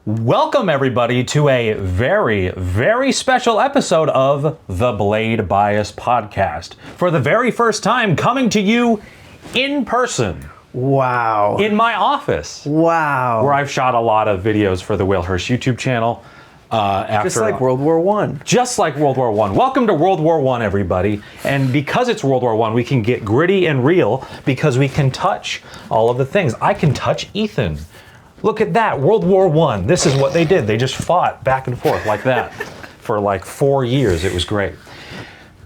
Welcome everybody to a very, very special episode of the Blade Bias Podcast. For the very first time, coming to you in person. Wow. In my office. Wow. Where I've shot a lot of videos for the Will Hirsch YouTube channel. Just like World War I. Just like World War I. Welcome to World War I, everybody. And because it's World War I, we can get gritty and real because we can touch all of the things. I can touch Ethan. Look at that, World War I. This is what they did. They just fought back and forth like that for like 4 years. It was great.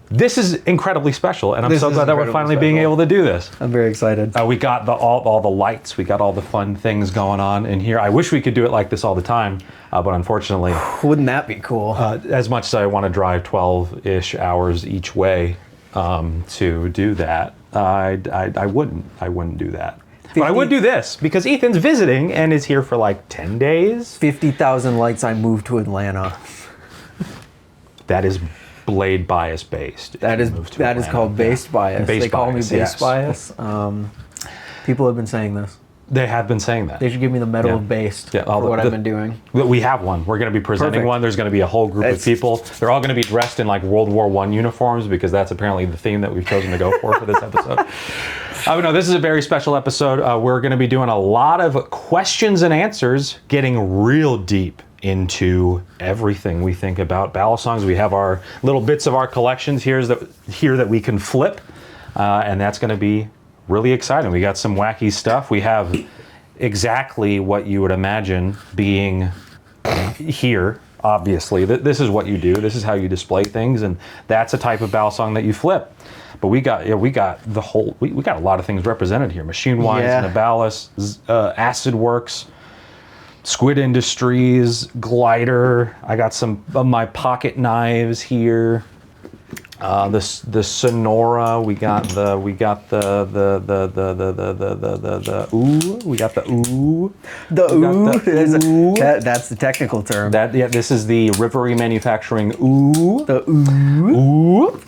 This is incredibly special, and I'm so glad that we're finally being able to do this. I'm very excited. We got all the lights. We got all the fun things going on in here. I wish we could do it like this all the time, but unfortunately... Wouldn't that be cool? As much as I want to drive 12-ish hours each way to do that, I wouldn't do that. But I would do this because Ethan's visiting and is here for like 10 days. 50,000 lights. I moved to Atlanta. That is Blade Bias based. That is called based bias. They call me based bias. People have been saying this. They have been saying that. They should give me the medal of based for what I've been doing. We have one. We're going to be presenting one. There's going to be a whole group of people. They're all going to be dressed in like World War I uniforms because that's apparently the theme that we've chosen to go for this episode. No, this is a very special episode. We're going to be doing a lot of questions and answers, getting real deep into everything we think about Balisongs. We have our little bits of our collections here that we can flip, and that's going to be really exciting. We got some wacky stuff. We have exactly what you would imagine being here. Obviously, this is what you do. This is how you display things, and that's a type of Balisong that you flip. But we got the whole. We got a lot of things represented here: Machine Wines, Nabalis, Acid Works, Squid Industries, Glider. I got some of my pocket knives here. The Sonora, we got the ooh, we got the ooh. That's the technical term. This is the Rivery Manufacturing ooh. The ooh.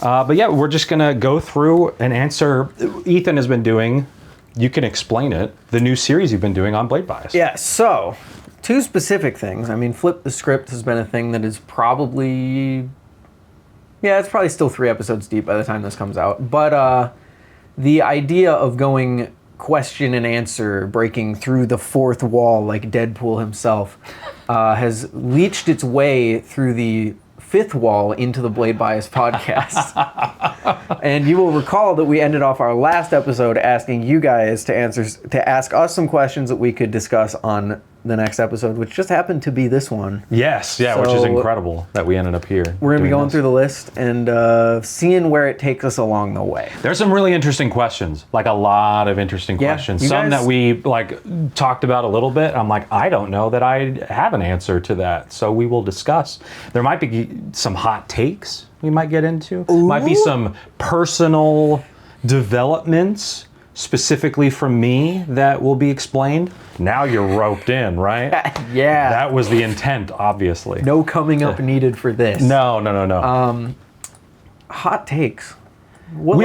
But yeah, we're just gonna go through and answer. Ethan has been doing. You can explain it. The new series you've been doing on Blade Bias. Yeah. So, two specific things. I mean, Flip the Script has been a thing that is probably. Yeah, it's probably still 3 episodes deep by the time this comes out. But the idea of going question and answer, breaking through the fourth wall like Deadpool himself, has leached its way through the fifth wall into the Blade Bias podcast. And you will recall that we ended off our last episode asking you guys to ask us some questions that we could discuss on the next episode, which just happened to be this one. Yes, yeah, so which is incredible that we ended up here. We're going to be going through the list and seeing where it takes us along the way. There's some really interesting questions, like a lot of interesting questions. Some that we like talked about a little bit. I'm like, I don't know that I have an answer to that, so we will discuss. There might be some hot takes we might get into. Ooh. Might be some personal developments specifically from me that will be explained. Now you're roped in, right? Yeah. That was the intent, obviously. No coming up needed for this. No. Hot takes. What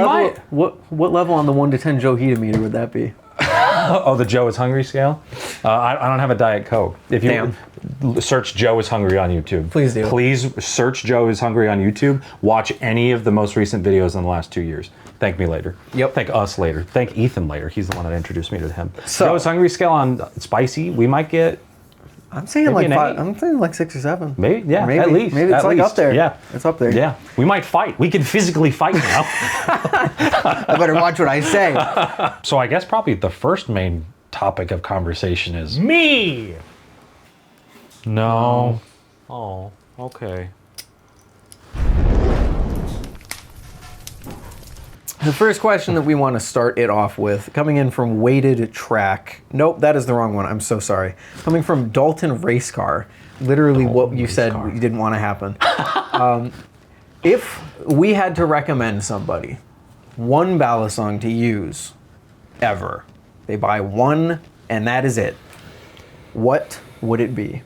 level on the 1 to 10 Joe Hita meter would that be? Oh, the Joe is Hungry scale? I don't have a Diet Coke. If you search Joe is Hungry on YouTube. Please do. Please search Joe is Hungry on YouTube. Watch any of the most recent videos in the last 2 years. Thank me later. Yep. Thank us later. Thank Ethan later. He's the one that introduced me to him. So, Joe is Hungry scale on spicy, we might get... I'm saying like 5. I'm saying like 6 or 7. Maybe, yeah, maybe, at least. Maybe it's like up there. Yeah. It's up there. Yeah. We might fight. We can physically fight now. I better watch what I say. So I guess probably the first main topic of conversation is me. No. Oh, okay. The first question that we want to start it off with, coming in from Weighted Track. Nope, that is the wrong one. I'm so sorry. Coming from Dalton Racecar. Literally what you said you didn't want to happen. If we had to recommend somebody one Balisong to use ever, they buy one and that is it, what would it be?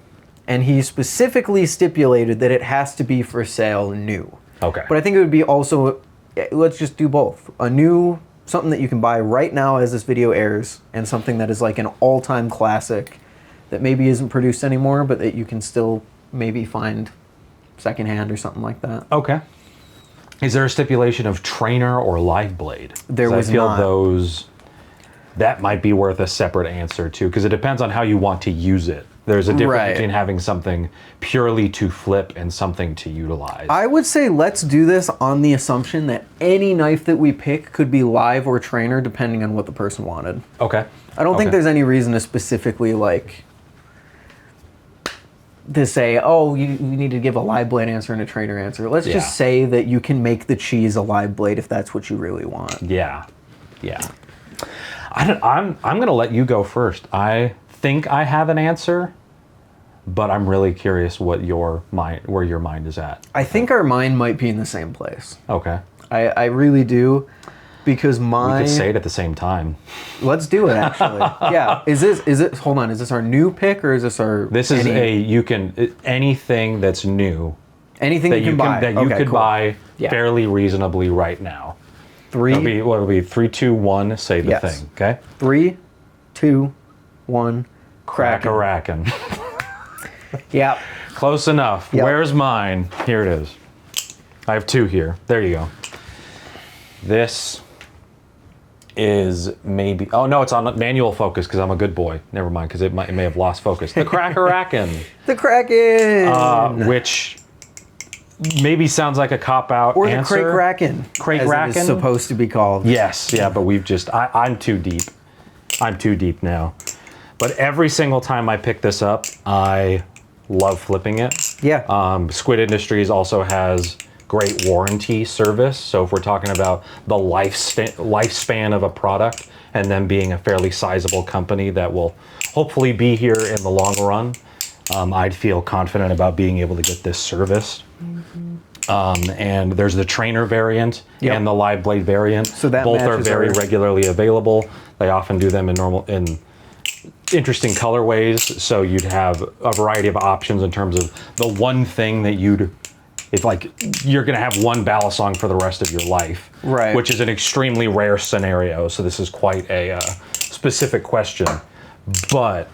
And he specifically stipulated that it has to be for sale new. Okay. But I think it would be also, let's just do both. A new, something that you can buy right now as this video airs, and something that is like an all-time classic that maybe isn't produced anymore, but that you can still maybe find secondhand or something like that. Okay. Is there a stipulation of trainer or live blade? There was I feel not. that might be worth a separate answer too, because it depends on how you want to use it. There's a difference Right. between having something purely to flip and something to utilize. I would say let's do this on the assumption that any knife that we pick could be live or trainer, depending on what the person wanted. Okay. I don't think Okay. there's any reason to specifically to say, oh, you need to give a live blade answer and a trainer answer. Let's Yeah. just say that you can make the cheese a live blade if that's what you really want. Yeah. I'm gonna let you go first. I think I have an answer, but I'm really curious where your mind is at. I think our mind might be in the same place. Okay. I really do, because We my could say it at the same time. let's do it actually. Yeah. Is it? Hold on. Is this our new pick or is this our? This is anything that's new anything that you can buy that you Okay, could cool. buy Yeah. fairly reasonably right now. It'll be 3, 2, 1. Say the Yes. thing. Okay. 3, 2, 1. Crack-a-rackin'. Yeah. Close enough. Yep. Where's mine? Here it is. I have 2 here. There you go. This is maybe. Oh no, it's on manual focus because I'm a good boy. Never mind, because it may have lost focus. The Crack-a-rackin', The Kraken. which maybe sounds like a cop out or answer. the Crake-Racken. Crake-Racken? As it is supposed to be called. Yes, yeah, but I'm too deep. I'm too deep now. But every single time I pick this up, I love flipping it. Yeah. Squid Industries also has great warranty service. So if we're talking about the lifespan of a product and them being a fairly sizable company that will hopefully be here in the long run, I'd feel confident about being able to get this serviced. And there's the trainer variant Yep. and the live blade variant. So that both are matches very our- regularly available. They often do them in interesting colorways, so you'd have a variety of options in terms of the one thing that you're gonna have one Balisong for the rest of your life, Right. which is an extremely rare scenario, so this is quite a specific question. But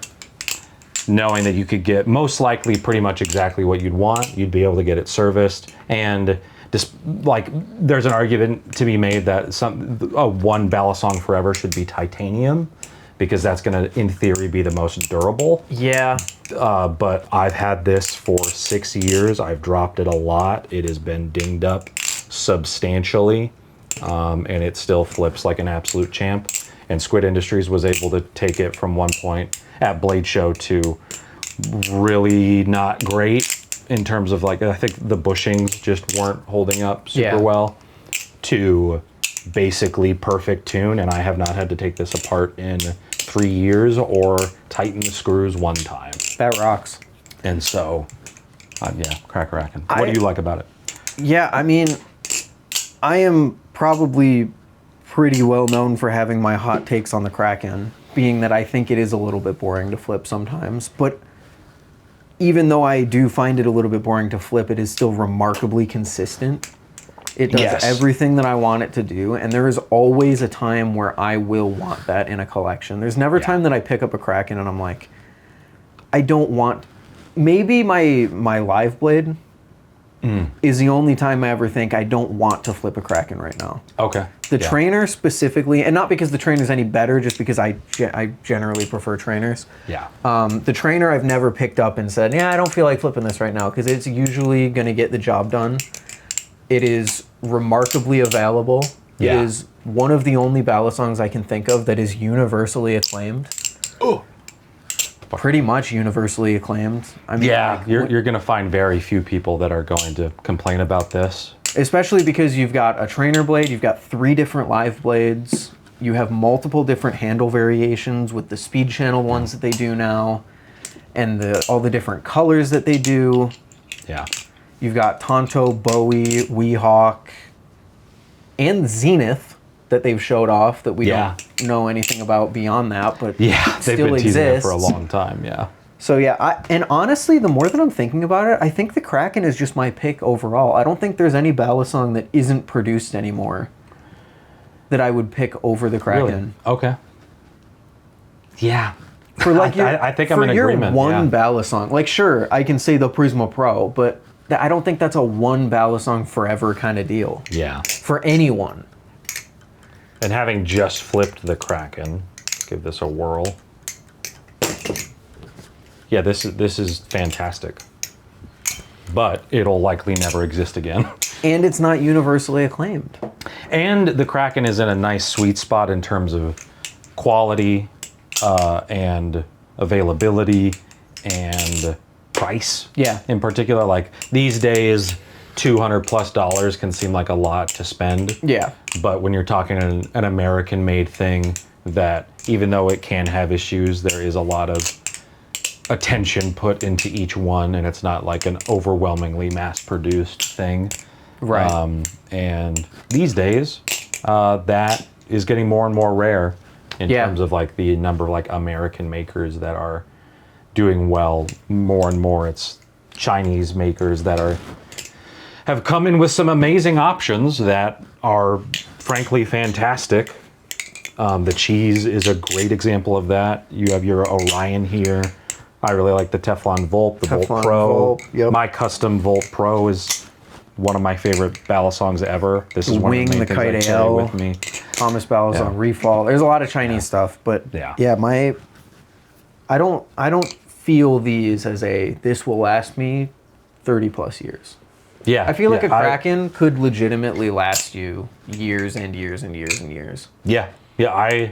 knowing that you could get most likely pretty much exactly what you'd want, you'd be able to get it serviced, and just there's an argument to be made that one Balisong forever should be titanium, because that's going to, in theory, be the most durable. Yeah. But I've had this for 6 years. I've dropped it a lot. It has been dinged up substantially, and it still flips like an absolute champ. And Squid Industries was able to take it from one point at Blade Show to really not great in terms of I think the bushings just weren't holding up super well, to basically perfect tune, and I have not had to take this apart in 3 years or tighten the screws one time. That rocks. And so, Crack-a-rackin'. What do you like about it? Yeah, I mean, I am probably pretty well known for having my hot takes on the Kraken, being that I think it is a little bit boring to flip sometimes. But even though I do find it a little bit boring to flip, it is still remarkably consistent. It does everything that I want it to do, and there is always a time where I will want that in a collection. There's never a time that I pick up a Kraken and I'm like, I don't want... Maybe my live blade is the only time I ever think I don't want to flip a Kraken right now. Okay. The trainer specifically, and not because the trainer's any better, just because I generally prefer trainers. Yeah. The trainer I've never picked up and said, yeah, I don't feel like flipping this right now, because it's usually going to get the job done. It is remarkably available. Yeah. It is one of the only Balisongs I can think of that is universally acclaimed. Oh. Pretty much universally acclaimed. I mean, you're going to find very few people that are going to complain about this. Especially because you've got a trainer blade, you've got 3 different live blades, you have multiple different handle variations with the speed channel ones that they do now, and all the different colors that they do. Yeah. You've got Tonto, Bowie, Weehawk, and Zenith that they've showed off that we don't know anything about beyond that, but they've still been teasing it exists for a long time. Yeah. So and honestly, the more that I'm thinking about it, I think the Kraken is just my pick overall. I don't think there's any Balisong that isn't produced anymore that I would pick over the Kraken. Really? Okay. Yeah. For like I think I'm in agreement. One yeah. Balisong, like sure, I can say the Prisma Pro, but I don't think that's a one Balisong forever kind of deal. Yeah. For anyone. And having just flipped the Kraken, let's give this a whirl. Yeah, this is fantastic. But it'll likely never exist again. And it's not universally acclaimed. And the Kraken is in a nice sweet spot in terms of quality and availability and price. Yeah. In particular, like these days, $200+ can seem like a lot to spend. Yeah. But when you're talking an American-made thing that, even though it can have issues, there is a lot of attention put into each one, and it's not like an overwhelmingly mass-produced thing. Right. And these days, that is getting more and more rare in terms of like the number of like American makers that are doing well. More and more, it's Chinese makers that have come in with some amazing options that are frankly fantastic. The cheese is a great example of that. You have your Orion here. I really like the Teflon Volt, the Volt Pro. Volt, yep. My custom Volt Pro is one of my favorite Balisongs ever. This is one Wing, of the main the things I Kite carry AL. with me. Thomas Balisong, Refall. There's a lot of Chinese stuff, but I don't feel these as this will last me 30+ years. Yeah. I feel like a Kraken could legitimately last you years and years and years and years. Yeah. Yeah,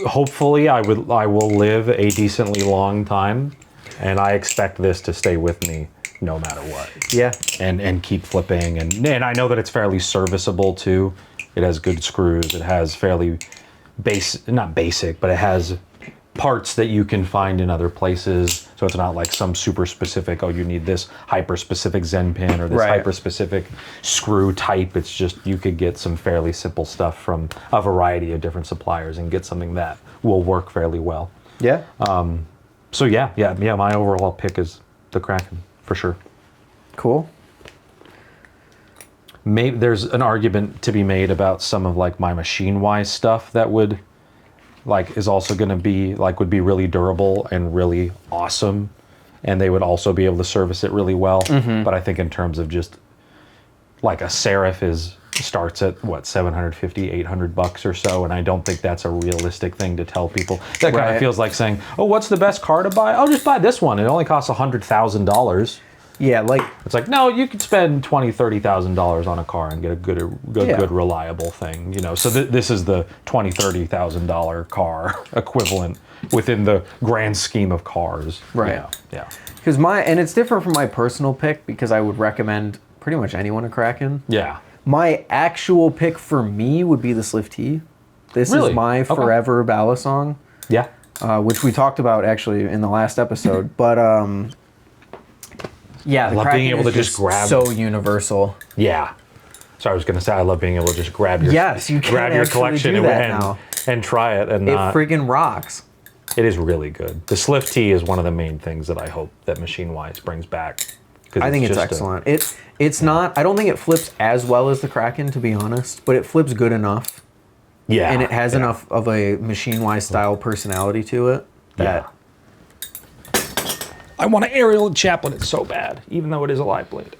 hopefully I will live a decently long time, and I expect this to stay with me no matter what. Yeah. And keep flipping, and I know that it's fairly serviceable too. It has good screws. It has fairly not basic, but it has parts that you can find in other places. So it's not like some super specific, oh, you need this hyper specific Zen pin or this hyper specific screw type. It's just you could get some fairly simple stuff from a variety of different suppliers and get something that will work fairly well. Yeah. So yeah, my overall pick is the Kraken for sure. Cool. Maybe there's an argument to be made about some of like my machine-wise stuff that would is also going to be would be really durable and really awesome, and they would also be able to service it really well. Mm-hmm. But I think in terms of just like a Seraph starts at what, $750, $800 or so, and I don't think that's a realistic thing to tell people. That kind of feels like saying, oh, what's the best car to buy? Oh, just buy this one. It only costs $100,000. Yeah, it's like, no, you could spend $20,000, $30,000 on a car and get a good reliable thing, So this is the $20,000, $30,000 car equivalent within the grand scheme of cars. Right. Yeah. Because and it's different from my personal pick because I would recommend pretty much anyone a Kraken. Yeah. My actual pick for me would be the Sliff T. This is my forever Balisong. Yeah. Which we talked about actually in the last episode, but yeah, the Kraken being able to just grab. So universal. Yeah. So I was going to say, I love being able to just grab your grab your collection and try it, and it friggin' rocks. It is really good. The Sliff T is one of the main things that I hope that Machine Wise brings back. I think it's excellent. It's not. I don't think it flips as well as the Kraken, to be honest, but it flips good enough. Yeah. And it has enough of a Machine Wise style personality to it that. I want to aerial and chaplain it so bad, even though it is a live blade.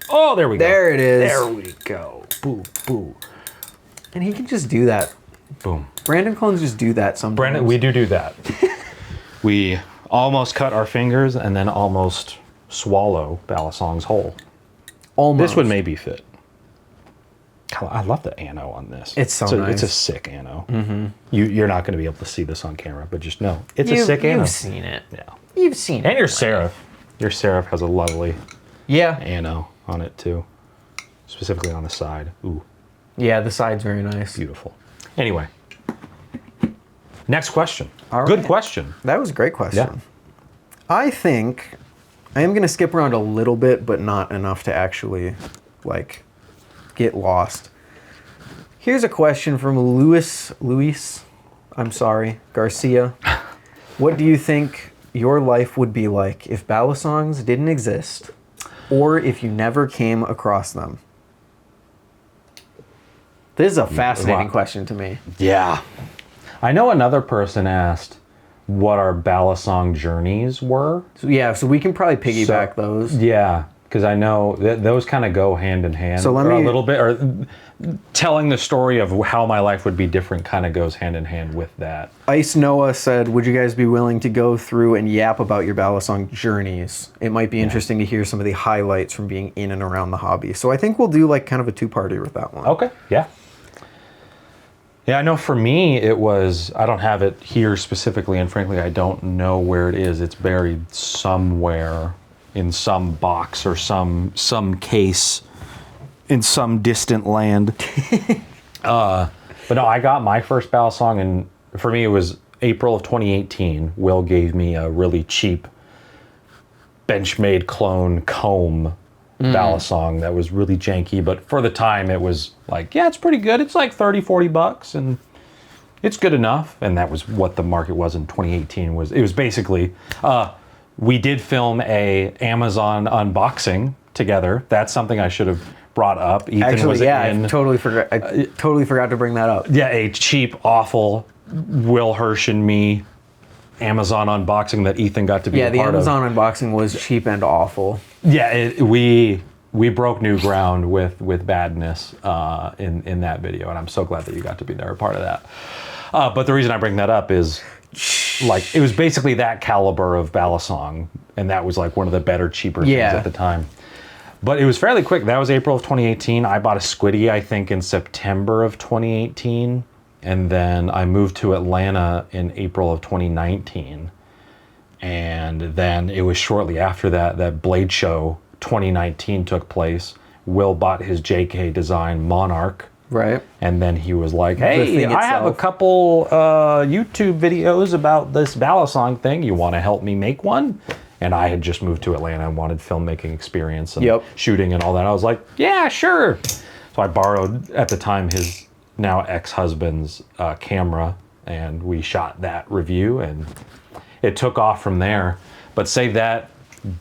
Oh, there we go. There it is. There we go. Boo, boo. And he can just do that. Boom. Brandon clones just do that sometimes. Brandon, we do that. We almost cut our fingers and then almost swallow Balisong's whole. Almost. This would maybe fit. I love the ano on this. It's so nice. It's a sick ano. Mm-hmm. You're not going to be able to see this on camera, but just know it's a sick ano. You've seen it. Yeah. You've seen it. And your Seraph. Your Seraph has a lovely ano on it too. Specifically on the side. Ooh. Yeah, the side's very nice. Beautiful. Anyway. Next question. All right. Good question. That was a great question. Yeah. I think I am going to skip around a little bit, but not enough to actually, get lost. Here's a question from Luis, Garcia. What do you think your life would be like if Balisongs didn't exist, or if you never came across them? This is a fascinating question to me. Yeah. I know another person asked, what our Balisong journeys were. So, yeah, so we can probably piggyback those. Yeah, because I know that those kind of go hand in hand. So let a me- little bit, or telling the story of how my life would be different kind of goes hand in hand with that. Ice Noah said, would you guys be willing to go through and yap about your Balisong journeys? It might be interesting to hear some of the highlights from being in and around the hobby. So I think we'll do like kind of a two-parter with that one. Okay, yeah. Yeah, I know for me it was, I don't have it here specifically, and frankly I don't know where it is. It's buried somewhere in some box or some case in some distant land. But no, I got my first Balisong, and for me it was April of 2018. Will gave me a really cheap Benchmade clone comb Balisong that was really janky, but for the time it was like, yeah, it's pretty good. It's like 30, 40 bucks and it's good enough. And that was what the market was in 2018. It was basically, we did film a Amazon unboxing together. That's something I should have brought up. Ethan Actually, was yeah, in, I totally forgot to bring that up. yeah, a cheap, awful Will Hirsch and me Amazon unboxing that Ethan got to be a Yeah, the part of. Amazon unboxing was cheap and awful. Yeah, we broke new ground with badness in that video, and I'm so glad that you got to be there, a part of that. But the reason I bring that up is, like, it was basically that caliber of Balisong, and that was like one of the better, cheaper things at the time. But it was fairly quick. That was April of 2018. I bought a Squiddy, I think, in September of 2018, and then I moved to Atlanta in April of 2019. And then it was shortly after that Blade Show 2019 took place. Will bought his JK design Monarch. Right. And then he was like, The hey, thing I have a itself. couple YouTube videos about this Balisong thing. You want to help me make one? And I had just moved to Atlanta and wanted filmmaking experience and shooting and all that. I was like, yeah, sure. So I borrowed, at the time, his now ex-husband's camera, and we shot that review, and it took off from there. But say that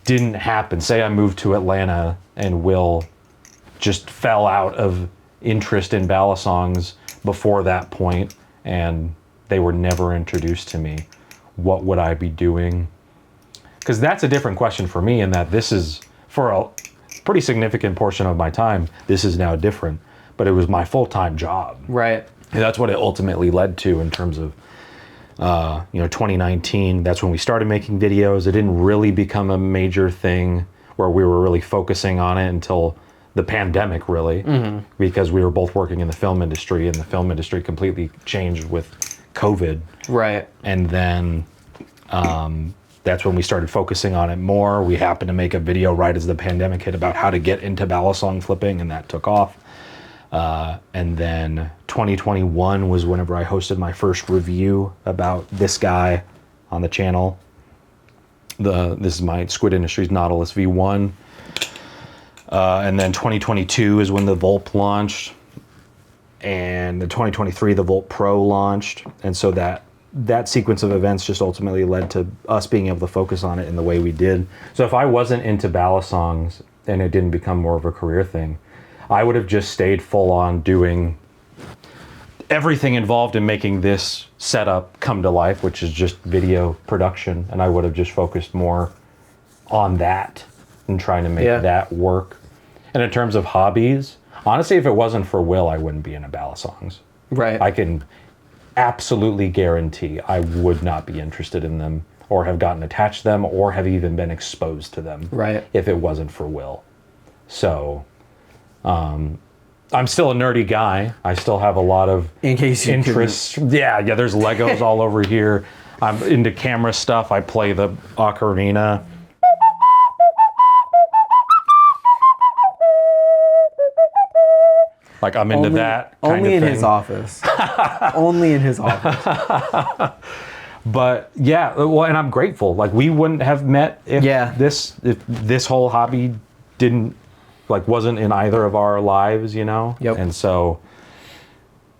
didn't happen. Say I moved to Atlanta and Will just fell out of interest in Balisongs before that point, and they were never introduced to me. What would I be doing? Because that's a different question for me, in that this is, for a pretty significant portion of my time, this is now different. But it was my full-time job. Right. And that's what it ultimately led to in terms of 2019, that's when we started making videos. It didn't really become a major thing where we were really focusing on it until the pandemic, really, because we were both working in the film industry, and the film industry completely changed with COVID. Right. And then that's when we started focusing on it more. We happened to make a video right as the pandemic hit about how to get into Balisong flipping, and that took off. And then 2021 was whenever I hosted my first review about this guy on the channel. This is my Squid Industries Nautilus V1. And then 2022 is when the Volp launched. And in 2023, the Volp Pro launched. And so that sequence of events just ultimately led to us being able to focus on it in the way we did. So if I wasn't into Balisongs and it didn't become more of a career thing, I would have just stayed full on doing everything involved in making this setup come to life, which is just video production. And I would have just focused more on that and trying to make that work. And in terms of hobbies, honestly, if it wasn't for Will, I wouldn't be into Balisongs. Right. I can absolutely guarantee I would not be interested in them, or have gotten attached to them, or have even been exposed to them. Right. If it wasn't for Will. So I'm still a nerdy guy. I still have a lot of interests. Yeah, there's Legos all over here. I'm into camera stuff. I play the ocarina. Like, I'm into that kind only of in thing. his office. Only in his office. But yeah, well, and I'm grateful. Like, we wouldn't have met if this whole hobby wasn't in either of our lives, you know? Yep. And so,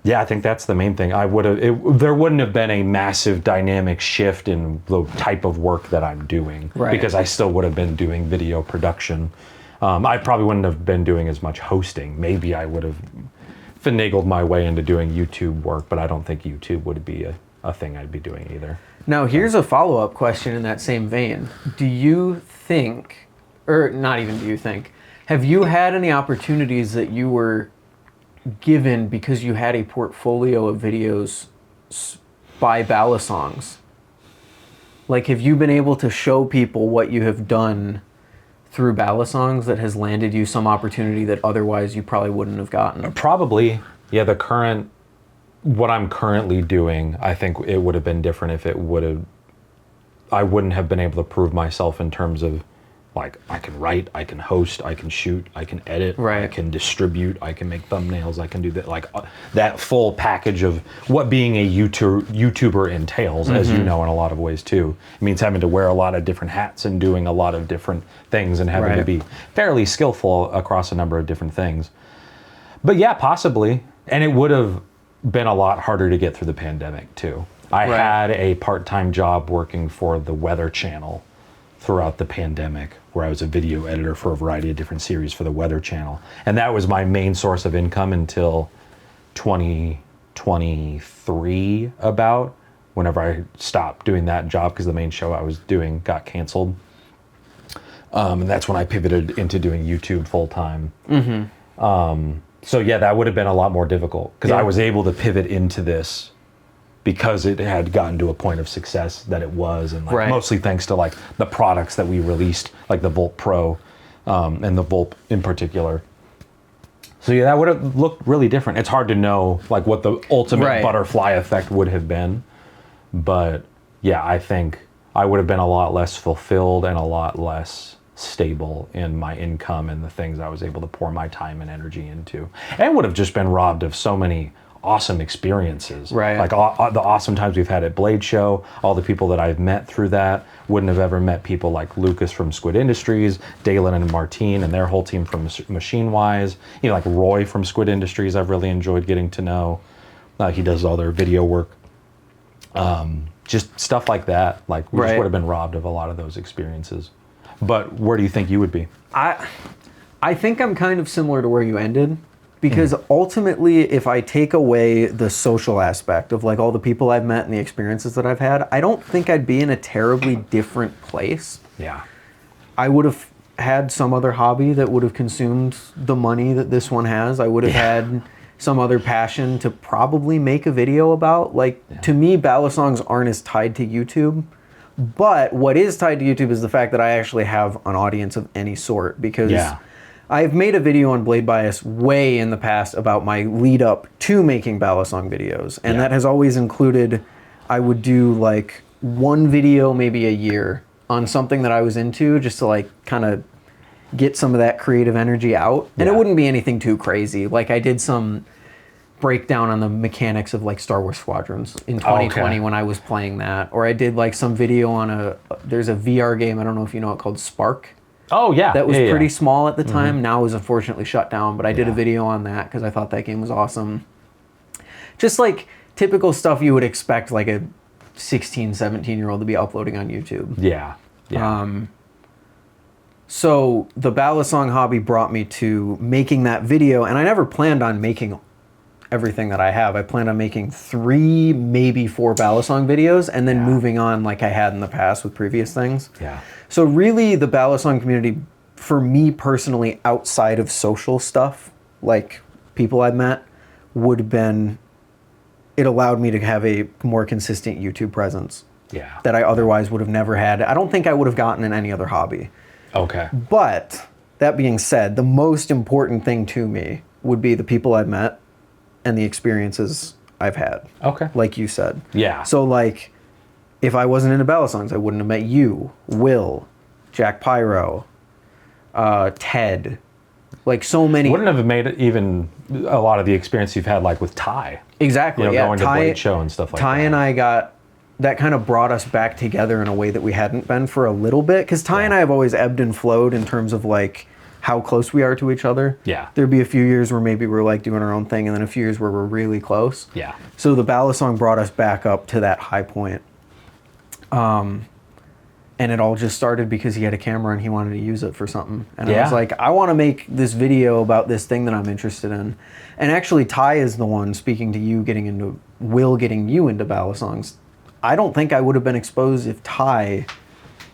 yeah, I think that's the main thing. There wouldn't have been a massive dynamic shift in the type of work that I'm doing. Right. Because I still would have been doing video production. I probably wouldn't have been doing as much hosting. Maybe I would have finagled my way into doing YouTube work, but I don't think YouTube would be a thing I'd be doing either. Now, here's a follow-up question in that same vein. Do you think, or not even do you think, have you had any opportunities that you were given because you had a portfolio of videos by Balisongs? Like, have you been able to show people what you have done through Balisongs that has landed you some opportunity that otherwise you probably wouldn't have gotten? Probably. Yeah, what I'm currently doing, I think it would have been different if I wouldn't have been able to prove myself in terms of, like, I can write, I can host, I can shoot, I can edit, right. I can distribute, I can make thumbnails, I can do that, like that full package of what being a YouTuber entails, as you know, in a lot of ways too. It means having to wear a lot of different hats and doing a lot of different things and having to be fairly skillful across a number of different things. But yeah, possibly. And it would have been a lot harder to get through the pandemic too. I had a part-time job working for the Weather Channel throughout the pandemic, where I was a video editor for a variety of different series for the Weather Channel. And that was my main source of income until 2023, about, whenever I stopped doing that job because the main show I was doing got canceled. And that's when I pivoted into doing YouTube full-time. So yeah, that would have been a lot more difficult because I was able to pivot into this because it had gotten to a point of success that it was, and like mostly thanks to like the products that we released, like the Volt Pro and the Volt in particular. So yeah, that would have looked really different. It's hard to know like what the ultimate butterfly effect would have been, but yeah, I think I would have been a lot less fulfilled and a lot less stable in my income and the things I was able to pour my time and energy into, and would have just been robbed of so many awesome experiences, like the awesome times we've had at Blade Show, all the people that I've met through that. Wouldn't have ever met people like Lucas from Squid Industries, Dalen and Martine and their whole team from Machine Wise, you know, like Roy from Squid Industries I've really enjoyed getting to know. He does all their video work, just stuff like that. Like we just would have been robbed of a lot of those experiences. But where do you think you would be? I think I'm kind of similar to where you ended. Because ultimately, if I take away the social aspect of like all the people I've met and the experiences that I've had, I don't think I'd be in a terribly different place. Yeah. I would have had some other hobby that would have consumed the money that this one has. I would have had some other passion to probably make a video about. Like, to me, Balisongs aren't as tied to YouTube. But what is tied to YouTube is the fact that I actually have an audience of any sort. Because I've made a video on Blade Bias way in the past about my lead up to making Balisong videos. And that has always included, I would do like one video maybe a year on something that I was into, just to like kind of get some of that creative energy out. And it wouldn't be anything too crazy. Like I did some breakdown on the mechanics of like Star Wars Squadrons in 2020 when I was playing that. Or I did like some video on there's a VR game, I don't know if you know it, called Spark. Oh yeah, that was pretty small at the time. Now is unfortunately shut down, but I did a video on that because I thought that game was awesome. Just like typical stuff you would expect like a 16, 17-year-old to be uploading on YouTube. So the Balisong hobby brought me to making that video, and I never planned on making everything that I have. I planned on making 3, maybe 4 Balisong videos, and then moving on like I had in the past with previous things. So really, the Balisong community, for me personally, outside of social stuff, like people I've met, would have been, it allowed me to have a more consistent YouTube presence that I otherwise would have never had. I don't think I would have gotten in any other hobby. But that being said, the most important thing to me would be the people I've met and the experiences I've had. Like you said. So like, if I wasn't into Balisongs, I wouldn't have met you, Will, Jack Pyro, Ted, like so many. Wouldn't have made it even a lot of the experience you've had like with Ty. Exactly. You know, going to Blade Show and stuff like that. Ty and I that kind of brought us back together in a way that we hadn't been for a little bit. Because Ty and I have always ebbed and flowed in terms of like how close we are to each other. There'd be a few years where maybe we're like doing our own thing, and then a few years where we're really close. So the Balisong brought us back up to that high point. And it all just started because he had a camera and he wanted to use it for something. And I was like, I want to make this video about this thing that I'm interested in. And actually, Ty is the one, speaking to you, getting you into Balisongs. I don't think I would have been exposed if Ty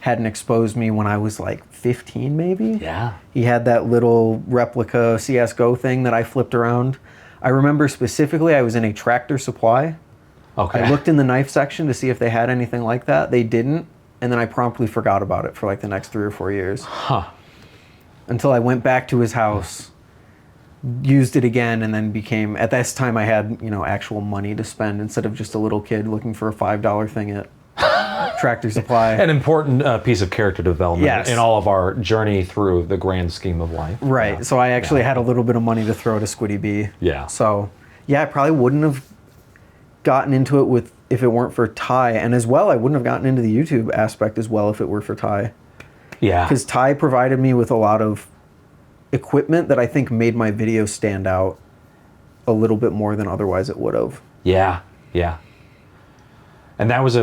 hadn't exposed me when I was like 15 maybe. Yeah. He had that little replica CSGO thing that I flipped around. I remember specifically I was in a Tractor Supply. Okay. I looked in the knife section to see if they had anything like that. They didn't, and then I promptly forgot about it for like the next 3 or 4 years. Huh. Until I went back to his house, used it again, and then became, at this time I had, actual money to spend instead of just a little kid looking for a $5 thing at Tractor Supply. An important piece of character development Yes. in all of our journey through the grand scheme of life. Right. Yeah. So I actually had a little bit of money to throw to Squiddy B. Yeah. So, yeah, I probably wouldn't have gotten into it if it weren't for Ty. And as well, I wouldn't have gotten into the YouTube aspect as well if it were for Ty. Yeah. Because Ty provided me with a lot of equipment that I think made my videos stand out a little bit more than otherwise it would have. Yeah. Yeah. And that was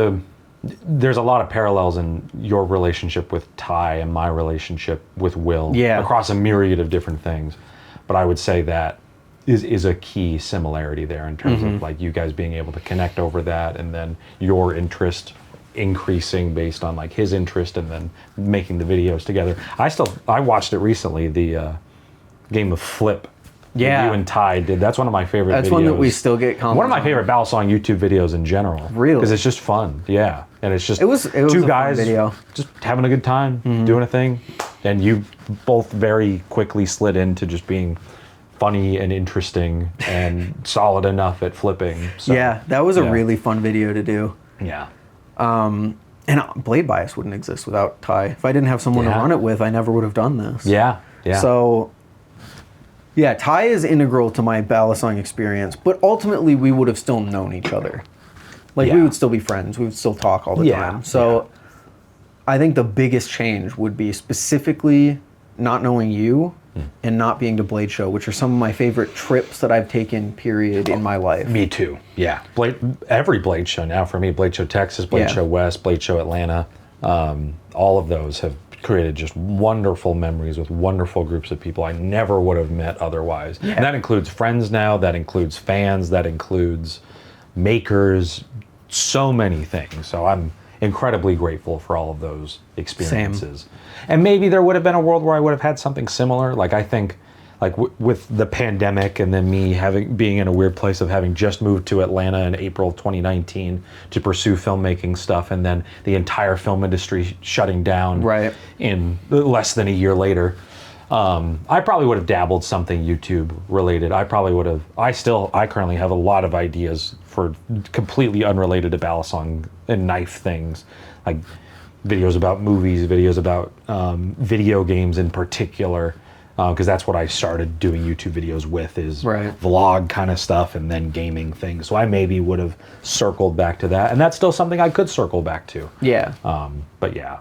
there's a lot of parallels in your relationship with Ty and my relationship with Will. Yeah. Across a myriad of different things. But I would say that is a key similarity there in terms of like you guys being able to connect over that, and then your interest increasing based on like his interest, and then making the videos together. I watched it recently, the game of Flip. Yeah. That you and Ty did. That's one of my favorite videos. That's one that we still get comments One of my on. favorite Balisong YouTube videos in general. Really? Because it's just fun. Yeah. And it's just It was two a guys fun video. just having a good time, doing a thing. And you both very quickly slid into just being funny and interesting and solid enough at flipping. So, Yeah, that was a yeah. really fun video to do. Yeah. And Blade Bias wouldn't exist without Ty. If I didn't have someone to Yeah. run it with, I never would have done this. Yeah. Yeah. So, yeah, Ty is integral to my Balisong experience, but ultimately we would have still known each other. Like, we Yeah. would still be friends. We would still talk all the Yeah, time. So, I think the biggest change would be specifically not knowing you and not being to Blade Show, which are some of my favorite trips that I've taken, period, in my life. Me too. Yeah. Every Blade Show now for me, Blade Show Texas, Blade Yeah. Show West, Blade Show Atlanta, all of those have created just wonderful memories with wonderful groups of people I never would have met otherwise. Yeah. And that includes friends now, that includes fans, that includes makers, so many things. So I'm incredibly grateful for all of those experiences. And maybe there would have been a world where I would have had something similar. Like I think, like with the pandemic, and then me being in a weird place of having just moved to Atlanta in April 2019 to pursue filmmaking stuff, and then the entire film industry shutting down Right. in less than a year later. I probably would have dabbled something YouTube related. I probably would have. I currently have a lot of ideas for completely unrelated to Balisong and knife things, like videos about movies, videos about video games in particular, because that's what I started doing YouTube videos with, is Right. vlog kind of stuff and then gaming things. So I maybe would have circled back to that, and that's still something I could circle back to. Yeah. But yeah,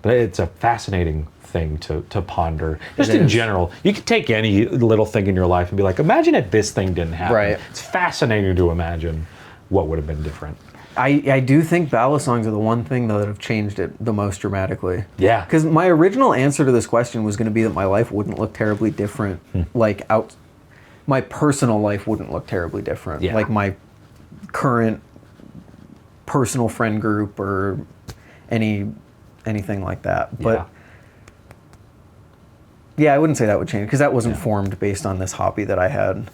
but it's a fascinating thing to ponder. Just It in is. general, you could take any little thing in your life and be like, imagine if this thing didn't happen. Right. It's fascinating to imagine what would have been different. I do think Balisongs are the one thing though that have changed it the most dramatically. Yeah. Because my original answer to this question was going to be that my life wouldn't look terribly different. Like my personal life wouldn't look terribly different. Yeah. Like my current personal friend group or anything like that. But yeah, I wouldn't say that would change because that wasn't formed based on this hobby that I had.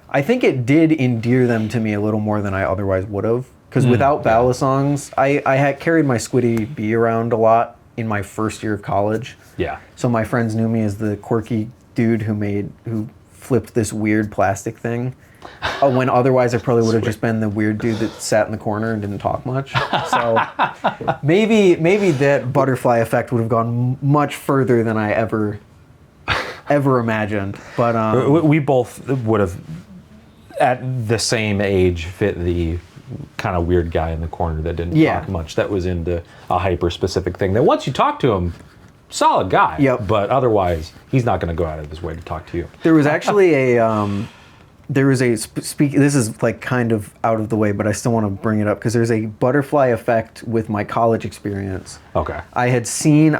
I think it did endear them to me a little more than I otherwise would have. Because without Balisongs, I had carried my Squiddy B around a lot in my first year of college. Yeah. So my friends knew me as the quirky dude who flipped this weird plastic thing. When otherwise I probably would have just been the weird dude that sat in the corner and didn't talk much. So maybe that butterfly effect would have gone much further than I ever imagined. But We both would have, at the same age, fit the kind of weird guy in the corner that didn't talk much, that was into a hyper-specific thing, that once you talk to him, solid guy. Yep. But otherwise, he's not going to go out of his way to talk to you. there was actually this is like kind of out of the way, but I still want to bring it up because there's a butterfly effect with my college experience. Okay. I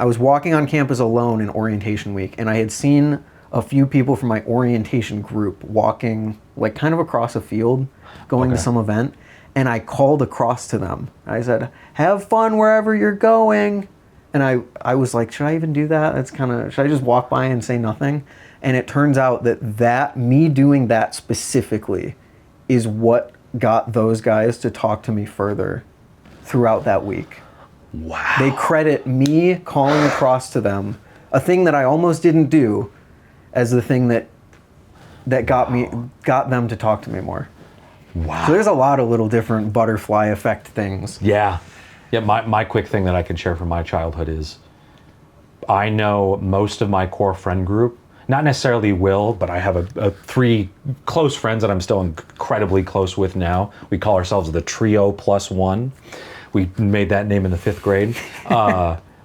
was walking on campus alone in orientation week, and I had seen a few people from my orientation group walking like kind of across a field going to some event. and I called across to them. I said, "Have fun wherever you're going." And I was like, should I even do that? That's kind of, should I just walk by and say nothing? And it turns out that me doing that specifically is what got those guys to talk to me further throughout that week. Wow. They credit me calling across to them, a thing that I almost didn't do, as the thing that got them to talk to me more. Wow. So there's a lot of little different butterfly effect things. Yeah. Yeah, my quick thing that I can share from my childhood is I know most of my core friend group, not necessarily Will, but I have a 3 close friends that I'm still incredibly close with now. We call ourselves the Trio Plus One. We made that name in the 5th grade.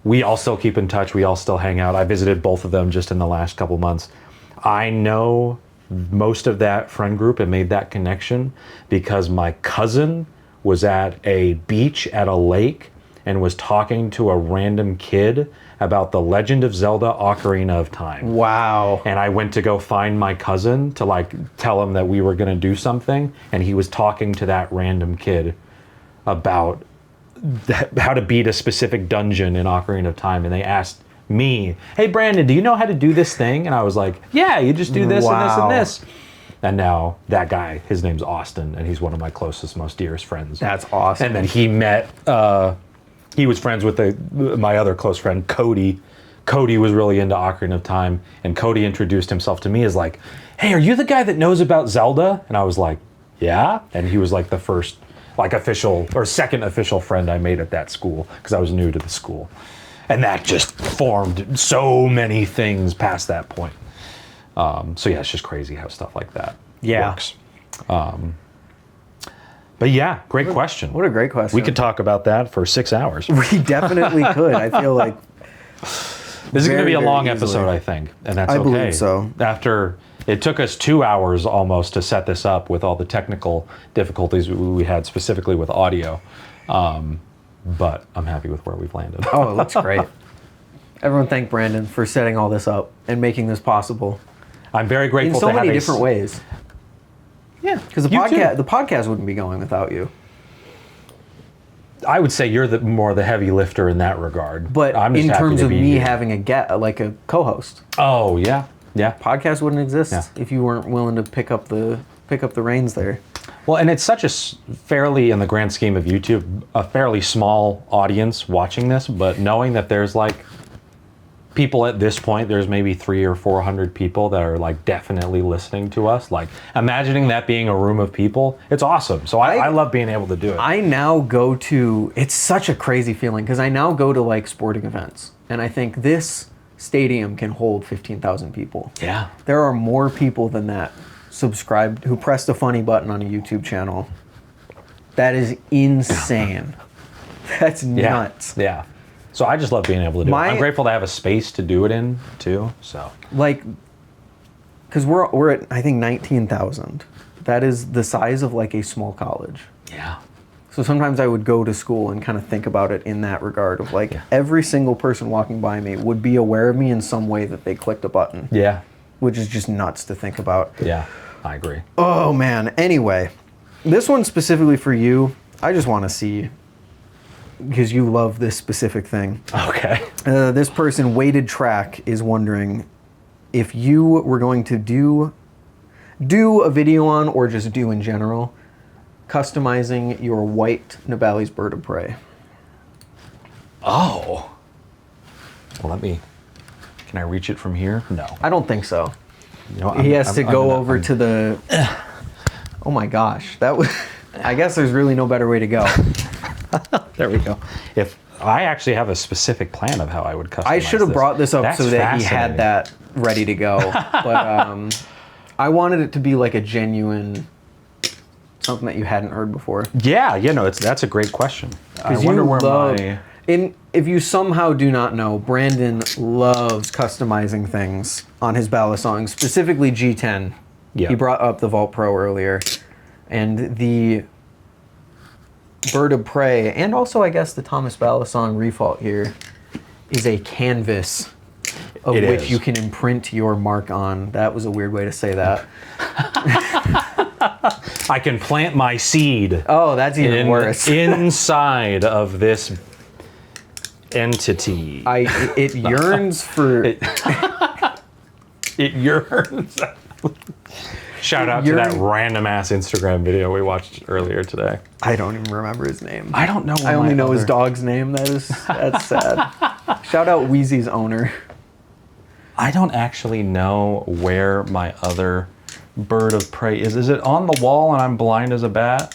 We all still keep in touch. We all still hang out. I visited both of them just in the last couple months. I know most of that friend group and made that connection because my cousin was at a beach at a lake and was talking to a random kid about the Legend of Zelda Ocarina of Time. Wow. And I went to go find my cousin to like tell him that we were going to do something, and he was talking to that random kid about how to beat a specific dungeon in Ocarina of Time, and they asked me, "Hey Brandon, do you know how to do this thing?" And I was like, "Yeah, you just do this and this and this." And now that guy, his name's Austin, and he's one of my closest, most dearest friends. That's awesome. And then he met, he was friends with my other close friend, Cody. Cody was really into Ocarina of Time, and Cody introduced himself to me as like, "Hey, are you the guy that knows about Zelda?" And I was like, "Yeah." And he was like the first, like official, or second official friend I made at that school, because I was new to the school. And that just formed so many things past that point. So yeah, it's just crazy how stuff like that works. But yeah, great question. What a great question. We could talk about that for 6 hours. We definitely could. I feel like This is going to be a long very easily. episode, I think, and that's I okay. believe so. After it took us 2 hours almost to set this up with all the technical difficulties we had specifically with audio, but I'm happy with where we've landed. Oh, it looks great. Everyone thank Brandon for setting all this up and making this possible I'm very grateful in so to have many different ways. Yeah, Because the podcast wouldn't be going without you. I would say you're more the heavy lifter in that regard. But I'm just in happy terms to of be me here. having a co-host, Oh yeah, yeah. podcast wouldn't exist Yeah. if you weren't willing to pick up the reins there. Well, and it's such a fairly, in the grand scheme of YouTube, a fairly small audience watching this, but knowing that there's like people at this point, there's maybe 300 or 400 people that are like definitely listening to us. Like imagining that being a room of people, it's awesome. So I love being able to do it. I now go to, it's such a crazy feeling because I now go to like sporting events and I think this stadium can hold 15,000 people. Yeah. There are more people than that subscribed who pressed a funny button on a YouTube channel. That is insane. That's nuts. Yeah. So I just love being able to do it. I'm grateful to have a space to do it in too. So Like, because we're at I think 19,000. That is the size of like a small college. yeah. So sometimes I would go to school and kind of think about it in that regard of like every single person walking by me would be aware of me in some way that they clicked a button. Yeah. Which is just nuts to think about. Yeah. I agree. Oh man. Anyway, this one specifically for you, I just want to see, because you love this specific thing. Okay. This person, Weighted Track, is wondering if you were going to do a video on, or just do in general, customizing your white Nibali's bird of prey. Oh. Well, can I reach it from here? No. I don't think so. You know, He has to go over to the... Oh my gosh. That was... I guess there's really no better way to go. There we go. If I actually have a specific plan of how I would customize I should have brought this up That's so that he had fascinating. that ready to go. But I wanted it to be like a genuine... something that you hadn't heard before. Yeah, that's a great question. I wonder where my... If you somehow do not know, Brandon loves customizing things on his Balisong, specifically G10. Yeah. He brought up the Vault Pro earlier. And the Bird of Prey, and also I guess the Thomas Balisong Refault here, is a canvas of which you can imprint your mark on. That was a weird way to say that. I can plant my seed. Oh, that's even worse. Inside of this entity. It yearns for. It yearns. Shout out to that random ass Instagram video we watched earlier today. I don't even remember his name. I don't know. I only know his dog's name. That's sad. Shout out Wheezy's owner. I don't actually know where my other bird of prey is. Is it on the wall and I'm blind as a bat?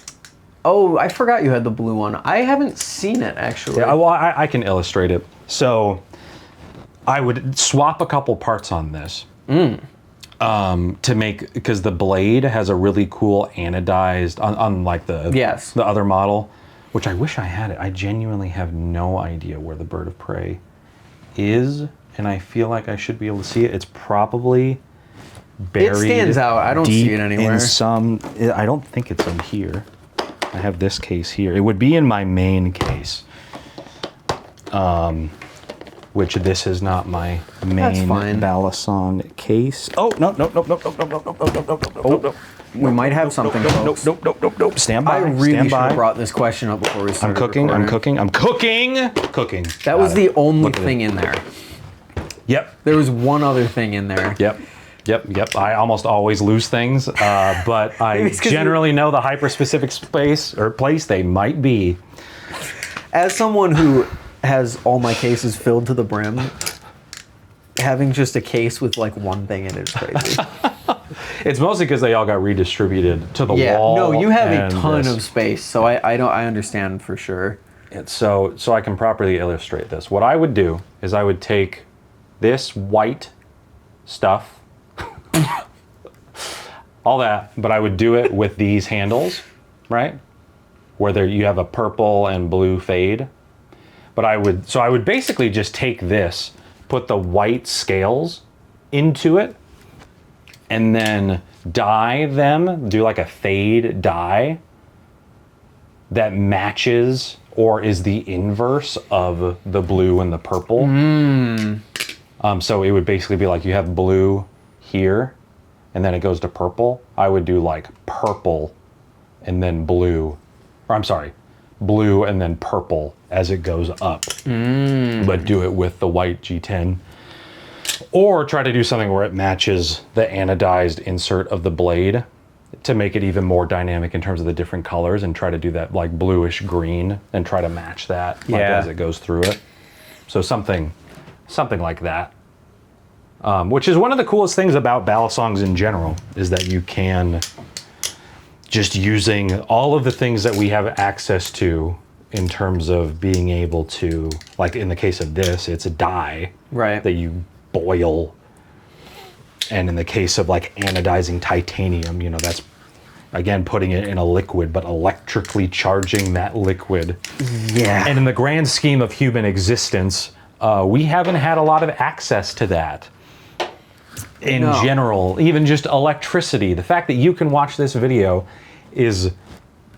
Oh, I forgot you had the blue one. I haven't seen it, actually. Yeah, well, I can illustrate it. So I would swap a couple parts on this. To make, because the blade has a really cool anodized, unlike the other model, which I wish I had it. I genuinely have no idea where the bird of prey is, and I feel like I should be able to see it. It's probably buried. It stands out. I don't see it anywhere. I don't think it's in here. I have this case here. It would be in my main case. Which this is not my main Balisong case. Oh, no. We might have something, folks. Nope. Stand by. I really should have brought this question up before we started I'm cooking. That was the only thing in there. Yep. There was one other thing in there. Yep. I almost always lose things, but I generally know the hyper-specific space or place they might be. As someone who has all my cases filled to the brim, having just a case with like one thing in it is crazy. It's mostly because they all got redistributed to the wall. No, you have a ton of space, so I understand for sure. And so I can properly illustrate this. What I would do is I would take this white stuff, all that, but I would do it with these handles, right? Where you have a purple and blue fade. But I would basically just take this, put the white scales into it, and then dye them, do like a fade dye that matches or is the inverse of the blue and the purple. So it would basically be like you have blue here, and then it goes to purple. I would do like purple and then blue, or I'm sorry, blue and then purple as it goes up, but do it with the white G10, or try to do something where it matches the anodized insert of the blade to make it even more dynamic in terms of the different colors, and try to do that like bluish green and try to match that as it goes through it. So something like that, which is one of the coolest things about Balisongs in general, is that you can, just using all of the things that we have access to in terms of being able to, like in the case of this, it's a dye that you boil. And in the case of like anodizing titanium, that's, again, putting it in a liquid, but electrically charging that liquid. Yeah. And in the grand scheme of human existence, we haven't had a lot of access to that. In general, even just electricity. The fact that you can watch this video is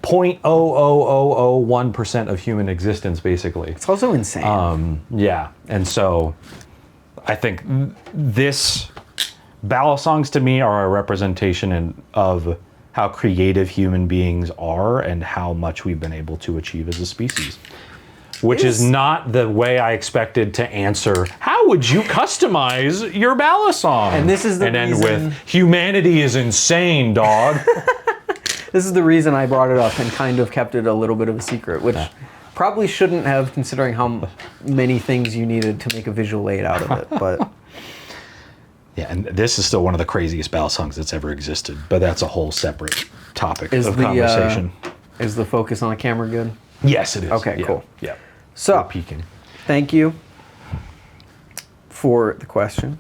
0.00001% of human existence, basically. It's also insane. Yeah, and so I think this Balisongs to me are a representation of how creative human beings are and how much we've been able to achieve as a species. Which is not the way I expected to answer, how would you customize your Balisong? And this is the reason... And end with, humanity is insane, dog. This is the reason I brought it up and kind of kept it a little bit of a secret, which probably shouldn't have, considering how many things you needed to make a visual aid out of it, but... Yeah, and this is still one of the craziest Balisongs that's ever existed, but that's a whole separate topic of conversation. Is the focus on the camera good? Yes, it is. Okay, cool. Yeah. So, peeking. Thank you for the question.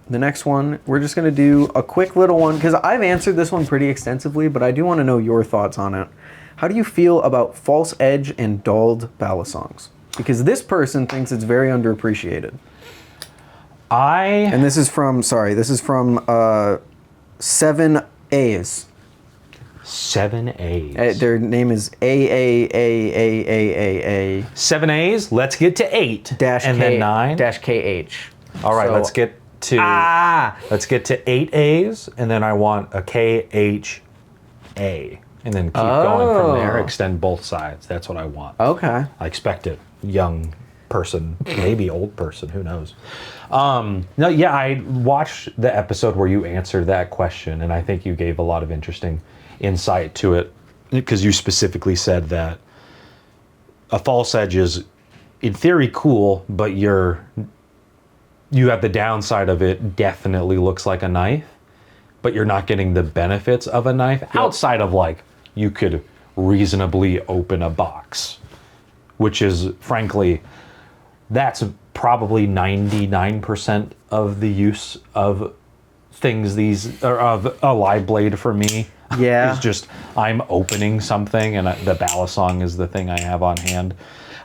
The next one, we're just going to do a quick little one, because I've answered this one pretty extensively, but I do want to know your thoughts on it. How do you feel about false edge and dulled Balisongs? Because this person thinks it's very underappreciated. And this is from 7 A's. 7 A's. Their name is A. 7 A's. Let's get to 8. Then 9. KH. All right, let's get to 8 A's, and then I want a KH A, and then keep going from there. Extend both sides. That's what I want. Okay. I expect it. Young person, maybe old person, who knows? No, yeah, I watched the episode where you answered that question, and I think you gave a lot of interesting insight to it, because you specifically said that a false edge is, in theory, cool, but you have the downside of it definitely looks like a knife, but you're not getting the benefits of a knife outside of, like, you could reasonably open a box, which is, frankly, that's probably 99% of the use of things of a live blade for me. Yeah. It's just, I'm opening something, and the Balisong is the thing I have on hand.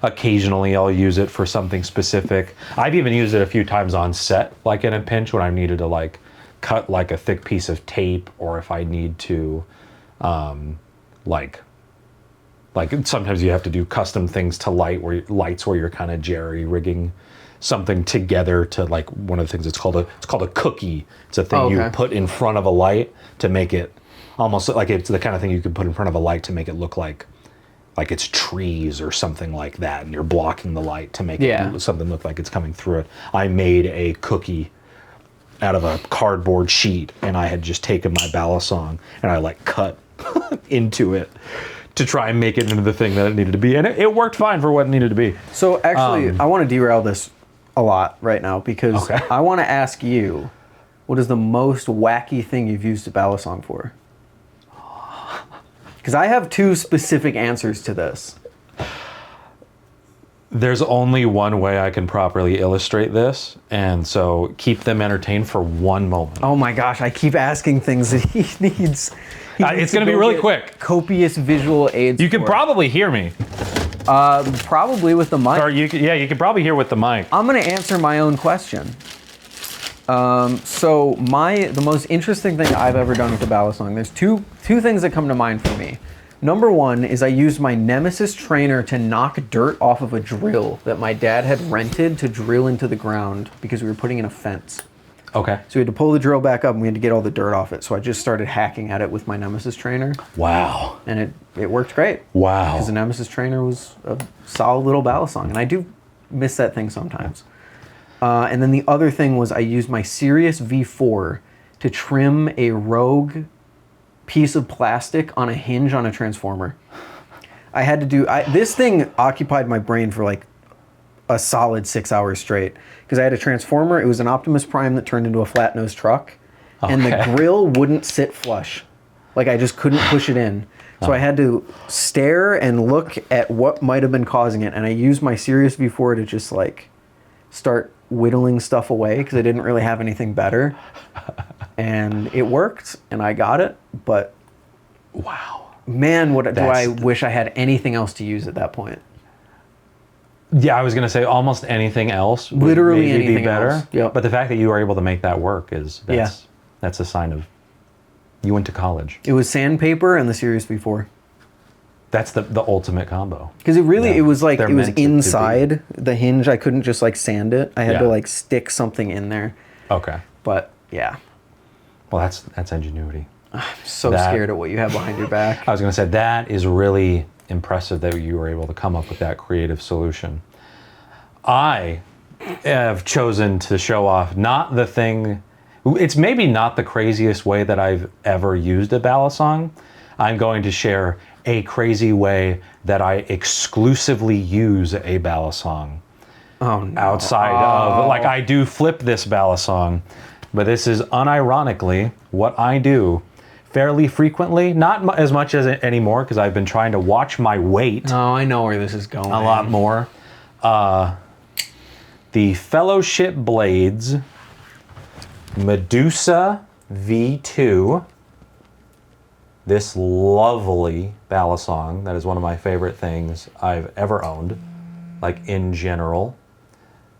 Occasionally I'll use it for something specific. I've even used it a few times on set, like in a pinch when I needed to, like, cut like a thick piece of tape, or if I need to like sometimes you have to do custom things to lights where you're kind of jerry rigging something together to, like, one of the things it's called a cookie. It's a thing you put in front of a light to make it almost like, it's the kind of thing you could put in front of a light to make it look like it's trees or something like that, and you're blocking the light to make something look like it's coming through it. I made a cookie out of a cardboard sheet, and I had just taken my Balisong and I, like, cut into it to try and make it into the thing that it needed to be, and it worked fine for what it needed to be. So actually, I want to derail this a lot right now, because I want to ask you, what is the most wacky thing you've used a Balisong for? Because I have two specific answers to this. There's only one way I can properly illustrate this, and so keep them entertained for one moment. Oh my gosh, I keep asking things that he needs. It's going to be really quick. Copious visual aids. You can probably hear me. Probably with the mic. Or you can probably hear with the mic. I'm going to answer my own question. So the most interesting thing I've ever done with the Balisong, there's two things that come to mind for me. Number one is I used my Nemesis trainer to knock dirt off of a drill that my dad had rented to drill into the ground because we were putting in a fence. Okay. So we had to pull the drill back up and we had to get all the dirt off it. So I just started hacking at it with my Nemesis trainer. Wow. And it worked great. Wow. Because the Nemesis trainer was a solid little Balisong. And I do miss that thing sometimes. And then the other thing was I used my Sirius V4 to trim a rogue piece of plastic on a hinge on a transformer. I had to do... this thing occupied my brain for like a solid 6 hours straight. Because I had a transformer. It was an Optimus Prime that turned into a flat-nose truck. Okay. And the grill wouldn't sit flush. Like, I just couldn't push it in. So I had to stare and look at what might have been causing it. And I used my Sirius V4 to just, like, start whittling stuff away because I didn't really have anything better. And it worked, and I got it. But, wow. Man, do I wish I had anything else to use at that point. Yeah, I was going to say almost anything else would literally maybe anything be better. Else. Yep. But the fact that you were able to make that work that's a sign of you went to college. It was sandpaper and the Sirius V4. That's the ultimate combo. Because it was like, it was inside the hinge. I couldn't just, like, sand it. I had to, like, stick something in there. Okay. But yeah. Well, that's ingenuity. I'm so scared of what you have behind your back. I was going to say, that is really impressive that you were able to come up with that creative solution. I have chosen to show off not the thing... It's maybe not the craziest way that I've ever used a Balisong. I'm going to share a crazy way that I exclusively use a Balisong. Oh, no. Outside of... Like, I do flip this Balisong, but this is unironically what I do fairly frequently. Not as much as anymore, because I've been trying to watch my weight. Oh, I know where this is going. A lot more. The Fellowship Blades Medusa V2. This lovely Balisong that is one of my favorite things I've ever owned, like, in general.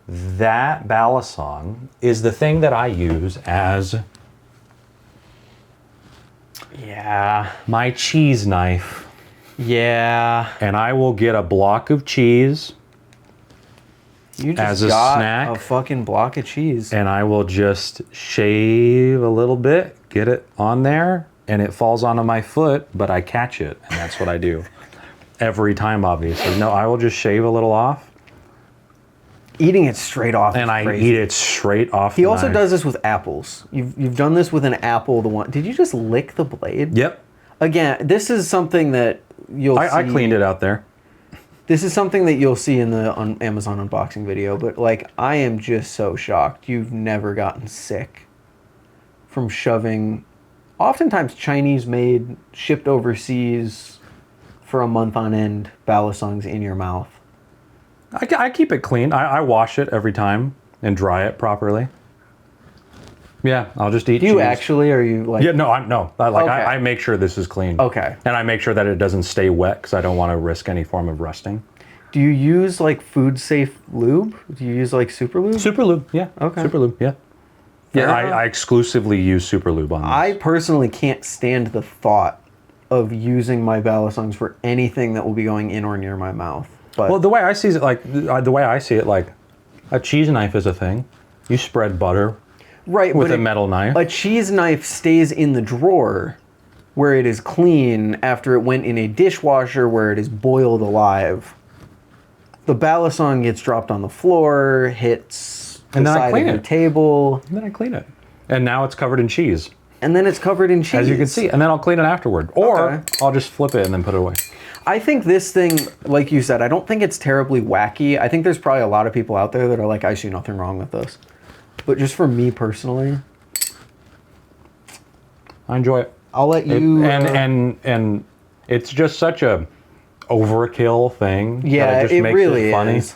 That Balisong is the thing that I use as my cheese knife. Yeah. And I will get a block of cheese You just as a got snack. a fucking block of cheese. And I will just shave a little bit, get it on there, and it falls onto my foot, but I catch it, and that's what I do. Every time, obviously. No, I will just shave a little off. Eating it straight off and I eat it straight off He also does this with apples. You've done this with an apple. Did you just lick the blade? Yep. Again, this is something that you'll see. I cleaned it out there. This is something that you'll see in the Amazon unboxing video, but like, I am just so shocked you've never gotten sick from shoving, oftentimes Chinese-made, shipped overseas for a month on end, Balisongs in your mouth. I keep it clean. I wash it every time and dry it properly. Yeah, I'll just eat cheese. Do you actually, or are you like... Yeah, no. Okay. I make sure this is clean. Okay. And I make sure that it doesn't stay wet because I don't want to risk any form of rusting. Do you use like food-safe lube? Do you use like super lube? Super lube, yeah. Okay. Super lube, yeah. Yeah, I exclusively use super lube on this. I personally can't stand the thought of using my Balisongs for anything that will be going in or near my mouth. But well, the way I see it, like a cheese knife is a thing. You spread butter with a metal knife. A cheese knife stays in the drawer where it is clean after it went in a dishwasher where it is boiled alive. The Balisong gets dropped on the floor, hits the side of your table. And then I clean it. And now it's covered in cheese. And then it's covered in cheese. As you can see. And then I'll clean it afterward. Or I'll just flip it and then put it away. I think this thing, like you said, I don't think it's terribly wacky. I think there's probably a lot of people out there that are like, I see nothing wrong with this. But just for me personally, I enjoy it. I'll let you... And it's just such a overkill thing. Yeah, that it just it makes really it funny. is.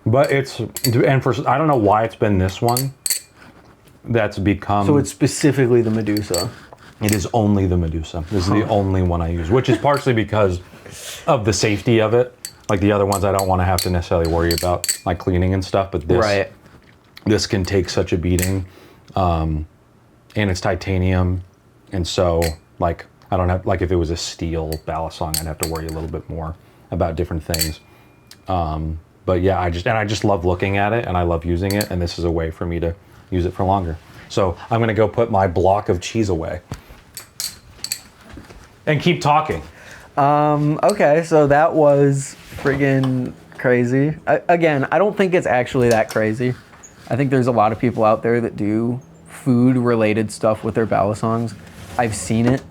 But I don't know why it's been this one that's become... So it's specifically the Medusa. It is only the Medusa. This is the only one I use, which is partially because of the safety of it. Like the other ones, I don't want to have to necessarily worry about like cleaning and stuff. But this can take such a beating, and it's titanium, and so like I don't have like if it was a steel Balisong, I'd have to worry a little bit more about different things. But yeah, I just love looking at it, and I love using it, and this is a way for me to use it for longer. So I'm gonna go put my block of cheese away. And keep talking. Okay, so that was friggin' crazy. Again, I don't think it's actually that crazy. I think there's a lot of people out there that do food-related stuff with their Balisongs. I've seen it.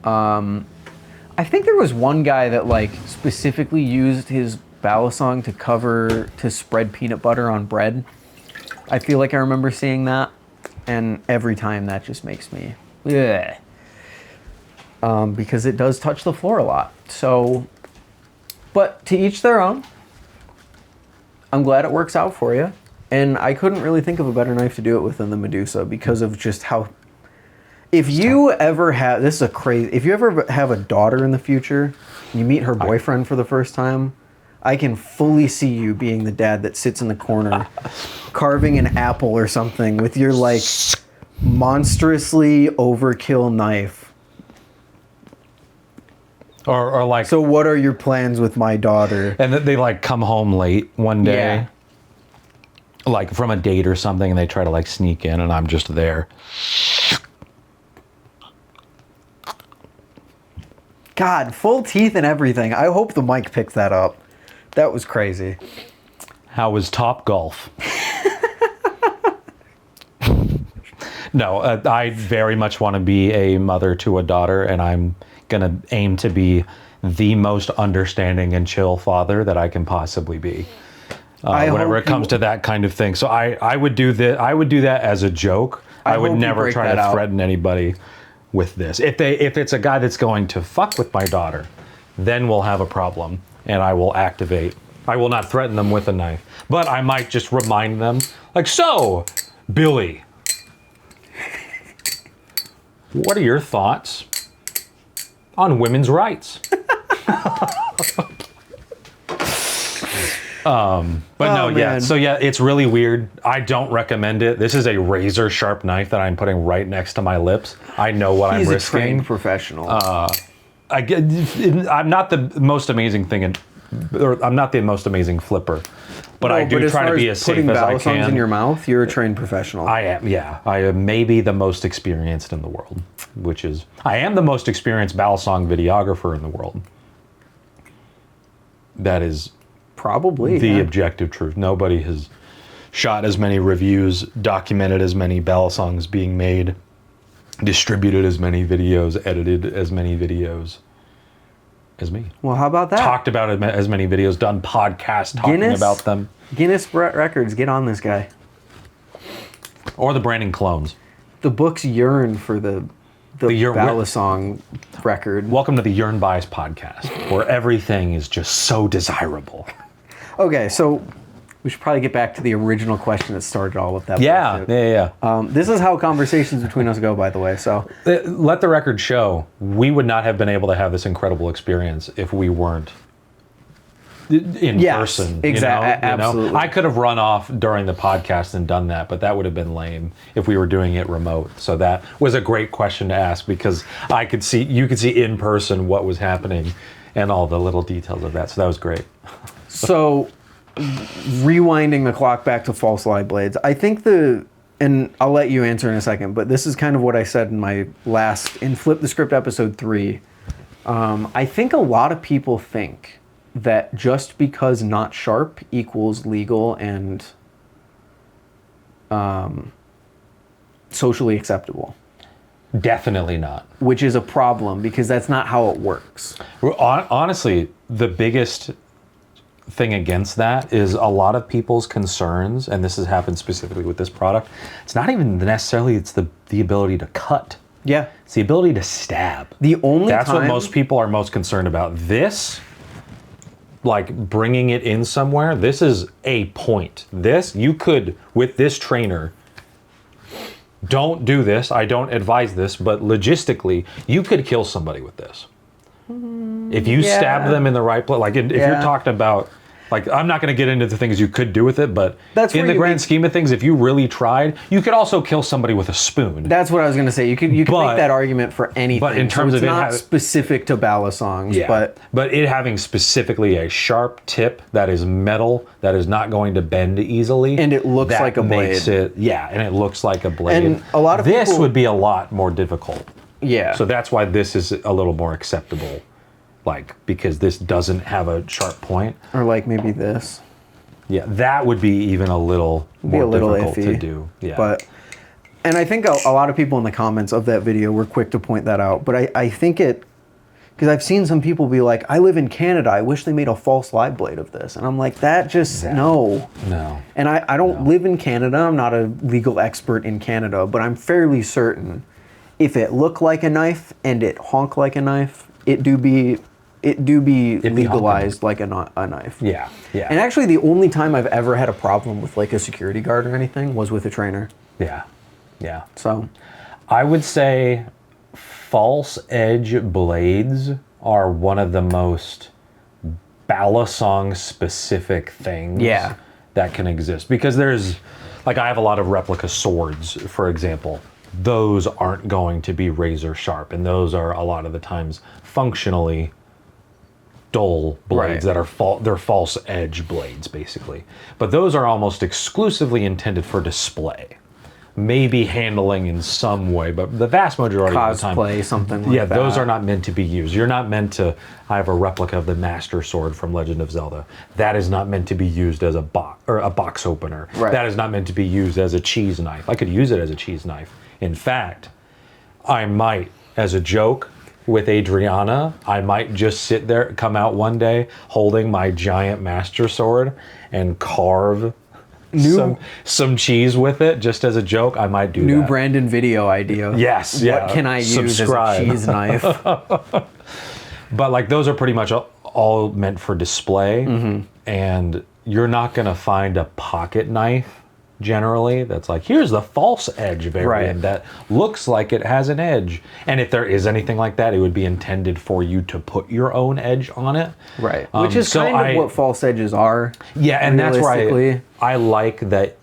I think there was one guy that like specifically used his Balisong to spread peanut butter on bread. I feel like I remember seeing that, and every time that just makes me, ugh. Because it does touch the floor a lot. So, but to each their own. I'm glad it works out for you. And I couldn't really think of a better knife to do it with than the Medusa because of just how... If you ever have... This is a crazy... If you ever have a daughter in the future, you meet her boyfriend for the first time, I can fully see you being the dad that sits in the corner carving an apple or something with your, like, monstrously overkill knife. Or like... So what are your plans with my daughter? And they like come home late one day. Yeah. Like from a date or something, and they try to like sneak in, and I'm just there. God, full teeth and everything. I hope the mic picked that up. That was crazy. How was Top Golf? No, I very much want to be a mother to a daughter, and I'm gonna aim to be the most understanding and chill father that I can possibly be. Whenever it comes to that kind of thing. So I would do that. I would do that as a joke. I would never try to threaten anybody with this. If it's a guy that's going to fuck with my daughter, then we'll have a problem, and I will activate. I will not threaten them with a knife, but I might just remind them, like, so, Billy, what are your thoughts on women's rights? So yeah, it's really weird. I don't recommend it. This is a razor sharp knife that I'm putting right next to my lips. I know what I'm risking. He's a trained professional. I'm not the most amazing thing, or I'm not the most amazing flipper, But I do try to be as safe as I putting Balisongs can. in your mouth, you're a trained professional. I am, yeah. I am maybe the most experienced in the world, which is, I am the most experienced Balisong videographer in the world. That is Probably the objective truth. Nobody has shot as many reviews, documented as many Balisongs being made, distributed as many videos, edited as many videos as me. Well, how about that? Talked about as many videos, done podcasts talking about them. Guinness Records, get on this guy. Or the Brandon clones. The books yearn for the Balisong record. Welcome to the Yearn Bias podcast, where everything is just so desirable. Okay, so we should probably get back to the original question that started all of that. Yeah. This is how conversations between us go, by the way. So let the record show, we would not have been able to have this incredible experience if we weren't in person. Exactly. Absolutely. I could have run off during the podcast and done that, but that would have been lame if we were doing it remote. So that was a great question to ask, because you could see in person what was happening and all the little details of that. So that was great. So rewinding the clock back to false light blades, I think and I'll let you answer in a second, but this is kind of what I said in my in Flip the Script episode 3. I think a lot of people think that just because not sharp equals legal and socially acceptable. Definitely not. Which is a problem, because that's not how it works. Honestly, the biggest thing against that is a lot of people's concerns, and this has happened specifically with this product. It's not even necessarily it's the ability to cut. Yeah. It's the ability to stab. That's what most people are most concerned about. This, like bringing it in somewhere, this is a point. This, you could, with this trainer, don't do this, I don't advise this, but logistically, you could kill somebody with this. If you stab them in the right place, like if you're talking about, like, I'm not going to get into the things you could do with it, but in the grand scheme of things, if you really tried, you could also kill somebody with a spoon. That's what I was going to say. You could make that argument for anything. But in terms of it's not specific to Balisongs, but it having specifically a sharp tip that is metal, that is not going to bend easily, and it looks like a blade. And it looks like a blade. And a lot of this would be a lot more difficult. Yeah. So that's why this is a little more acceptable. Like, because this doesn't have a sharp point. Or like maybe this. Yeah, that would be even a little more difficult iffy, to do. Yeah. And I think a lot of people in the comments of that video were quick to point that out. But I think because I've seen some people be like, I live in Canada, I wish they made a false live blade of this. And I'm like, no. And I don't live in Canada, I'm not a legal expert in Canada, but I'm fairly certain if it looked like a knife and it honk like a knife, it do be legalized like a knife. Yeah. And actually, the only time I've ever had a problem with like a security guard or anything was with a trainer. Yeah. So, I would say false edge blades are one of the most Balisong specific things that can exist, because there's, like, I have a lot of replica swords, for example. Those aren't going to be razor sharp, and those are a lot of the times functionally dull blades that are they're false edge blades, basically. But those are almost exclusively intended for display, maybe handling in some way, but the vast majority of the time, cosplay, something like that. Those are not meant to be used. You're not meant to. I have a replica of the Master Sword from Legend of Zelda. That is not meant to be used as a box opener. That is not meant to be used as a cheese knife. I could use it as a cheese knife. In fact, I might, as a joke with Adriana, I might just sit there, come out one day holding my giant Master Sword and carve some cheese with it, just as a joke. I might do that. New Brandon video idea. Yes, What can I use as a cheese knife? But like, those are pretty much all meant for display, and you're not gonna find a pocket knife generally that's like, here's the false edge variant that looks like it has an edge. And if there is anything like that, it would be intended for you to put your own edge on it. Right. Which is kind of what false edges are. Yeah, and that's why I like that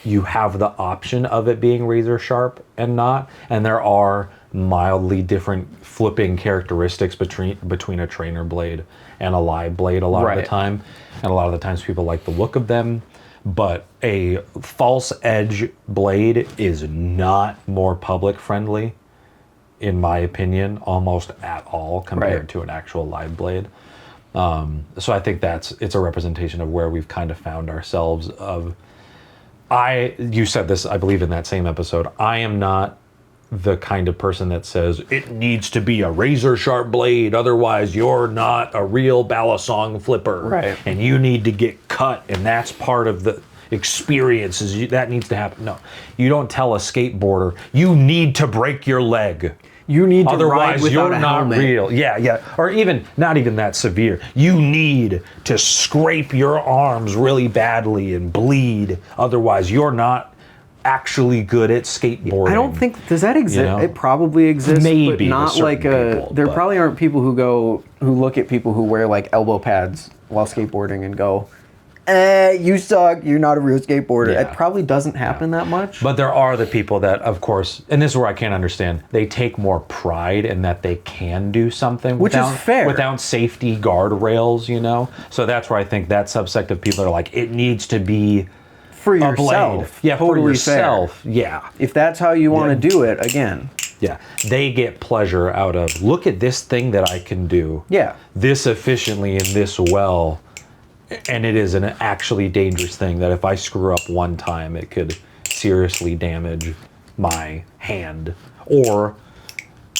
you have the option of it being razor sharp and not, and there are mildly different flipping characteristics between a trainer blade and a live blade a lot of the time. And a lot of the times people like the look of them. But a false edge blade is not more public friendly, in my opinion, almost at all compared to an actual live blade. So I think it's a representation of where we've kind of found ourselves you said this, I believe, in that same episode. I am not the kind of person that says it needs to be a razor sharp blade, otherwise you're not a real Balisong flipper. Right. And you need to get cut, and that's part of the experience, that needs to happen. No, you don't tell a skateboarder, you need to break your leg. You need to otherwise ride without you're a not helmet. real. Yeah. Or even, not even that severe. You need to scrape your arms really badly and bleed, otherwise you're not actually good at skateboarding. I don't think, does that exist? You know? It probably exists, Maybe but not like there but probably aren't people who look at people who wear like elbow pads while skateboarding and go, you suck, you're not a real skateboarder. Yeah. It probably doesn't happen that much. But there are the people that, of course, and this is where I can't understand, they take more pride in that they can do something Which is fair. without safety guardrails, you know? So that's where I think that subsect of people are like, it needs to be for a yourself. blade. Yeah, totally for yourself. Fair. Yeah. If that's how you want to do it, again. Yeah. They get pleasure out of, look at this thing that I can do. Yeah. This efficiently and this well. And it is an actually dangerous thing that if I screw up one time, it could seriously damage my hand or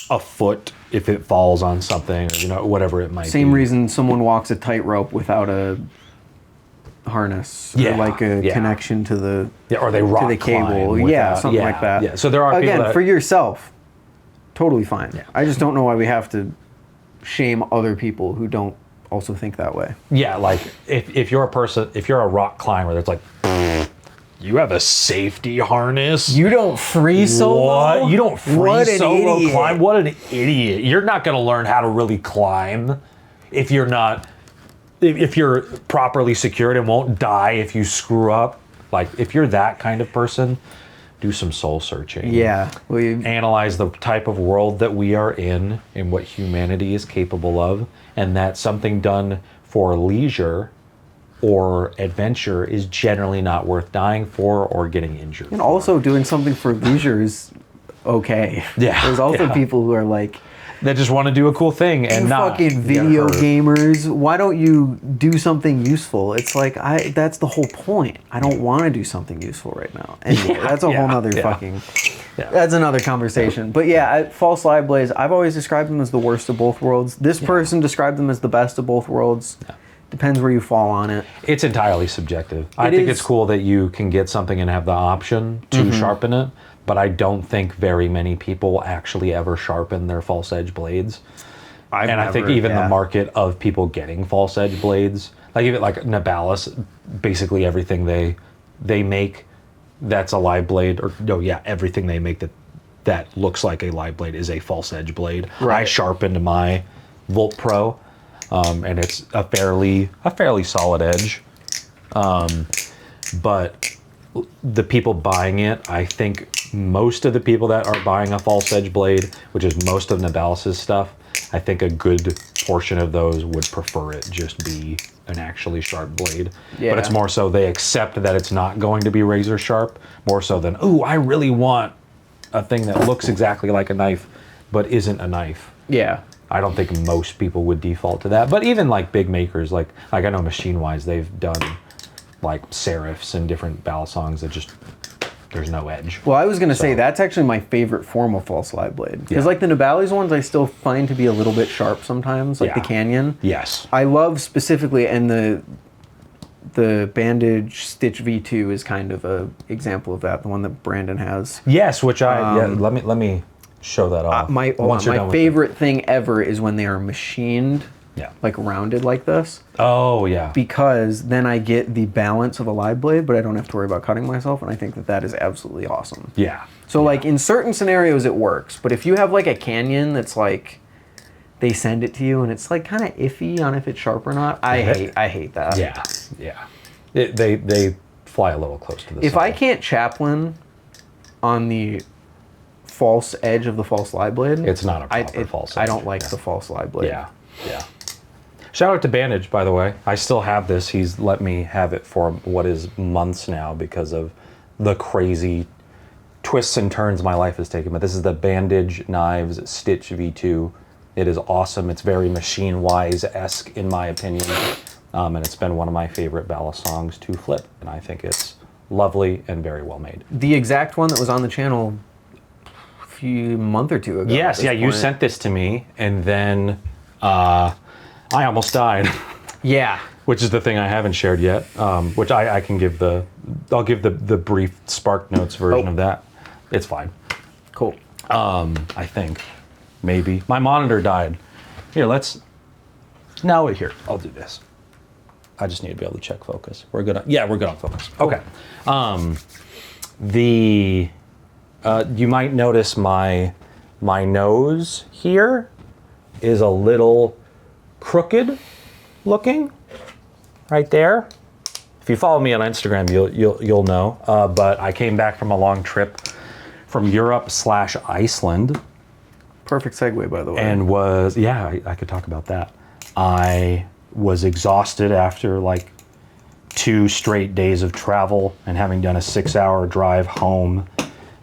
a foot if it falls on something, or, you know, whatever it might be. Same reason someone walks a tightrope without a harness or like a connection to the or they rock to the cable. Something like that. Yeah. So there are again, people that, for yourself, totally fine. Yeah. I just don't know why we have to shame other people who don't also think that way. Yeah, like if you're a rock climber that's like, you have a safety harness. You don't free solo. What? You don't free solo climb? What an idiot! You're not going to learn how to really climb if you're properly secured and won't die if you screw up. Like if you're that kind of person, do some soul searching. Yeah. Analyze the type of world that we are in and what humanity is capable of, and that something done for leisure or adventure is generally not worth dying for or getting injured And for. also doing something for leisure is okay. Yeah. There's also people who are like, that just want to do a cool thing and you not fucking video gamers, why don't you do something useful? It's like, that's the whole point. I don't want to do something useful right now. Anyway, that's a whole nother fucking, that's another conversation. But yeah, false live blades, I've always described them as the worst of both worlds. This person described them as the best of both worlds. Yeah. Depends where you fall on it. It's entirely subjective. I think it's cool that you can get something and have the option to sharpen it. But I don't think very many people actually ever sharpen their false edge blades. I think even the market of people getting false edge blades, like even like Nabalis, basically everything they make that's a live blade, or everything they make that looks like a live blade is a false edge blade. Right. I sharpened my Volt Pro, and it's a fairly solid edge, but the people buying it, I think most of the people that are buying a false edge blade, which is most of Nabalis's stuff, I think a good portion of those would prefer it just be an actually sharp blade. Yeah. But it's more so they accept that it's not going to be razor sharp, more so than, ooh, I really want a thing that looks exactly like a knife, but isn't a knife. Yeah. I don't think most people would default to that. But even like big makers, like I know Machine Wise, they've done like serifs and different Balisongs that just, there's no edge. Well, I was going to say, that's actually my favorite form of false live blade. Because like the Nabali's ones, I still find to be a little bit sharp sometimes, like the Canyon. Yes. I love specifically, and the Bandage Stitch V2 is kind of a example of that, the one that Brandon has. Yes, which let me show that off. My favorite thing ever is when they are machined Yeah. like rounded like this, Oh, yeah. because then I get the balance of a live blade, but I don't have to worry about cutting myself, and I think that that is absolutely awesome. Yeah. So like in certain scenarios it works, but if you have like a canyon that's like they send it to you and it's like kind of iffy on if it's sharp or not, I hate that. Yeah. Yeah. They fly a little close to the If sun. I can't chaplain on the false edge of the false live blade, It's not a proper false I edge. don't like the false live blade. Yeah. Yeah. Shout out to Bandage, by the way. I still have this. He's let me have it for what is months now because of the crazy twists and turns my life has taken. But this is the Bandage Knives Stitch V2. It is awesome. It's very Machine Wise-esque in my opinion. And it's been one of my favorite Balisongs to flip. And I think it's lovely and very well made. The exact one that was on the channel a few month or two ago. Yes, yeah, you sent this to me, and then I almost died. Yeah. Which is the thing I haven't shared yet. Which I can give I'll give the brief Spark Notes version of that. It's fine. Cool. I think. Maybe. My monitor died. Here, here, I'll do this. I just need to be able to check focus. We're good on focus. Okay. You might notice my nose here is a little crooked looking right there. If you follow me on Instagram, you'll know. But I came back from a long trip from Europe/Iceland. Perfect segue, by the way. And I could talk about that. I was exhausted after like 2 straight days of travel and having done a 6-hour drive home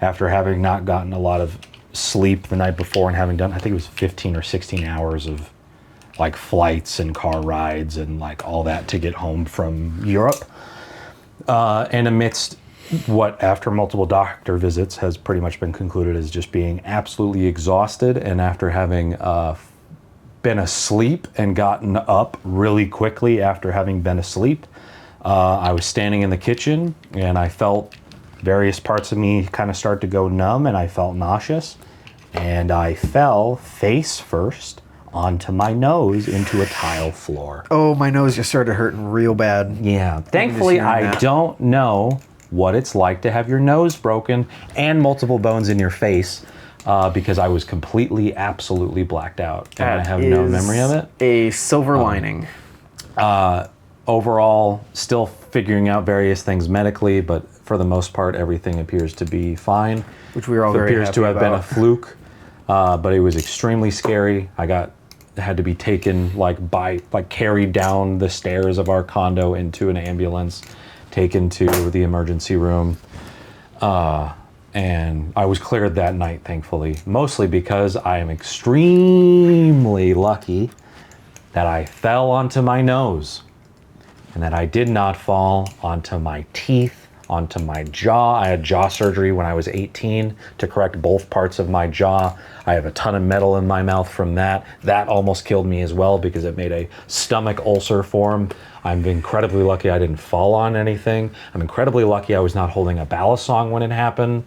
after having not gotten a lot of sleep the night before and having done, I think it was 15 or 16 hours of like flights and car rides and like all that to get home from Europe. And amidst what after multiple doctor visits has pretty much been concluded as just being absolutely exhausted, and after having been asleep and gotten up really quickly after having been asleep, I was standing in the kitchen and I felt various parts of me kind of start to go numb, and I felt nauseous, and I fell face first onto my nose into a tile floor. Oh, my nose just started hurting real bad. Yeah. Thankfully, I don't know what it's like to have your nose broken and multiple bones in your face, because I was completely, absolutely blacked out. And I have no memory of it. A silver lining. Overall, still figuring out various things medically, but for the most part, everything appears to be fine. Which we were all very appears happy to have about. been a fluke, but it was extremely scary. Had to be taken carried down the stairs of our condo into an ambulance, taken to the emergency room, and I was cleared that night, thankfully, mostly because I am extremely lucky that I fell onto my nose and that I did not fall onto my teeth, onto my jaw. I had jaw surgery when I was 18 to correct both parts of my jaw. I have a ton of metal in my mouth from that. That almost killed me as well because it made a stomach ulcer form. I'm incredibly lucky I didn't fall on anything. I'm incredibly lucky I was not holding a Balisong when it happened.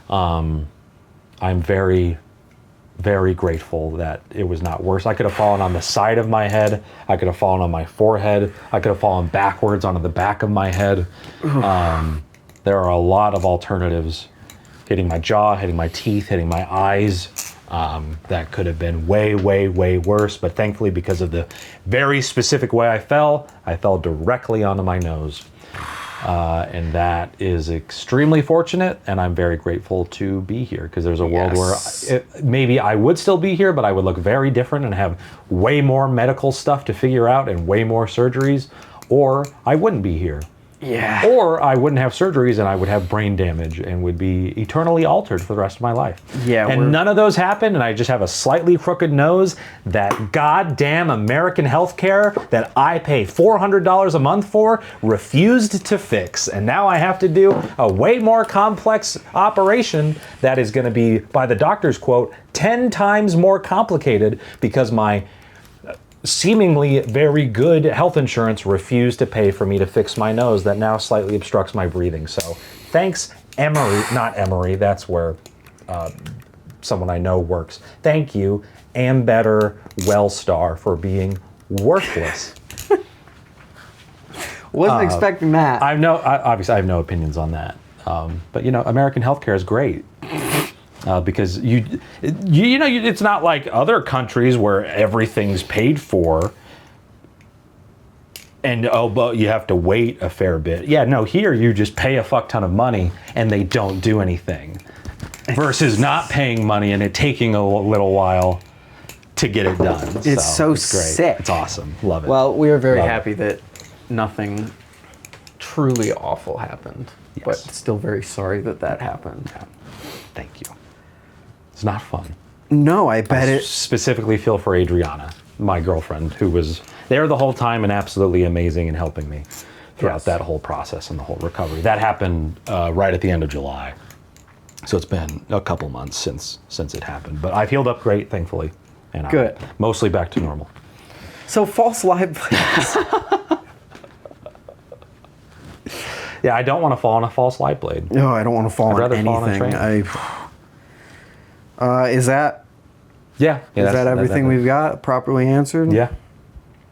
I'm very, very grateful that it was not worse. I could have fallen on the side of my head. I could have fallen on my forehead. I could have fallen backwards onto the back of my head. There are a lot of alternatives. Hitting my jaw, hitting my teeth, hitting my eyes. That could have been way, way, way worse. But thankfully, because of the very specific way I fell directly onto my nose. And that is extremely fortunate, and I'm very grateful to be here, because there's a world where maybe I would still be here, but I would look very different and have way more medical stuff to figure out and way more surgeries, or I wouldn't be here. Yeah. Or I wouldn't have surgeries and I would have brain damage and would be eternally altered for the rest of my life. Yeah. And none of those happened, and I just have a slightly crooked nose that goddamn American healthcare that I pay $400 a month for refused to fix. And now I have to do a way more complex operation that is going to be, by the doctor's quote, 10 times more complicated because my seemingly very good health insurance refused to pay for me to fix my nose that now slightly obstructs my breathing. So thanks, not Emory, that's where someone I know works. Thank you, Ambetter Wellstar, for being worthless. Wasn't expecting that. Obviously I have no opinions on that. But American healthcare is great. Because it's not like other countries where everything's paid for. And but you have to wait a fair bit. Yeah, no, here you just pay a fuck ton of money and they don't do anything. Versus not paying money and it taking a little while to get it done. It's so it's great. sick. It's awesome. Love it. Well, we are very Love happy that nothing truly awful happened. Yes. But still very sorry that happened. Yeah. Thank you. It's not fun. No, I bet it. Specifically feel for Adriana, my girlfriend, who was there the whole time and absolutely amazing in helping me throughout that whole process and the whole recovery. That happened right at the end of July. So it's been a couple months since it happened. But I've healed up great, thankfully. And Good. I'm mostly back to normal. So false live blades. Yeah, I don't want to fall on a false light blade. No, I don't want to fall I'd on rather fall on a anything. train. Is that Yeah. is that everything we've got properly answered? Yeah,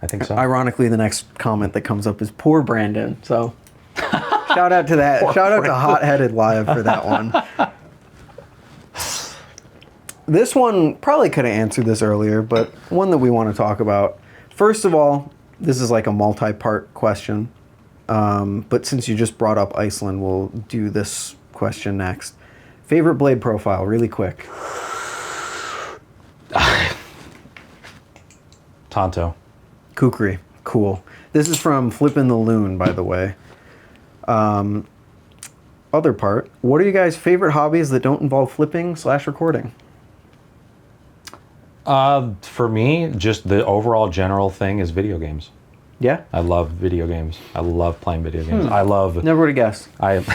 I think so. Ironically, the next comment that comes up is poor Brandon. So shout out to that. Shout out to Hot Headed Live for that one. This one probably could have answered this earlier, but one that we want to talk about. First of all, this is like a multi-part question. But since you just brought up Iceland, we'll do this question next. Favorite blade profile, really quick. Tonto. Kukri, cool. This is from Flippin' the Loon, by the way. Other part, what are you guys' favorite hobbies that don't involve flipping/recording? For me, just the overall general thing is video games. Yeah? I love video games. I love playing video games. I love... Never would have guessed.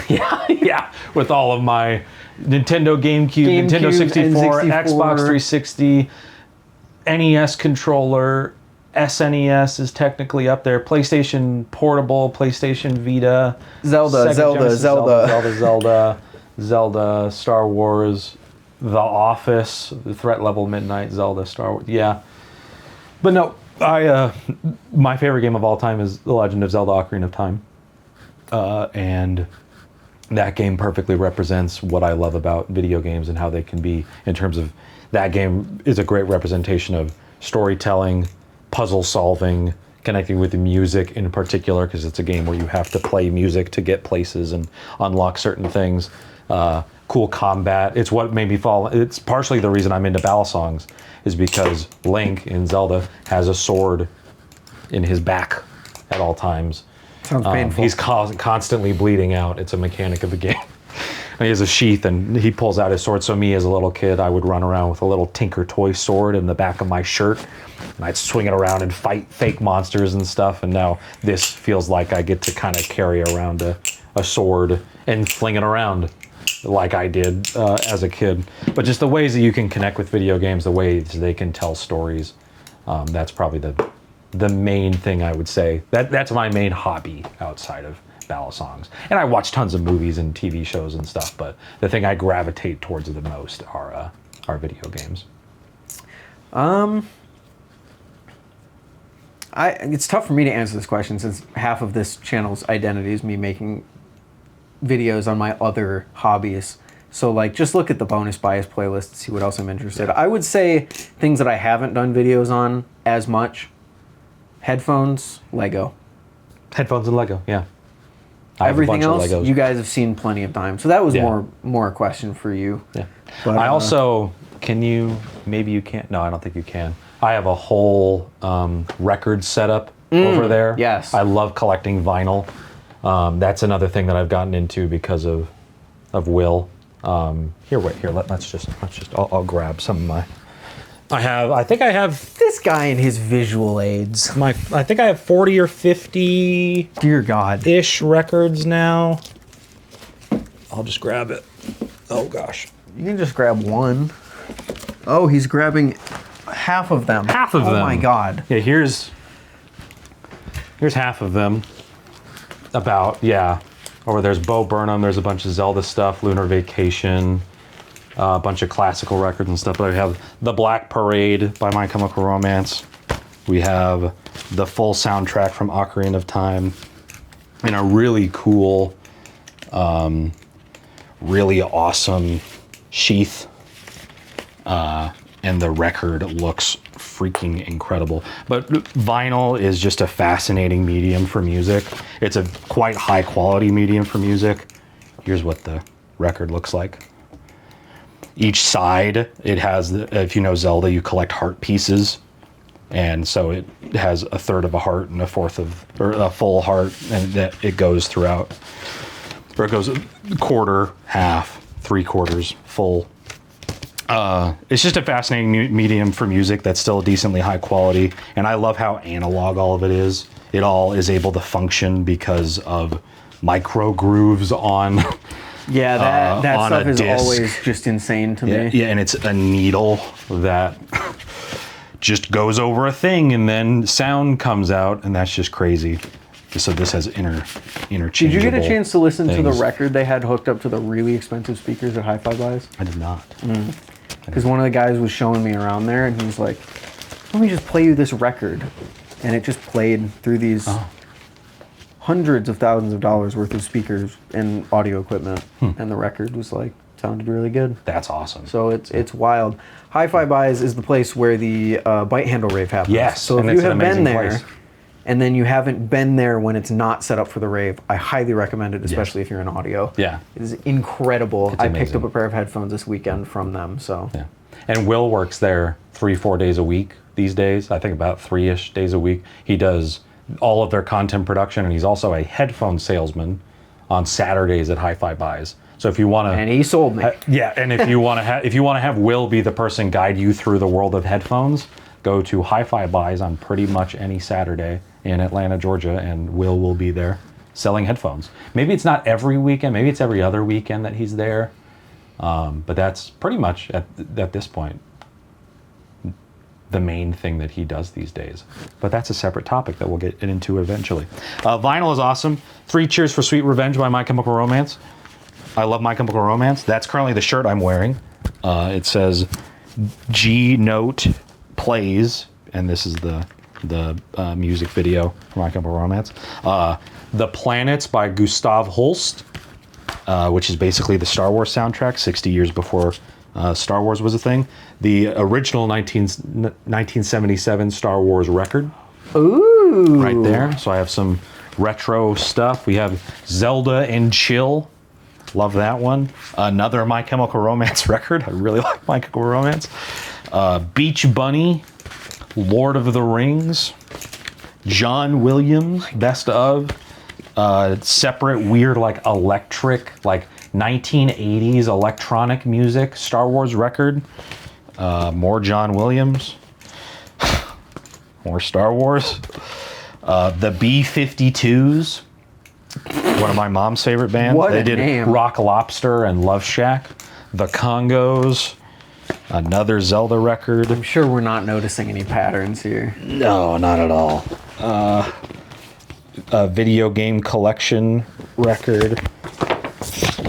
Yeah. With all of my Nintendo GameCube, Nintendo 64, N64. Xbox 360, NES controller, SNES is technically up there, PlayStation Portable, PlayStation Vita, Zelda, Star Wars, The Office, The Threat Level Midnight, Zelda, Star Wars. Yeah. But no, my favorite game of all time is The Legend of Zelda: Ocarina of Time. And that game perfectly represents what I love about video games and how they can be in terms of that game is a great representation of storytelling, puzzle solving, connecting with the music in particular, because it's a game where you have to play music to get places and unlock certain things. Cool combat. It's what made me fall. It's partially the reason I'm into Balisongs, is because Link in Zelda has a sword in his back at all times. Sounds painful. He's constantly bleeding out. It's a mechanic of the game. He has a sheath and he pulls out his sword. So me as a little kid, I would run around with a little Tinker Toy sword in the back of my shirt. And I'd swing it around and fight fake monsters and stuff. And now this feels like I get to kind of carry around a sword and fling it around like I did as a kid. But just the ways that you can connect with video games, the ways they can tell stories, that's probably the main thing I would say. That's my main hobby outside of Balisongs. And I watch tons of movies and TV shows and stuff, but the thing I gravitate towards the most are video games. It's tough for me to answer this question since half of this channel's identity is me making videos on my other hobbies. So like just look at the bonus bias playlist to see what else I'm interested in. I would say things that I haven't done videos on as much. Headphones, Lego. Headphones and Lego, yeah. I have Everything a bunch else, of Legos. you guys have seen plenty of time. So that was Yeah. more a question for you. Yeah. But, I also, maybe you can't, no, I don't think you can. I have a whole record setup over there. Yes. I love collecting vinyl. That's another thing that I've gotten into because of Will. Let's just, I'll grab some of my, I think I have This guy and his visual aids. I think I have 40 or 50 Dear God. ish records now. I'll just grab it. Oh gosh. You can just grab one. Oh, he's grabbing half of them. Half of them. Oh my God. Yeah, here's half of them. Over there's Bo Burnham, there's a bunch of Zelda stuff, Lunar Vacation, a bunch of classical records and stuff. But we have The Black Parade by My Chemical Romance. We have the full soundtrack from Ocarina of Time in a really cool, really awesome sheath. And the record looks freaking incredible. But vinyl is just a fascinating medium for music. It's a quite high quality medium for music. Here's what the record looks like. Each side, it has, if you know Zelda, you collect heart pieces. And so it has a third of a heart and a fourth of, or a full heart, and that it goes throughout. Or it goes quarter, half, 3/4, full. It's just a fascinating medium for music that's still decently high quality. And I love how analog all of it is. It all is able to function because of micro grooves on. Yeah, that on stuff a is disc. always just insane to me. Yeah, and it's a needle that just goes over a thing and then sound comes out, and that's just crazy. So this has interchangeable. Did you get a chance to listen to the things. record they had hooked up to the really expensive speakers at Hi-Fi Buys? I did not. Because one of the guys was showing me around there, and he was like, let me just play you this record. And it just played through these hundreds of thousands of dollars worth of speakers and audio equipment. And the record was like, sounded really good. That's awesome. So it's wild. Hi-Fi Buys is the place where the bite handle rave happens. Yes, So and if it's you an have been amazing there, place. and then you haven't been there when it's not set up for the rave, I highly recommend it, especially if you're in audio. Yeah. It is incredible. I picked amazing. up a pair of headphones this weekend from them, so. Yeah. And Will works there 3-4 days a week these days. I think about 3-ish days a week. He does all of their content production, and he's also a headphone salesman on Saturdays at Hi-Fi Buys. So if you want to, And he sold me. yeah, and if you want to have Will be the person guide you through the world of headphones, go to Hi-Fi Buys on pretty much any Saturday in Atlanta, Georgia, and Will be there selling headphones. Maybe it's not every weekend, maybe it's every other weekend that he's there, but that's pretty much at this point the main thing that he does these days. But that's a separate topic that we'll get into eventually. Vinyl is awesome. 3 Cheers for Sweet Revenge by My Chemical Romance. I love My Chemical Romance. That's currently the shirt I'm wearing. It says G Note Plays, and this is the music video for My Chemical Romance. The Planets by Gustav Holst, which is basically the Star Wars soundtrack, 60 years before Star Wars was a thing. The original 1977 Star Wars record. Ooh. Right there. So I have some retro stuff. We have Zelda and Chill. Love that one. Another My Chemical Romance record. I really like My Chemical Romance. Beach Bunny, Lord of the Rings, John Williams, best of. Separate weird like electric, like 1980s electronic music, Star Wars record. More John Williams. More Star Wars. The B-52s. One of my mom's favorite bands. What they a did name. Rock Lobster and Love Shack. The Congos. Another Zelda record. I'm sure we're not noticing any patterns here. No, not at all. A video game collection record.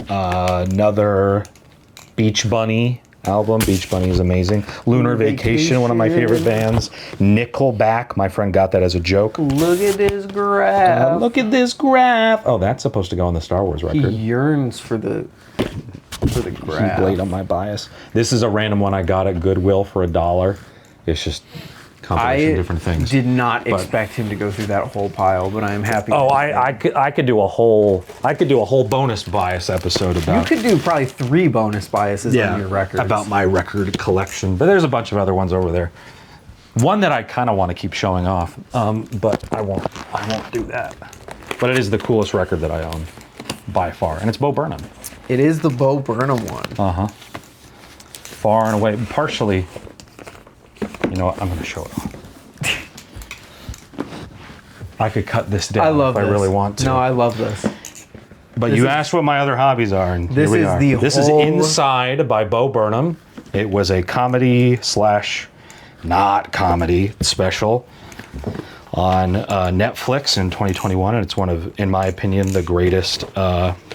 Another Beach Bunny album. Beach Bunny is amazing. Lunar Vacation, one of my favorite bands. Nickelback, my friend got that as a joke. Look at this graph. Look at this graph. Oh, that's supposed to go on the Star Wars He record. yearns for the graph. Blade on my bias. This is a random one I got at Goodwill for $1. It's just compilation of different things. Did not expect him to go through that whole pile, but I am happy. Oh, that he did. I could do a whole bonus bias episode about. You could do probably 3 bonus biases on your records. about my record collection, but there's a bunch of other ones over there. One that I kind of want to keep showing off, but I won't do that. But it is the coolest record that I own by far, and it's Bo Burnham. It is the Bo Burnham one. Far and away, partially. You know what? I'm going to show it off. I could cut this down I love if this. I really want to. No, I love this. But you asked what my other hobbies are, and This here we is are. the This whole- is Inside by Bo Burnham. It was a comedy / not comedy special on Netflix in 2021, and it's one of, in my opinion, the greatest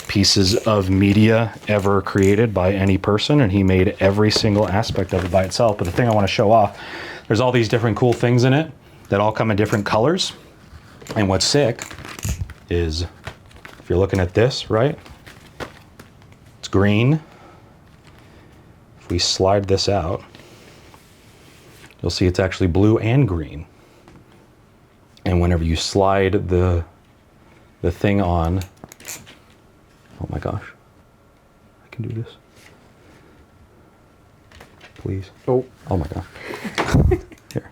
pieces of media ever created by any person, and he made every single aspect of it by itself. But the thing I want to show off, there's all these different cool things in it. that all come in different colors. And what's sick is, if you're looking at this, right? It's green. If we slide this out, you'll see it's actually blue and green. And whenever you slide the thing on, oh my gosh, I can do this. Please. Oh my God. Here.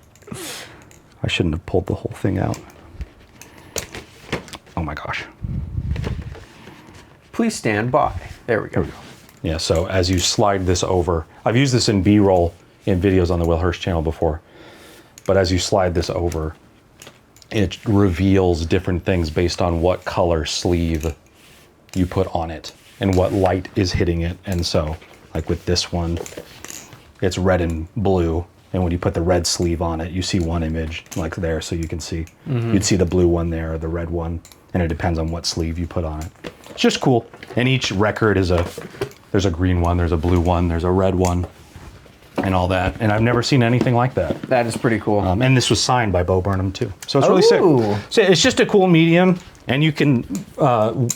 I shouldn't have pulled the whole thing out. Oh my gosh. Please stand by. There we go. Yeah, so as you slide this over, I've used this in B-roll in videos on the Will Hurst channel before, but as you slide this over, it reveals different things based on what color sleeve you put on it and what light is hitting it. And so, like with this one, it's red and blue, and when you put the red sleeve on it, you see one image like there, so you can see. You'd see the blue one there, or the red one, and it depends on what sleeve you put on it. It's just cool. And each record is there's a green one, there's a blue one, there's a red one, and all that. And I've never seen anything like that. That is pretty cool. And this was signed by Bo Burnham too, so it's really sick. Ooh. So it's just a cool medium, and you can.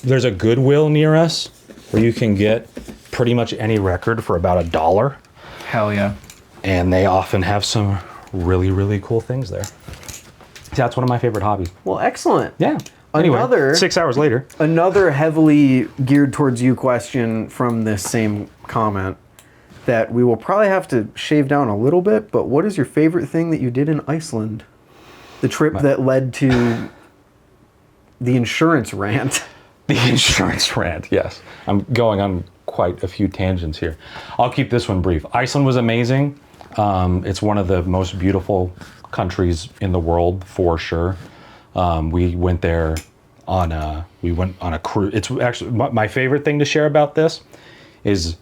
There's a Goodwill near us where you can get pretty much any record for about $1. Hell yeah. And they often have some really, really cool things there. That's one of my favorite hobbies. Well, excellent. Yeah. Anyway, 6 hours later. Another heavily geared towards you question from this same comment that we will probably have to shave down a little bit, but what is your favorite thing that you did in Iceland? The trip that led to the insurance rant. The insurance rant, yes. I'm going on quite a few tangents here. I'll keep this one brief. Iceland was amazing. It's one of the most beautiful countries in the world, for sure. We went there on a cruise. It's actually my favorite thing to share about this is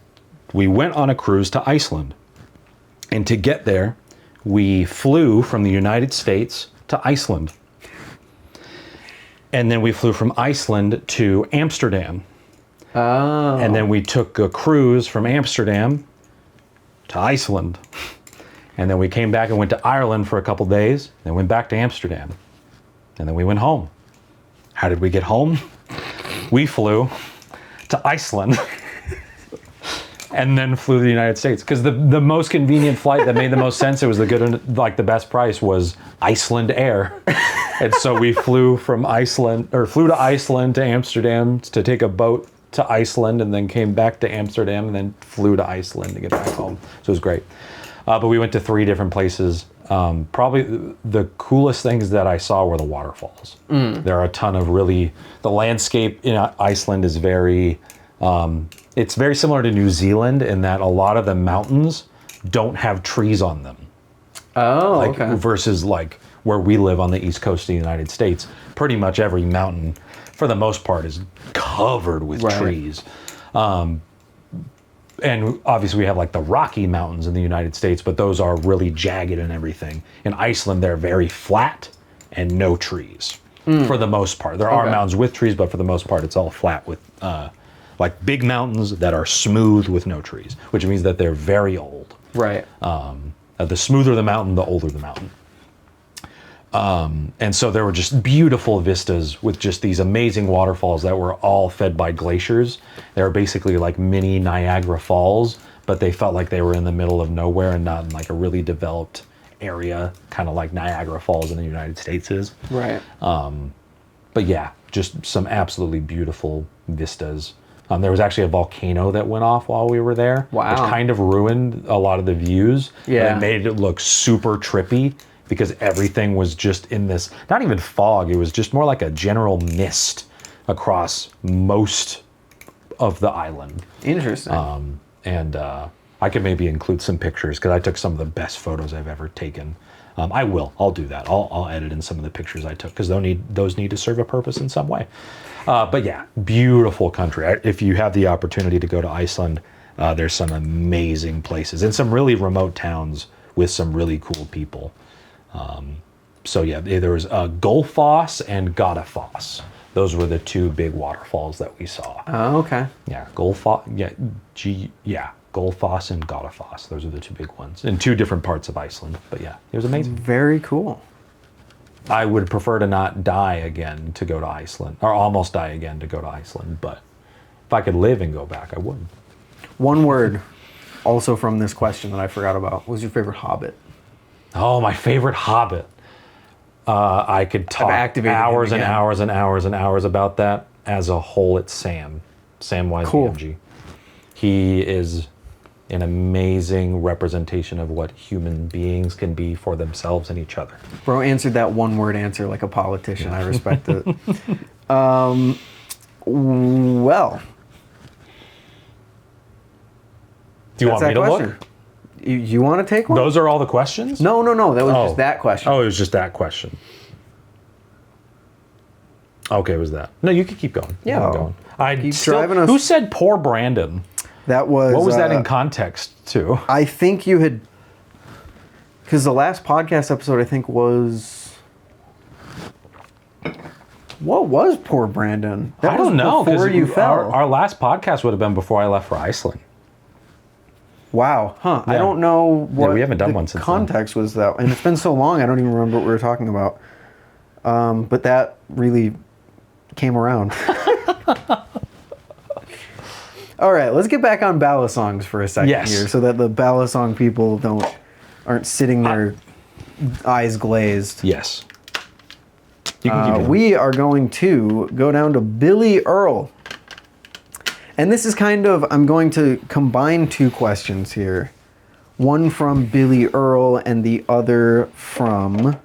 we went on a cruise to Iceland. And to get there, we flew from the United States to Iceland. And then we flew from Iceland to Amsterdam. Oh. And then we took a cruise from Amsterdam to Iceland. And then we came back and went to Ireland for a couple days, then went back to Amsterdam. And then we went home. How did we get home? We flew to Iceland and then flew to the United States. Because the most convenient flight that made the most sense, it was the best price, was Iceland Air. And so we flew to Iceland to Amsterdam to take a boat to Iceland, and then came back to Amsterdam, and then flew to Iceland to get back home. So it was great. But we went to 3 different places. Probably the coolest things that I saw were the waterfalls. There are a ton of the landscape in Iceland is it's very similar to New Zealand in that a lot of the mountains don't have trees on them. Oh, okay. Versus where we live on the East Coast of the United States, pretty much every mountain, for the most part, is covered with trees. And obviously we have the Rocky Mountains in the United States, but those are really jagged and everything. In Iceland, they're very flat and no trees for the most part. There are mountains with trees, but for the most part, it's all flat with big mountains that are smooth with no trees, which means that they're very old. Right. The smoother the mountain, the older the mountain. And so there were just beautiful vistas with just these amazing waterfalls that were all fed by glaciers. They were basically like mini Niagara Falls, but they felt like they were in the middle of nowhere and not in a really developed area, kind of like Niagara Falls in the United States is. Right. But yeah, just some absolutely beautiful vistas. There was actually a volcano that went off while we were there, wow, which kind of ruined a lot of the views. Yeah. And it made it look super trippy because everything was just in this, not even fog, it was just more like a general mist across most of the island. Interesting. I could maybe include some pictures because I took some of the best photos I've ever taken. I'll do that. I'll edit in some of the pictures I took because those need to serve a purpose in some way. But yeah, beautiful country. If you have the opportunity to go to Iceland, there's some amazing places and some really remote towns with some really cool people. So yeah, there was Gullfoss and Godafoss. Those were the 2 big waterfalls that we saw. Oh, okay. Yeah, Gullfoss and Godafoss. Those are the 2 big ones in 2 different parts of Iceland. But yeah, it was amazing. Very cool. I would prefer to not die again to go to Iceland, or almost die again to go to Iceland. But if I could live and go back, I would. One word, also from this question that I forgot about. What was your favorite Hobbit? Oh, my favorite Hobbit. I could talk hours and hours and hours and hours about that. As a whole, it's Sam. Samwise Gamgee. He is an amazing representation of what human beings can be for themselves and each other. Bro answered that one word answer like a politician. I respect it. Well. Do you want me to look? You want to take one? Those are all the questions? No. That was just that question. Oh, it was just that question. Okay, it was that. No, you can keep going. Yeah. Keep driving us. Who said poor Brandon? That was... What was that in context to? I think you had... Because the last podcast episode, I think, was... What was poor Brandon? I don't know. Before you fell. Our last podcast would have been before I left for Iceland. Wow. Huh. Yeah. I don't know what we haven't done one since context was that. And it's been so long, I don't even remember what we were talking about. But that really came around. All right, let's get back on Balisongs for a second here, so that the Balisong people aren't sitting there eyes glazed. Yes. You can keep going. We are going to go down to Billy Earl. And this is I'm going to combine two questions here. One from Billy Earl and the other from...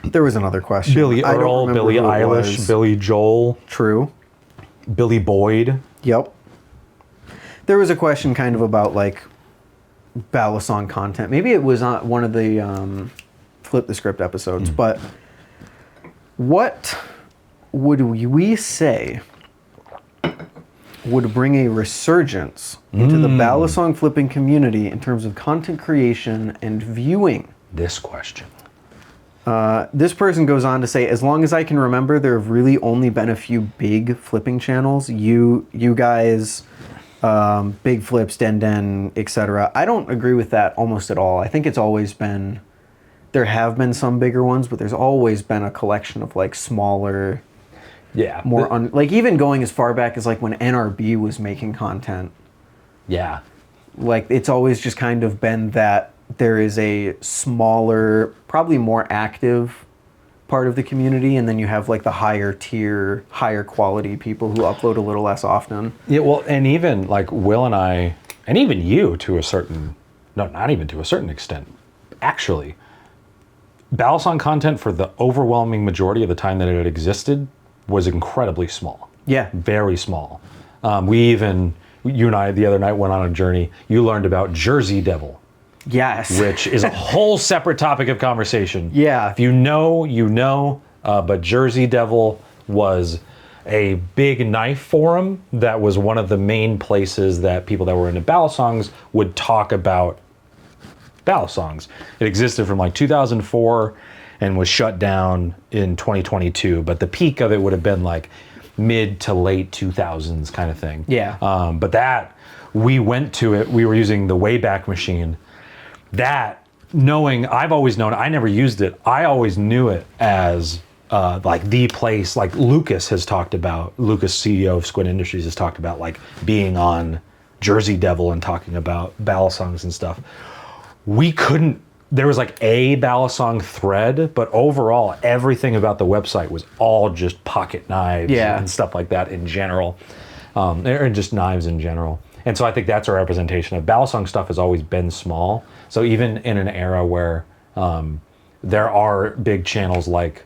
There was another question. Billy Earl, Billy Eilish, Billy Joel. True. Billy Boyd. Yep. There was a question kind of about like Balisong content. Maybe it was on one of the Flip the Script episodes, but what would we say would bring a resurgence into the Balisong flipping community in terms of content creation and viewing? This question. This person goes on to say, as long as I can remember, there have really only been a few big flipping channels. You guys, Big Flips, Den, etc. I don't agree with that almost at all. I think it's always been, there have been some bigger ones, but there's always been a collection of like smaller, more like even going as far back as like when NRB was making content. Yeah. Like it's always just kind of been that there is a smaller, probably more active part of the community, and then you have like the higher tier, higher quality people who upload a little less often. Yeah, well, and even like Will and I, and even you to a certain, no, not even to a certain extent, actually, Balisong content for the overwhelming majority of the time that it existed was incredibly small. Yeah. Very small. You and I the other night went on a journey. You learned about Jersey Devil. Yes. Which is a whole separate topic of conversation. Yeah. If you know, you know. But Jersey Devil was a big knife forum that was one of the main places that people that were into Balisongs would talk about Balisongs. It existed from like 2004 and was shut down in 2022. But the peak of it would have been like mid to late 2000s kind of thing. Yeah. But that, we went to it, we were using the Wayback Machine. That, knowing, I've always known, I never used it, I always knew it as like the place, like Lucas has talked about, Lucas, CEO of Squid Industries, has talked about like being on Jersey Devil and talking about Balisongs and stuff. We couldn't, there was like a Balisong thread, but overall everything about the website was all just pocket knives and stuff like that in general, or just knives in general. And so I think that's a representation of Balisong stuff has always been small. So even in an era where there are big channels like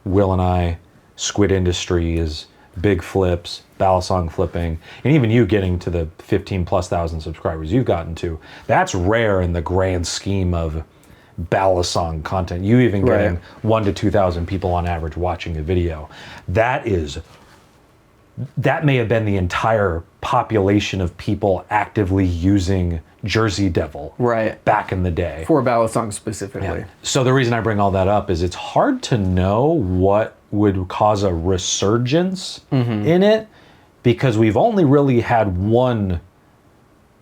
Will and I, Squid Industries, Big Flips, Balisong Flipping, and even you getting to the 15,000+ subscribers you've gotten to, that's rare in the grand scheme of Balisong content. You even getting 1,000 to 2,000 people on average watching a video. That may have been the entire population of people actively using Jersey Devil back in the day. For Balisong specifically. Yeah. So the reason I bring all that up is it's hard to know what would cause a resurgence in it, because we've only really had one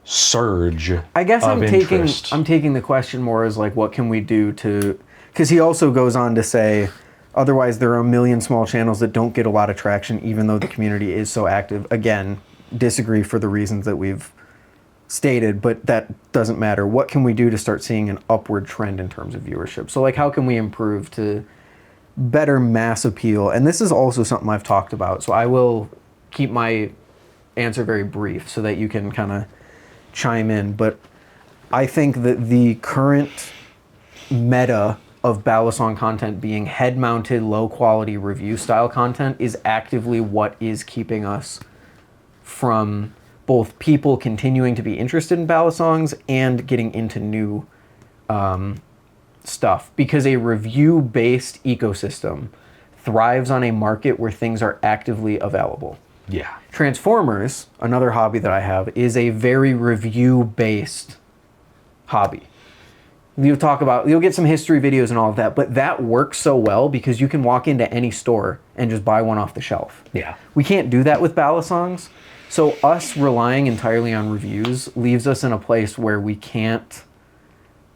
surge I guess of interest. I'm taking the question more as like, what can we do to, because he also goes on to say, otherwise there are a million small channels that don't get a lot of traction even though the community is so active. Again, disagree for the reasons that we've stated, but that doesn't matter. What can we do to start seeing an upward trend in terms of viewership? So like, how can we improve to better mass appeal? And this is also something I've talked about, so I will keep my answer very brief so that you can kind of chime in. But I think that the current meta of Balisong content being head-mounted, low-quality review style content is actively what is keeping us from both people continuing to be interested in Balisongs and getting into new stuff. Because a review-based ecosystem thrives on a market where things are actively available. Yeah. Transformers, another hobby that I have, is a very review-based hobby. You'll get some history videos and all of that, but that works so well because you can walk into any store and just buy one off the shelf. Yeah. We can't do that with Balisongs. So us relying entirely on reviews leaves us in a place where we can't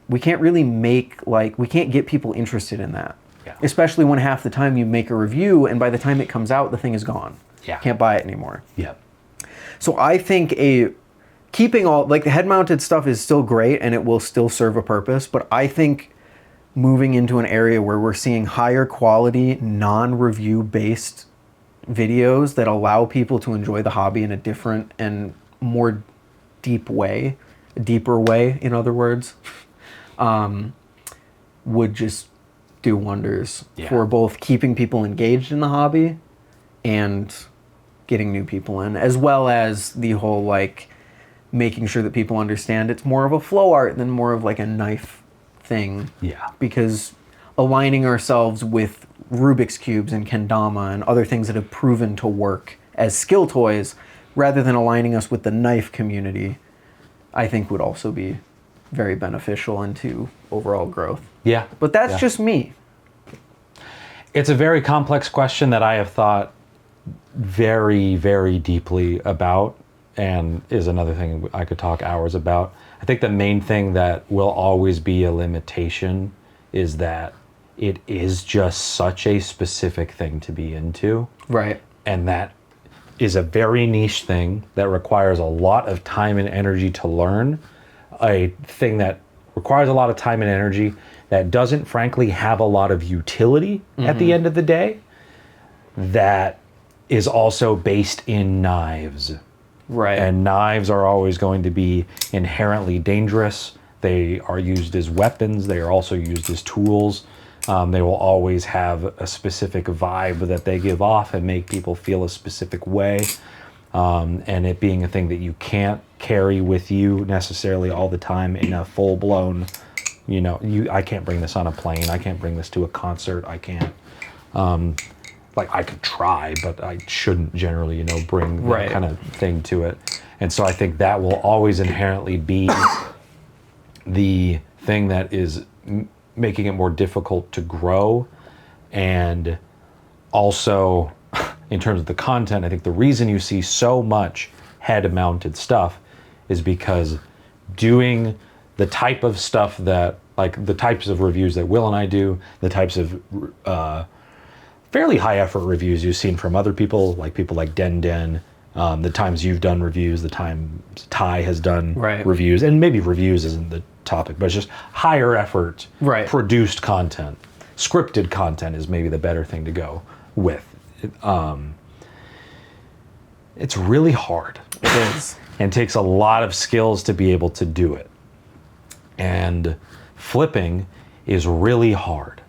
really we can't get people interested in that. Yeah. Especially when half the time you make a review and by the time it comes out, the thing is gone. Yeah. Can't buy it anymore. Yeah. So I think keeping all, like, the head-mounted stuff is still great and it will still serve a purpose, but I think moving into an area where we're seeing higher quality, non-review based videos that allow people to enjoy the hobby in a different and more deeper way, in other words, would just do wonders for both keeping people engaged in the hobby and getting new people in, as well as the whole, like, making sure that people understand it's more of a flow art than more of like a knife thing. Yeah. Because aligning ourselves with Rubik's Cubes and kendama and other things that have proven to work as skill toys, rather than aligning us with the knife community, I think would also be very beneficial into overall growth. Yeah. But that's just me. It's a very complex question that I have thought very, very deeply about, and is another thing I could talk hours about. I think the main thing that will always be a limitation is that it is just such a specific thing to be into. Right. And that is a very niche thing that requires a lot of time and energy to learn. A thing that requires a lot of time and energy that doesn't frankly have a lot of utility at the end of the day. That is also based in knives. Right. And knives are always going to be inherently dangerous. They are used as weapons. They are also used as tools. They will always have a specific vibe that they give off and make people feel a specific way. And it being a thing that you can't carry with you necessarily all the time in a full-blown, I can't bring this on a plane. I can't bring this to a concert. I can't. I could try, but I shouldn't generally, bring that kind of thing to it. And so I think that will always inherently be the thing that is making it more difficult to grow. And also, in terms of the content, I think the reason you see so much head-mounted stuff is because doing the type of stuff that, like the types of reviews that Will and I do, the types of fairly high-effort reviews you've seen from other people like Den Den, the times you've done reviews, the times Ty has done reviews, and maybe reviews isn't the topic, but it's just higher effort, produced content. Scripted content is maybe the better thing to go with. It's really hard. It is. And takes a lot of skills to be able to do it. And flipping is really hard.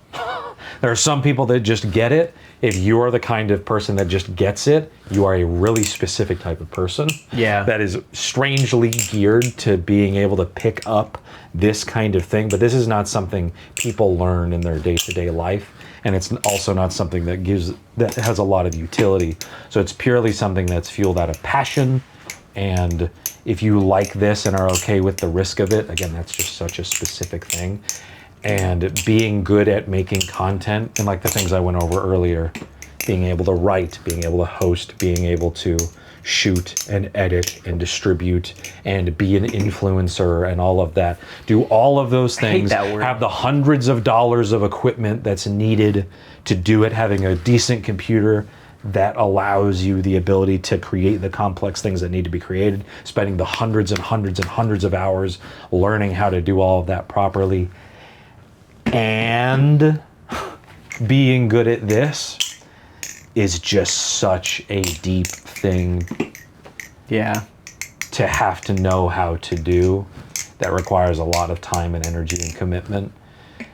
There are some people that just get it. If you are the kind of person that just gets it, you are a really specific type of person. Yeah. That is strangely geared to being able to pick up this kind of thing. But this is not something people learn in their day-to-day life. And it's also not something that has a lot of utility. So it's purely something that's fueled out of passion. And if you like this and are okay with the risk of it, again, that's just such a specific thing. And being good at making content, and like the things I went over earlier, being able to write, being able to host, being able to shoot and edit and distribute and be an influencer and all of that. Do all of those things, that word. have the hundreds of dollars of equipment that's needed to do it, having a decent computer that allows you the ability to create the complex things that need to be created, spending the hundreds and hundreds and hundreds of hours learning how to do all of that properly, and being good at this is just such a deep thing to have to know how to do, that requires a lot of time and energy and commitment.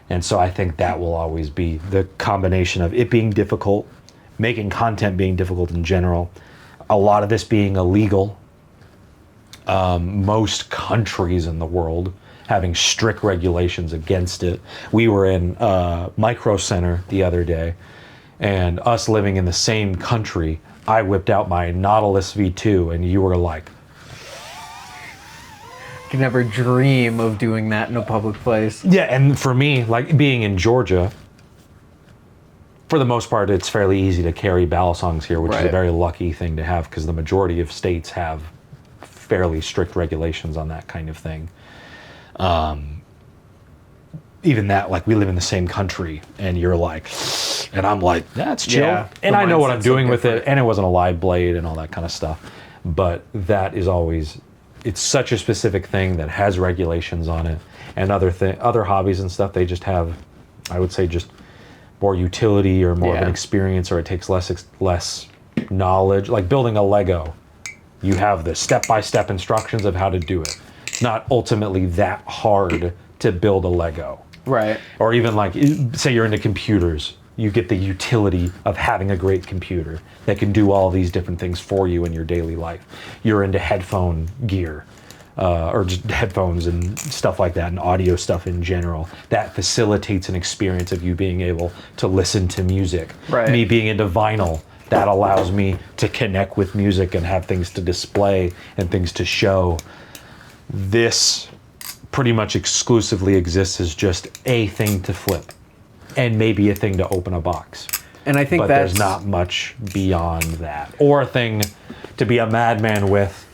And so I think that will always be the combination of it being difficult, making content being difficult in general, a lot of this being illegal, most countries in the world having strict regulations against it. We were in Micro Center the other day, and us living in the same country, I whipped out my Nautilus V2, and you were like, I could never dream of doing that in a public place. yeah. And for me, like being in Georgia, for the most part, it's fairly easy to carry Balisongs here, which is a very lucky thing to have, because the majority of states have fairly strict regulations on that kind of thing. Even that, like, we live in the same country, and you're like, and I'm like, that's chill. Yeah, and I know what I'm mindset's doing so with it, different. and it wasn't a live blade and all that kind of stuff. But that is always, it's such a specific thing that has regulations on it. And other hobbies and stuff, they just have, I would say, just more utility or more of an experience, or it takes less knowledge. Like building a Lego, you have the step-by-step instructions of how to do it. It's not ultimately that hard to build a Lego. Right. Or even like, say you're into computers, you get the utility of having a great computer that can do all these different things for you in your daily life. You're into headphone gear, or just headphones and stuff like that, and audio stuff in general. That facilitates an experience of you being able to listen to music. Right. Me being into vinyl, that allows me to connect with music and have things to display and things to show. This pretty much exclusively exists as just a thing to flip and maybe a thing to open a box. And I think But that's there's not much beyond that. Or a thing to be a madman with.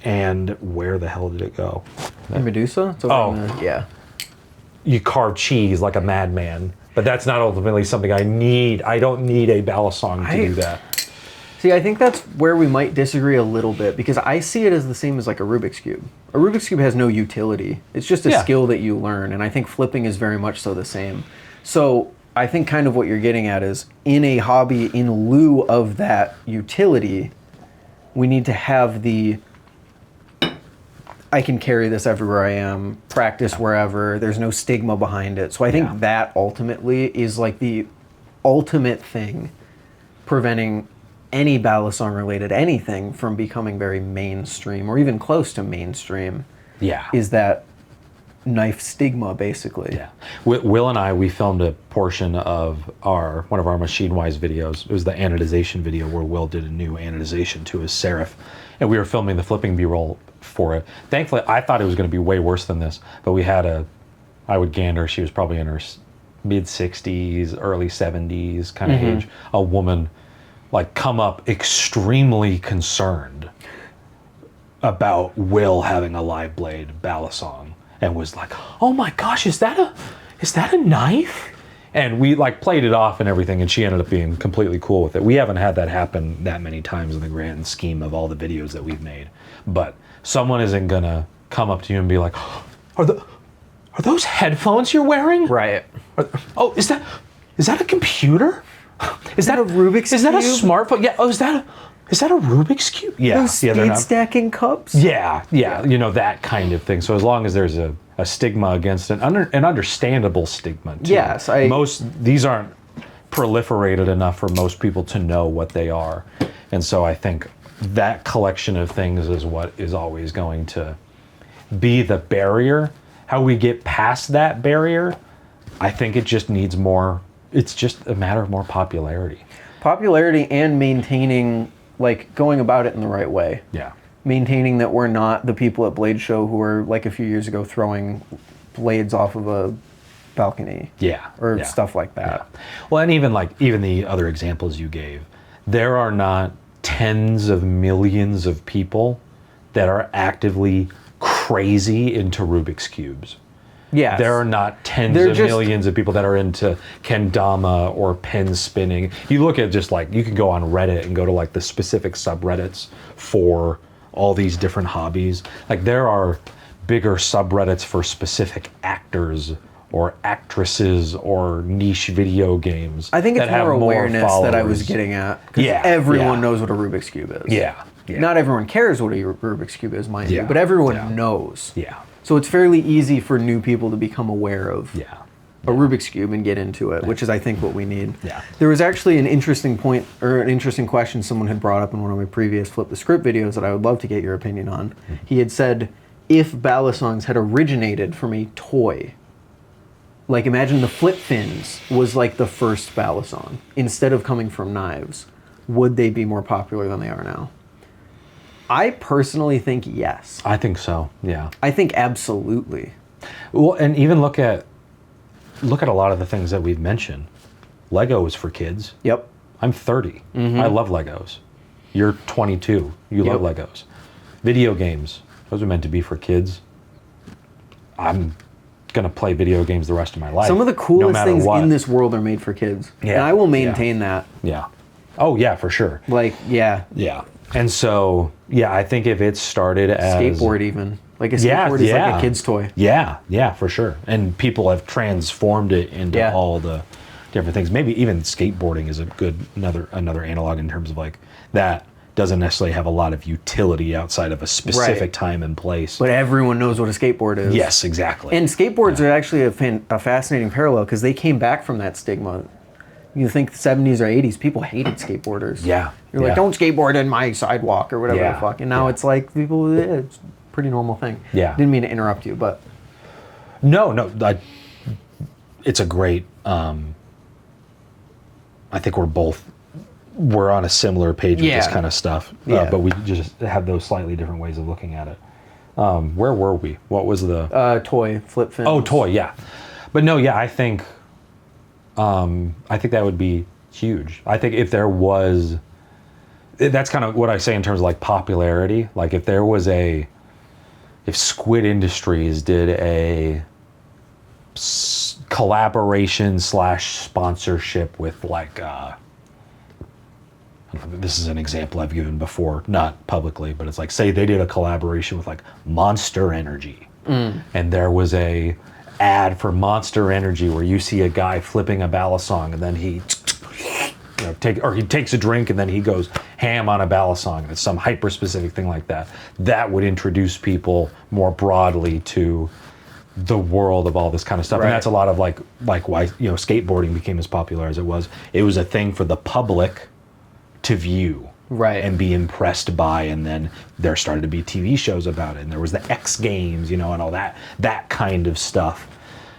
And where the hell did it go? Medusa? It's over in the, yeah. You carve cheese like a madman. But that's not ultimately something I need. I don't need a Balisong to do that. See, I think that's where we might disagree a little bit, because I see it as the same as like a Rubik's Cube. A Rubik's Cube has no utility. It's just a skill that you learn, and I think flipping is very much so the same. So I think kind of what you're getting at is, in a hobby, in lieu of that utility, we need to have the, I can carry this everywhere I am, practice wherever, there's no stigma behind it. So I think that ultimately is like the ultimate thing preventing any Balisong related anything from becoming very mainstream or even close to mainstream. Yeah. Is that knife stigma, basically. Yeah. Will and I, we filmed a portion of one of our Machine Wise videos. It was the anodization video where Will did a new anodization to his Seraph. And we were filming the flipping B-roll for it. Thankfully, I thought it was going to be way worse than this, but we had I would gander, she was probably in her mid-60s, early 70s kind of age, a woman like come up extremely concerned about Will having a live blade Balisong, and was like, "Oh my gosh, is that a knife?" And we like played it off and everything, and she ended up being completely cool with it. We haven't had that happen that many times in the grand scheme of all the videos that we've made. But someone isn't gonna come up to you and be like, "Are those headphones you're wearing?" Right. Oh, is that a computer? Is that a Rubik's Is that a Cube? smartphone? Yeah. Oh, is that a Rubik's Cube? Yeah. Those speed stacking cups? Yeah, you know, that kind of thing. So as long as there's a stigma against it, an understandable stigma too. Yes, these aren't proliferated enough for most people to know what they are. And so I think that collection of things is what is always going to be the barrier. How we get past that barrier, I think it just needs more, it's just a matter of more popularity. Popularity and maintaining, like, going about it in the right way. Yeah. Maintaining that we're not the people at Blade Show who were, like, a few years ago throwing blades off of a balcony. Yeah. Or yeah. stuff like that. Yeah. Well, and even the other examples you gave, there are not tens of millions of people that are actively crazy into Rubik's Cubes. Yes. There are not tens of millions of people that are into kendama or pen spinning. You look at just like, you can go on Reddit and go to like the specific subreddits for all these different hobbies. Like there are bigger subreddits for specific actors or actresses or niche video games. I think it's more awareness that I was getting at. Because everyone knows what a Rubik's Cube is. Yeah. Not everyone cares what a Rubik's Cube is, mind you, but everyone knows. Yeah. So it's fairly easy for new people to become aware of a Rubik's Cube and get into it, which is, I think, what we need. Yeah. There was actually an interesting point, or an interesting question someone had brought up in one of my previous Flip the Script videos that I would love to get your opinion on. He had said, if Balisongs had originated from a toy, like imagine the flip fins was like the first Balisong, instead of coming from knives, would they be more popular than they are now? I personally think yes. I think so, yeah. I think absolutely. Well, and even look at a lot of the things that we've mentioned. Lego is for kids. Yep. I'm 30. I love Legos. You're 22. You love Legos. Video games, those are meant to be for kids. I'm going to play video games the rest of my life. Some of the coolest things what. in this world are made for kids. Yeah. And I will maintain that. Yeah. Oh, yeah, for sure. Like, yeah. Yeah. And so, yeah, I think if it started as... Skateboard even. Like a skateboard is like a kid's toy. Yeah, for sure. And people have transformed it into all the different things. Maybe even skateboarding is a good, another analog in terms of like, that doesn't necessarily have a lot of utility outside of a specific time and place. But everyone knows what a skateboard is. Yes, exactly. And skateboards are actually a fascinating parallel because they came back from that stigma. You think the 70s or 80s, people hated skateboarders. Yeah. You're like, don't skateboard in my sidewalk or whatever the fuck. And now it's like, people, it's a pretty normal thing. Yeah. Didn't mean to interrupt you, but. No, it's a great, I think we're on a similar page with this kind of stuff. But we just have those slightly different ways of looking at it. Where were we? What was the... toy, flip fins. Oh, toy, yeah. But no, yeah, I think that would be huge. I think if there was, that's kind of what I say in terms of like popularity. Like if Squid Industries did a collaboration / sponsorship with like, this is an example I've given before, not publicly, but it's like, say they did a collaboration with like Monster Energy, and there was a ad for Monster Energy where you see a guy flipping a Balisong and then he takes a drink and then he goes ham on a Balisong. It's some hyper specific thing like that. That would introduce people more broadly to the world of all this kind of stuff. And that's a lot of like why skateboarding became as popular as it was. It was a thing for the public to view. Right. And be impressed by, and then there started to be TV shows about it, and there was the X Games, and all that kind of stuff.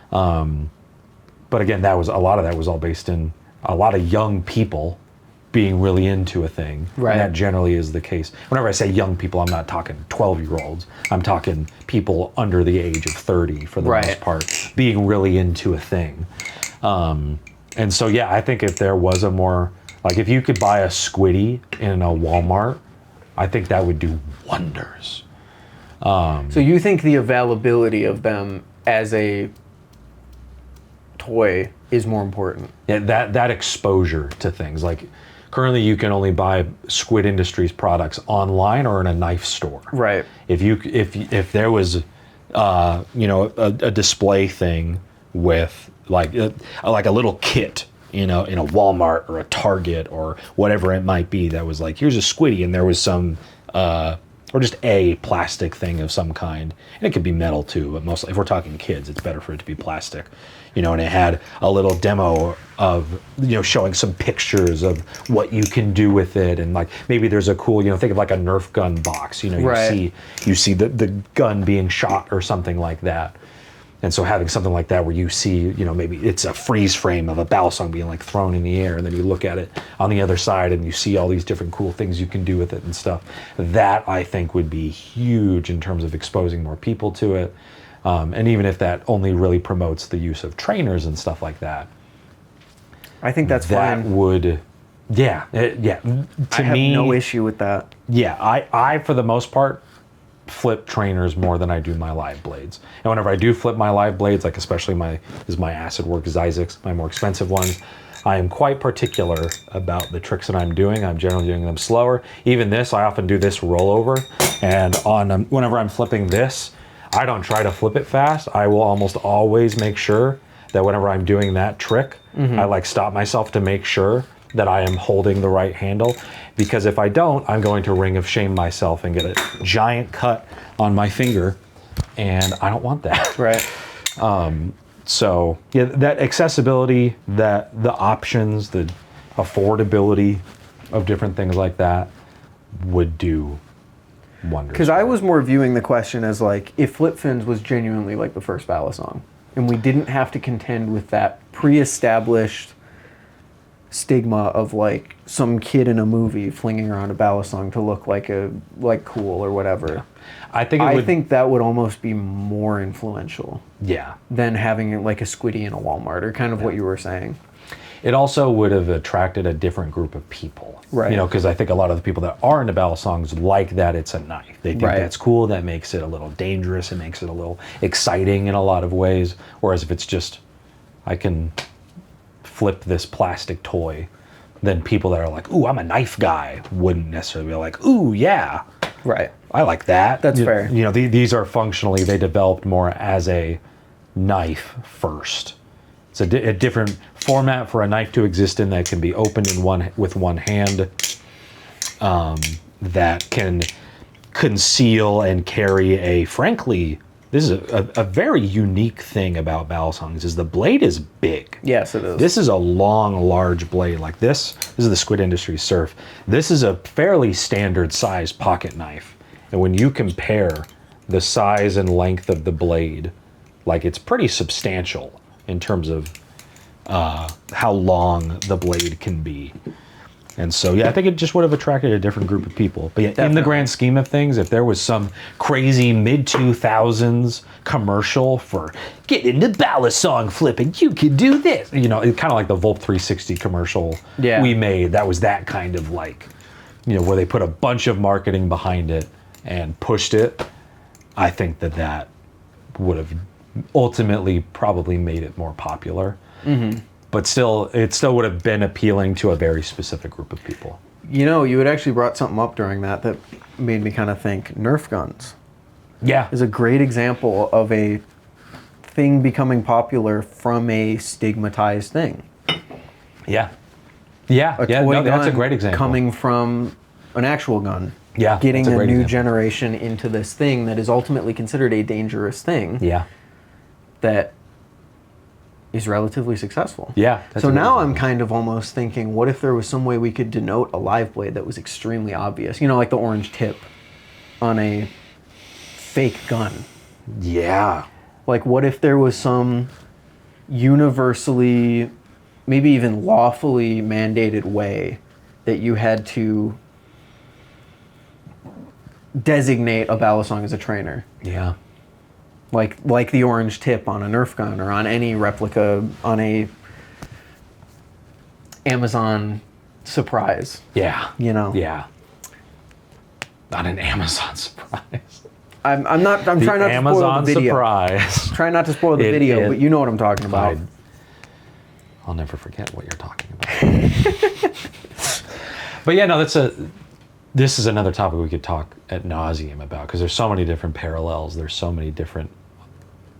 But again, a lot of that was all based in a lot of young people being really into a thing. Right. And that generally is the case. Whenever I say young people, I'm not talking 12-year-olds. I'm talking people under the age of 30 for the most part, being really into a thing. And so, yeah, I think if there was a more... Like if you could buy a Squiddy in a Walmart, I think that would do wonders. So you think the availability of them as a toy is more important? Yeah, that exposure to things. Like currently you can only buy Squid Industries products online or in a knife store. Right. If there was a display thing with like a little kit, in a Walmart or a Target or whatever it might be, that was like, here's a Squiddy, and there was some, or just a plastic thing of some kind. And it could be metal too, but mostly, if we're talking kids, it's better for it to be plastic. And it had a little demo of, showing some pictures of what you can do with it. And like, maybe there's a cool, think of like a Nerf gun box, you see the gun being shot or something like that. And so having something like that where you see, maybe it's a freeze frame of a Balisong being like thrown in the air, and then you look at it on the other side and you see all these different cool things you can do with it and stuff. That I think would be huge in terms of exposing more people to it. And even if that only really promotes the use of trainers and stuff like that, I think that's that fine. would, yeah. I have no issue with that. Yeah, I for the most part flip trainers more than I do my live blades. And whenever I do flip my live blades, like especially my Acid Work Zyzics, my more expensive ones, I am quite particular about the tricks that I'm doing. I'm generally doing them slower. Even this, I often do this rollover, and on whenever I'm flipping this, I don't try to flip it fast. I will almost always make sure that whenever I'm doing that trick, I like stop myself to make sure that I am holding the right handle, because if I don't, I'm going to ring of shame myself and get a giant cut on my finger, and I don't want that. Right. So yeah, that accessibility, that the options, the affordability of different things like that would do wonders. Because I was more viewing the question as like, if Flip Fins was genuinely like the first Balisong, and we didn't have to contend with that pre-established stigma of like some kid in a movie flinging around a Balisong to look like cool or whatever. Yeah. I think that would almost be more influential. Yeah. Than having it like a Squiddy in a Walmart, or kind of what you were saying. It also would have attracted a different group of people. Right. You know, because I think a lot of the people that are into Balisongs like that it's a knife. They think that's cool. That makes it a little dangerous. It makes it a little exciting in a lot of ways. Whereas if it's just, I can flip this plastic toy, then people that are like, ooh, I'm a knife guy, wouldn't necessarily be like, ooh, yeah. Right. I like that. That's fair. You know, these are functionally, they developed more as a knife first. It's a different format for a knife to exist in that can be opened with one hand, that can conceal and carry frankly, this is a very unique thing about Balisongs, is the blade is big. Yes, it is. This is a long, large blade like this. This is the Squid Industries Surf. This is a fairly standard sized pocket knife. And when you compare the size and length of the blade, like it's pretty substantial in terms of how long the blade can be. And so, yeah, I think it just would have attracted a different group of people. But yeah, in the grand scheme of things, if there was some crazy mid-2000s commercial for get into Balisong flipping, you could do this. You know, it's kind of like the Volp 360 commercial we made. That was that kind of like, you know, where they put a bunch of marketing behind it and pushed it. I think that would have ultimately probably made it more popular. Mm-hmm. But still, it still would have been appealing to a very specific group of people. You know, you had actually brought something up during that made me kind of think Nerf guns. Yeah. Is a great example of a thing becoming popular from a stigmatized thing. Yeah. Yeah. That's a great example. Coming from an actual gun. Yeah. Getting a new generation into this thing that is ultimately considered a dangerous thing. Yeah. That is relatively successful. Yeah. So now I'm kind of almost thinking, what if there was some way we could denote a live blade that was extremely obvious? You know, like the orange tip on a fake gun. Yeah. Like, what if there was some universally, maybe even lawfully mandated way that you had to designate a Balisong as a trainer? Yeah. Like the orange tip on a Nerf gun, or on any replica on a Amazon Surprise. Yeah. You know. Yeah. Not an Amazon Surprise. I'm trying not to spoil the video. Surprise. Try not to spoil the video, but you know what I'm talking about. I'll never forget what you're talking about. But yeah, no, this is another topic we could talk ad nauseum about, because there's so many different parallels. There's so many different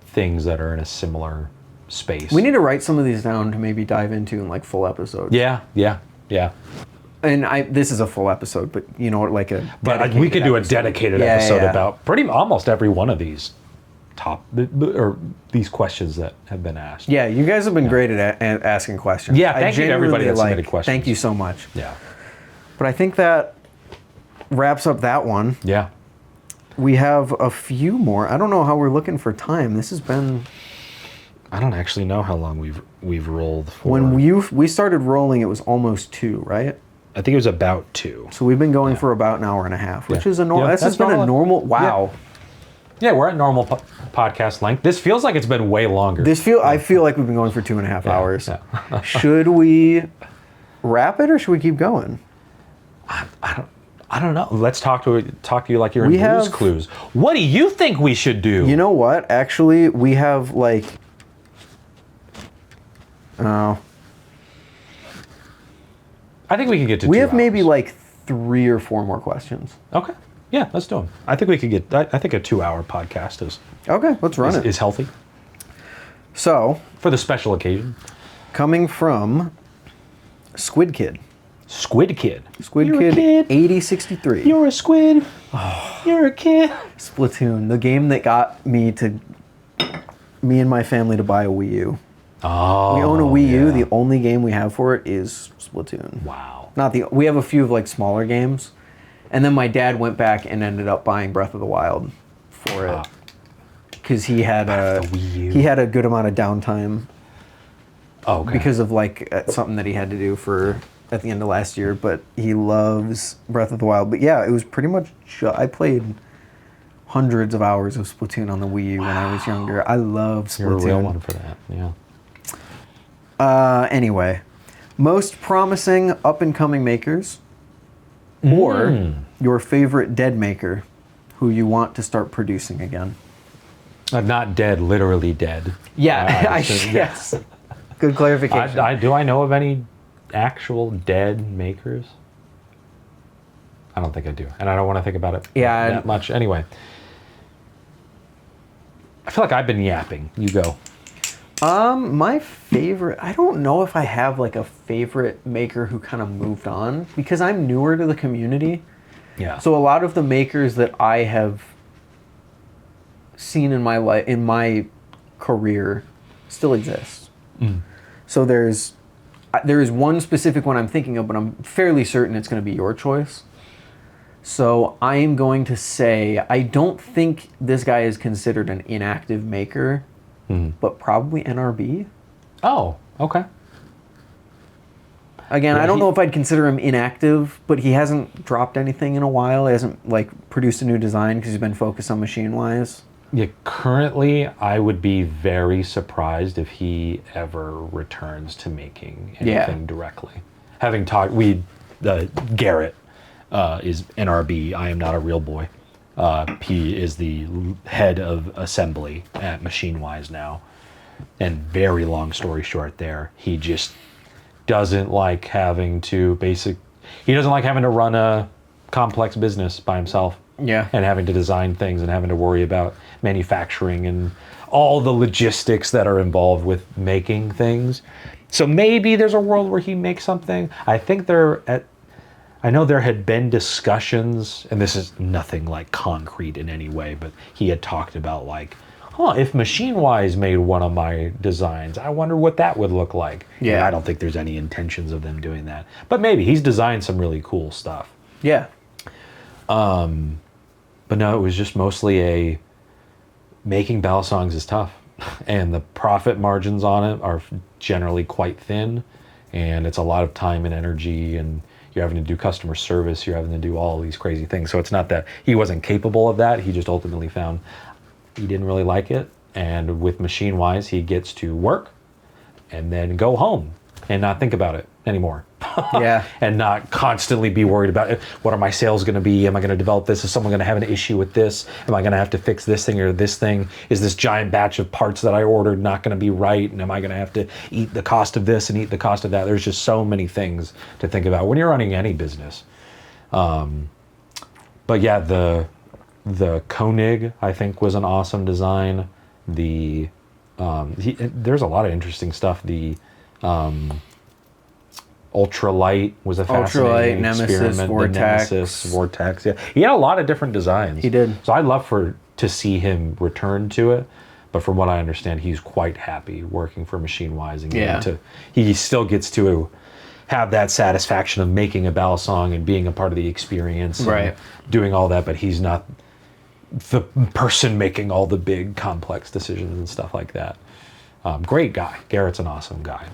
things that are in a similar space. We need to write some of these down to maybe dive into in like full episodes. Yeah. And this is a full episode, but you know, like a. But we could do a dedicated episode about almost every one of these these questions that have been asked. Yeah, you guys have been great at asking questions. Yeah, thank you to everybody that submitted questions. Thank you so much. Yeah. But I think that wraps up that one. Yeah. We have a few more. I don't know how we're looking for time. This has been. I don't actually know how long we've rolled for. When we started rolling, it was almost 2, right? I think it was about 2. So we've been going for about an hour and a half, which is a normal. This has been a normal. Wow. Yeah, we're at normal podcast length. This feels like it's been way longer. I feel like we've been going for 2.5 hours. Yeah. Should we wrap it or should we keep going? I don't know. Let's talk to you like you're in Blue's Clues. What do you think we should do? You know what? Actually, we have like... Oh. I think we can get to 2 hours. We have maybe like 3 or 4 more questions. Okay. Yeah, let's do them. I think we could get... I think a 2-hour podcast is... Okay, let's run it. Is healthy. So... For the special occasion. Coming from Squid Kid. Squid Kid. Squid You're Kid a kid. 8063. You're a squid. Oh. You're a kid. Splatoon, the game that got me and my family to buy a Wii U. Oh, we own a Wii U. The only game we have for it is Splatoon. Wow. We have a few of like smaller games, and then my dad went back and ended up buying Breath of the Wild for it because he had a good amount of downtime. Oh, okay. Because of like something that he had to do at the end of last year, but he loves Breath of the Wild. But yeah, it was pretty much I played hundreds of hours of Splatoon on the Wii U when I was younger. I love Splatoon. You're a real one for that, yeah. Anyway, most promising up-and-coming makers, or your favorite dead maker who you want to start producing again. Not dead, literally dead. Yeah, yes. Good clarification. Do I know of any actual dead makers? I don't think I do, and I don't want to think about it that much. Anyway, I feel like I've been yapping. You go. My favorite, I don't know if I have like a favorite maker who kind of moved on because I'm newer to the community. Yeah. So a lot of the makers that I have seen in my career still exist. So there is one specific one I'm thinking of, but I'm fairly certain it's going to be your choice. So I am going to say I don't think this guy is considered an inactive maker. But probably NRB. Oh, okay. Again, I don't know if I'd consider him inactive, but he hasn't dropped anything in a while. He hasn't like produced a new design because he's been focused on Machine-Wise. Yeah, currently I would be very surprised if he ever returns to making anything directly. Having talked, Garrett is NRB. I am not a real boy. He is the head of assembly at Machine-Wise now. And very long story short there, he just doesn't like having to run a complex business by himself. Yeah. And having to design things and having to worry about manufacturing and all the logistics that are involved with making things. So maybe there's a world where he makes something. I know there had been discussions, and this is nothing like concrete in any way, but he had talked about like, if Machine-Wise made one of my designs, I wonder what that would look like. Yeah. And I don't think there's any intentions of them doing that. But maybe he's designed some really cool stuff. Yeah. But no, it was just mostly making Balisongs is tough. And the profit margins on it are generally quite thin. And it's a lot of time and energy, and you're having to do customer service, you're having to do all these crazy things. So it's not that he wasn't capable of that, he just ultimately found he didn't really like it. And with Machine-Wise, he gets to work and then go home and not think about it anymore. Yeah. And not constantly be worried about what are my sales going to be? Am I going to develop this? Is someone going to have an issue with this? Am I going to have to fix this thing or this thing? Is this giant batch of parts that I ordered not going to be right? And am I going to have to eat the cost of this and eat the cost of that? There's just so many things to think about when you're running any business. But yeah, the Koenig, I think, was an awesome design. There's a lot of interesting stuff. The Ultralight was a fascinating experiment. Vortex. The Nemesis, Vortex. Yeah, he had a lot of different designs. He did. So I'd love to see him return to it. But from what I understand, he's quite happy working for Machine-Wise, and he still gets to have that satisfaction of making a Balisong and being a part of the experience, and doing all that. But he's not the person making all the big complex decisions and stuff like that. Great guy. Garrett's an awesome guy.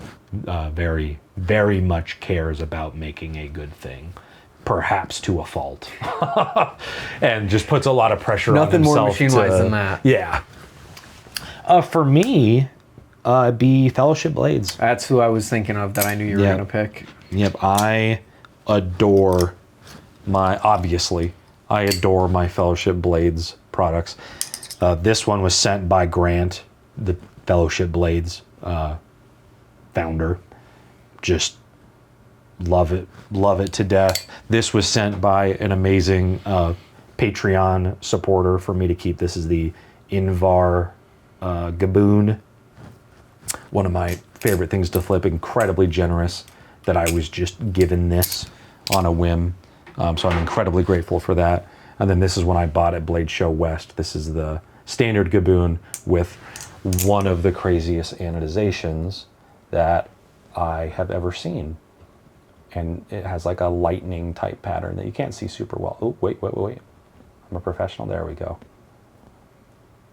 Very, very much cares about making a good thing. perhaps to a fault, and just puts a lot of pressure Nothing on himself. more machine-wise than that. Yeah. For me, it'd be Fellowship Blades. That's who I was thinking of that I knew you were Yep. going to pick. Yep, I adore my Fellowship Blades products. This one was sent by Grant, the Fellowship Blades founder. Just love it to death. This was sent by an amazing Patreon supporter for me to keep. This is the Invar Gaboon. One of my favorite things to flip, incredibly generous that I was just given this on a whim. So I'm incredibly grateful for that. And then this is one I bought at Blade Show West. This is the standard Gaboon with one of the craziest anodizations that I have ever seen. And it has like a lightning type pattern that you can't see super well. Oh, wait. I'm a professional. There we go.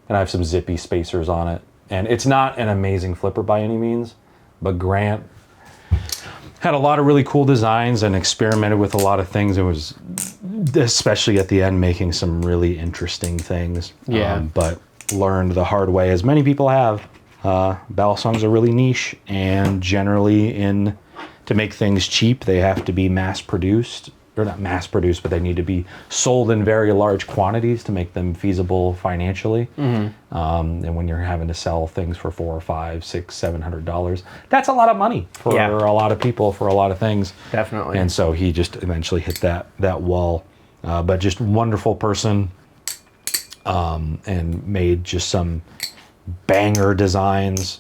And I have some zippy spacers on it. And it's not an amazing flipper by any means, but Grant had a lot of really cool designs and experimented with a lot of things. It was, especially at the end, making some really interesting things. Yeah. But learned the hard way, as many people have. Balisongs are really niche, and generally to make things cheap, they have to be mass produced. Or not mass produced, but they need to be sold in very large quantities to make them feasible financially. Mm-hmm. And when you're having to sell things for $400, $500, $600, $700, that's a lot of money for a lot of people, for a lot of things. Definitely. And so he just eventually hit that wall. But just wonderful person, and made just some banger designs.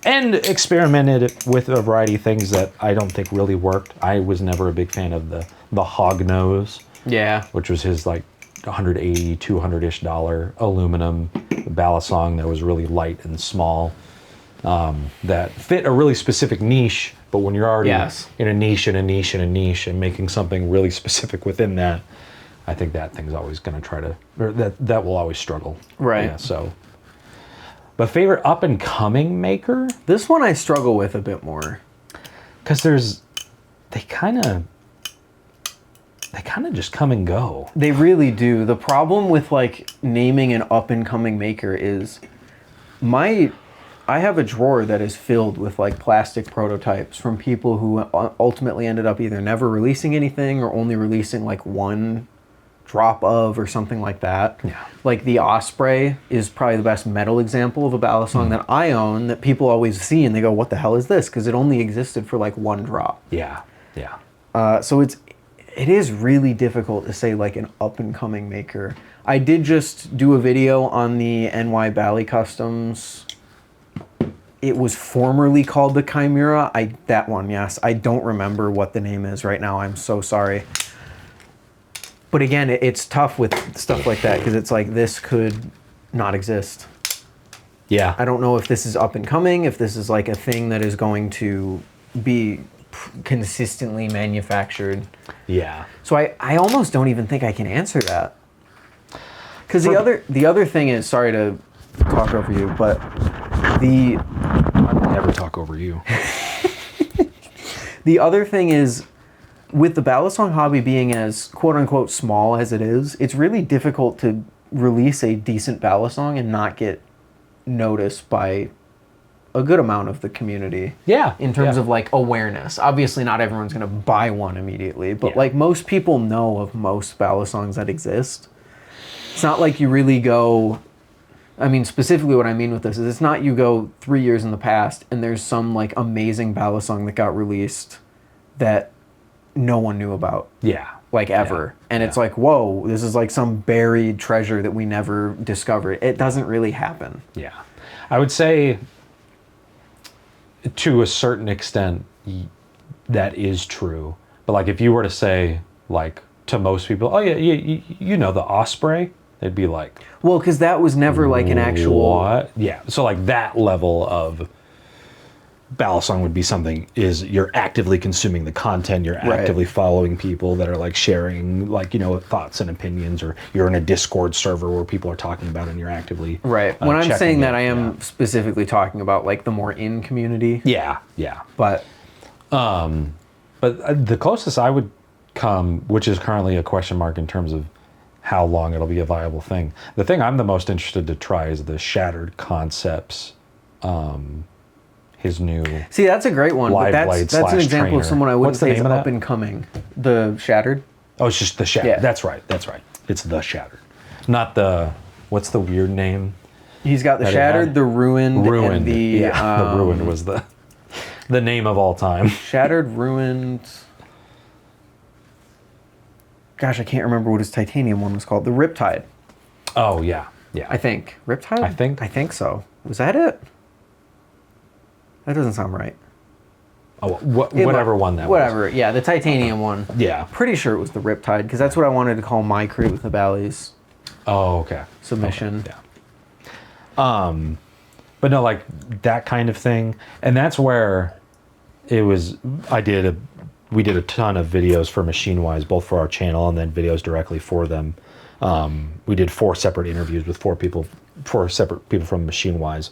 And experimented with a variety of things that I don't think really worked. I was never a big fan of the hog nose. Yeah. Which was his like $180, $200-ish aluminum Balisong that was really light and small. That fit a really specific niche, but when you're already in a niche and a niche and a niche and making something really specific within that, I think that thing's always going to that will always struggle. Right. Yeah, so. But favorite up-and-coming maker? This one I struggle with a bit more. Because they kind of just come and go. They really do. The problem with like naming an up-and-coming maker is I have a drawer that is filled with like plastic prototypes from people who ultimately ended up either never releasing anything or only releasing like one drop of or something like that. Yeah. Like the Osprey is probably the best metal example of a Balisong that I own that people always see and they go, what the hell is this? Because it only existed for like one drop. Yeah. So it is really difficult to say like an up and coming maker. I did just do a video on the NY Bally Customs. It was formerly called the Chimera. That one, yes. I don't remember what the name is right now. I'm so sorry. But again, it's tough with stuff like that because it's like this could not exist. Yeah. I don't know if this is up and coming, if this is like a thing that is going to be consistently manufactured. Yeah. So I almost don't even think I can answer that. Because the other thing is, sorry to talk over you, but I'll never talk over you. The other thing is, with the Balisong hobby being as quote-unquote small as it is, it's really difficult to release a decent Balisong and not get noticed by a good amount of the community. Yeah. In terms of like awareness. Obviously not everyone's going to buy one immediately, but like most people know of most Balisongs that exist. It's not like you really go... I mean, specifically what I mean with this is it's not you go 3 years in the past and there's some like amazing Balisong that got released that no one knew about. Yeah. Like ever. Yeah. And it's like, whoa, this is like some buried treasure that we never discovered. It doesn't really happen. Yeah. I would say to a certain extent that is true. But like if you were to say like to most people, oh yeah, you know the Osprey, they'd be like, well, because that was never like an actual... What? Yeah. So like that level of Balisong would be something is you're actively consuming the content, you're actively following people that are like sharing like, you know, thoughts and opinions, or you're in a Discord server where people are talking about it and you're actively when I'm saying that, I am specifically talking about like the more in community. Yeah. But the closest I would which is currently a question mark in terms of how long it'll be a viable thing. The thing I'm the most interested to try is the Shattered Concepts, his new. See, that's a great one. But that's an example trainer. of someone I wouldn't What's the say name is of up that? and coming. The Shattered. Oh, it's just the Shattered. Yeah. That's right. It's the Shattered, not the. What's the weird name? He's got the Shattered, the Ruined, and the the Ruined was the name of all time. Shattered, Ruined. Gosh, I can't remember what his titanium one was called. The Riptide. Oh yeah. I think Riptide. I think so. Was that it? That doesn't sound right. Oh, whatever one that was. Whatever. Yeah, the titanium one. Yeah. Pretty sure it was the Riptide because that's what I wanted to call my crate with the Bally's Oh, okay. submission. Okay, yeah. But no, like that kind of thing, and that's where it was. We did a ton of videos for MachineWise, both for our channel and then videos directly for them. We did 4 separate interviews with 4 separate people from MachineWise.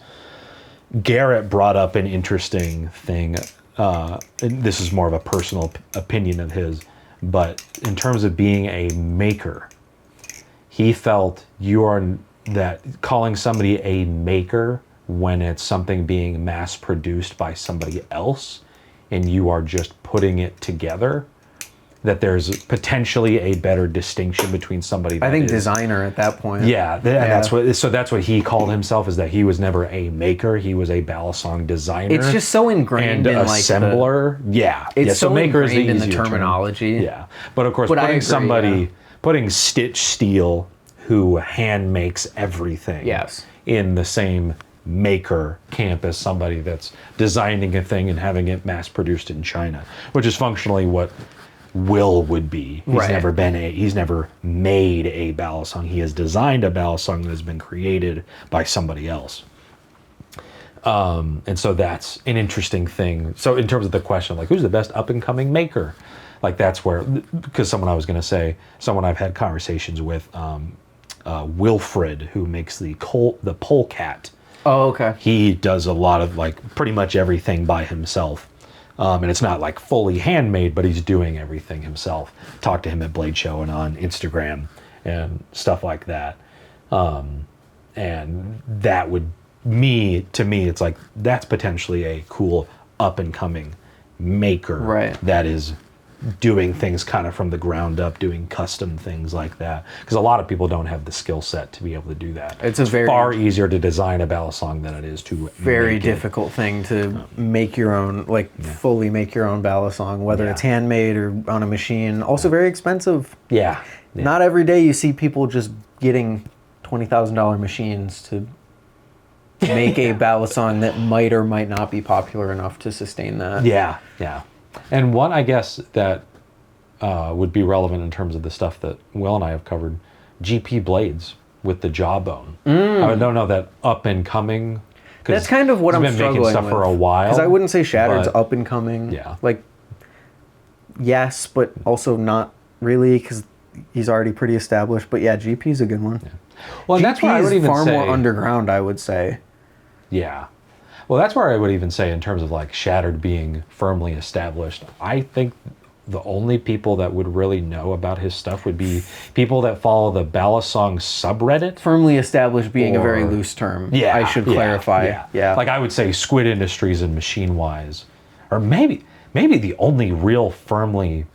Garrett brought up an interesting thing. And this is more of a personal opinion of his, but in terms of being a maker, he felt that calling somebody a maker when it's something being mass produced by somebody else and you are just putting it together, that there's potentially a better distinction between somebody that I think designer at that point. Yeah, that's what he called himself, is that he was never a maker, he was a Balisong designer. It's just so ingrained and in like assembler. It's so maker is ingrained in the easier term. terminology. Yeah, but of course, But I agree, putting Stitch Steel, who hand makes everything, Yes. in the same maker camp as somebody that's designing a thing and having it mass produced in China, which is functionally what Will would be. He's Right. he's never made a Balisong. He has designed a Balisong that has been created by somebody else. And so that's an interesting thing. So in terms of the question, like, who's the best up and coming maker? Like, that's where, because someone I've had conversations with, Wilfred, who makes the polecat. Oh, okay. He does a lot of, like, pretty much everything by himself. And it's not like fully handmade, but he's doing everything himself. Talk to him at Blade Show and on Instagram and stuff like that. And that would, to me, it's like, that's potentially a cool up and coming maker. Right. That is doing things kind of from the ground up, doing custom things like that. Because a lot of people don't have the skill set to be able to do that. It's a very far easier to design a Balisong than it is to very make difficult thing to make your own, like fully make your own Balisong, whether it's handmade or on a machine. Also very expensive. Yeah. Not every day you see people just getting $20,000 machines to make a Balisong that might or might not be popular enough to sustain that. Yeah. And one, I guess, that would be relevant in terms of the stuff that Will and I have covered, GP blades with the jawbone. I don't know that up and coming. That's kind of what I'm been struggling making stuff with. for a while. Because I wouldn't say Shattered's but- up and coming. Yeah. Like, yes, but also not really, because he's already pretty established. But yeah, GP's a good one. Yeah. Well, and GP that's where I would is even far say, more underground, I would say. Yeah. Well, that's where I would even say, in terms of like Shattered being firmly established, I think the only people that would really know about his stuff would be people that follow the Balisong subreddit. Firmly established being a very loose term. Yeah, I should clarify. Yeah. Like, I would say Squid Industries and MachineWise, or maybe the only real firmly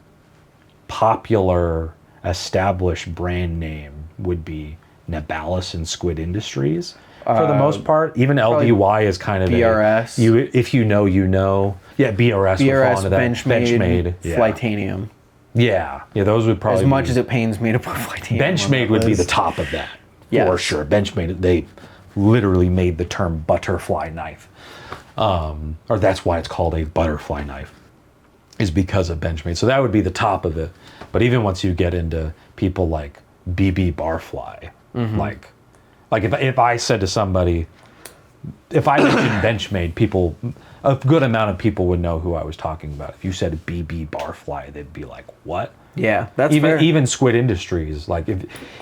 popular established brand name would be Nabalis and Squid Industries. For the most part, even LDY is kind of BRS. If you know, you know. Yeah, BRS would fall into that. Benchmade, yeah. Flytanium. Yeah, those would probably As much as it pains me to put Flytanium Benchmade would be the top of that, Yes. for sure. Benchmade, they literally made the term butterfly knife. Or that's why it's called a butterfly knife, is because of Benchmade. So that would be the top of it. But even once you get into people like BB Barfly, like if I said to somebody, if I mentioned Benchmade, a good amount of people would know who I was talking about. If you said BB Barfly, they'd be like, what? Yeah, that's fair. Even Squid Industries, like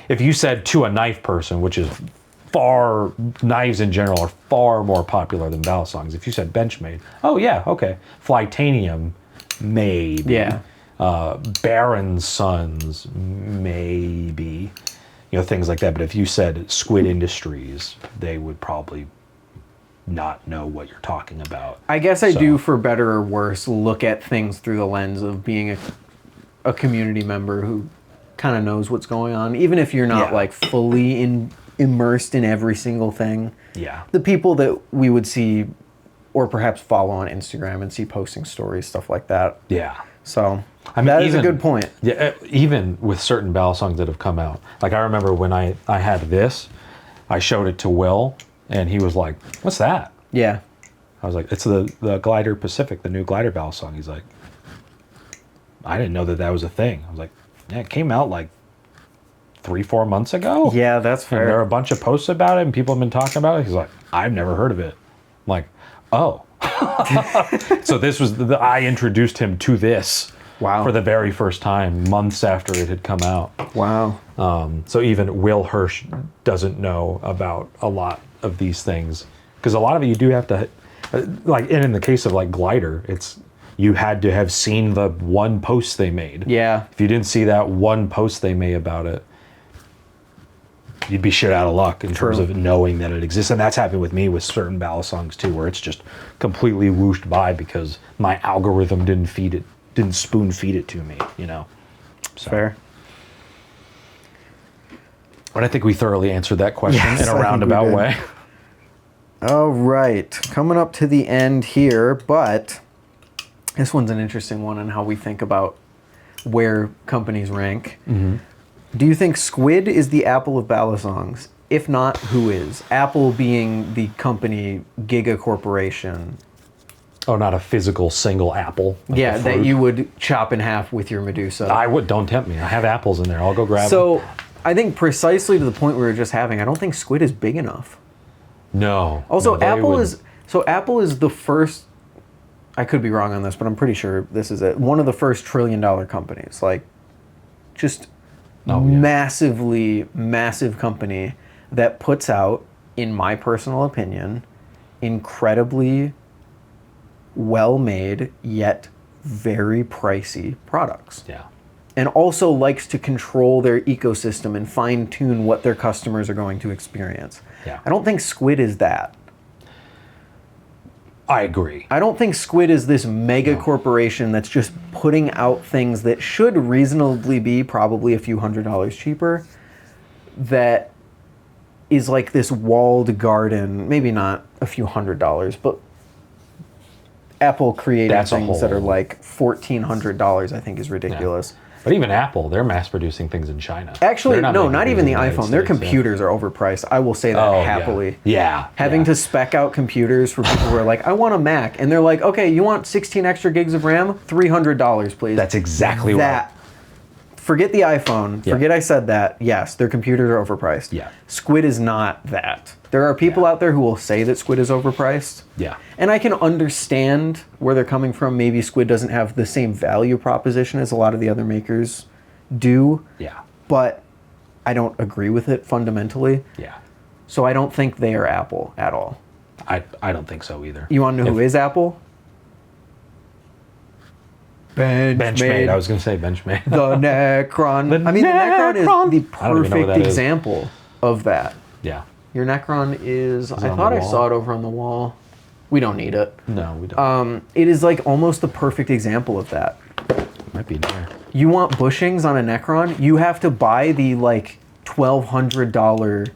if you said to a knife person, which is knives in general are far more popular than Balisongs. If you said Benchmade, oh yeah, okay, Flytanium made. Yeah. Baron's Sons, maybe, things like that. But if you said Squid Industries, they would probably not know what you're talking about. I guess I do, for better or worse, look at things through the lens of being a community member who kind of knows what's going on, even if you're not like fully immersed in every single thing. Yeah. The people that we would see or perhaps follow on Instagram and see posting stories, stuff like that. Yeah. So that is a good point. Yeah, even with certain Balisongs that have come out. Like I remember when I had this, I showed it to Will, and he was like, "What's that?" Yeah. I was like, "It's the Glider Pacific, the new Glider Balisong." He's like, "I didn't know that was a thing." I was like, "Yeah, it came out like 3-4 months ago." Yeah, that's fair. And there are a bunch of posts about it, and people have been talking about it. He's like, "I've never heard of it." I'm like, "Oh." So this was I introduced him to this. Wow. For the very first time, months after it had come out. Wow. So even Will Hirsch doesn't know about a lot of these things, because a lot of it you do have to, like, and in the case of like Glider, you had to have seen the one post they made. Yeah. If you didn't see that one post they made about it, you'd be shit out of luck in terms of knowing that it exists. And that's happened with me with certain Balisongs too, where it's just completely whooshed by because my algorithm didn't spoon feed it to me, So. Fair. But I think we thoroughly answered that question in a roundabout way. All right, coming up to the end here, but this one's an interesting one on how we think about where companies rank. Mm-hmm. Do you think Squid is the Apple of Balisongs? If not, who is? Apple being the company, Giga Corporation. Oh, not a physical single apple. Like yeah, that you would chop in half with your Medusa. Don't tempt me. I have apples in there. I'll go grab them. So, I think precisely to the point we were just having, I don't think Squid is big enough. No. Also, Apple is the first, I could be wrong on this, but I'm pretty sure this is it, one of the first $1 trillion companies. Like, just massively, massive company that puts out, in my personal opinion, incredibly well-made yet very pricey products. Yeah. And also likes to control their ecosystem and fine-tune what their customers are going to experience. Yeah. I don't think Squid is that. I agree. I don't think Squid is this mega corporation that's just putting out things that should reasonably be probably a few $100s cheaper, that is like this walled garden, maybe not a few $100s, but Apple creating things that are like $1,400, I think, is ridiculous. Yeah. But even Apple, they're mass producing things in China. Actually, no, not even the iPhone. Their computers are overpriced. I will say that happily. Yeah. Having to spec out computers for people who are like, I want a Mac. And they're like, okay, you want 16 extra gigs of RAM? $300, please. That's exactly that. Forget the iPhone. Yeah. Forget I said that. Yes, their computers are overpriced. Yeah. Squid is not that. There are people out there who will say that Squid is overpriced. Yeah. And I can understand where they're coming from. Maybe Squid doesn't have the same value proposition as a lot of the other makers do. Yeah. But I don't agree with it fundamentally. Yeah. So I don't think they are Apple at all. I don't think so either. You want to know who is Apple? Benchmade. I was going to say Benchmade. The Necron. The Necron is the perfect example of that. Yeah. Your Necron is I thought I saw it over on the wall. We don't need it. No, we don't. It is like almost the perfect example of that. Might be in there. You want bushings on a Necron? You have to buy the like $1,200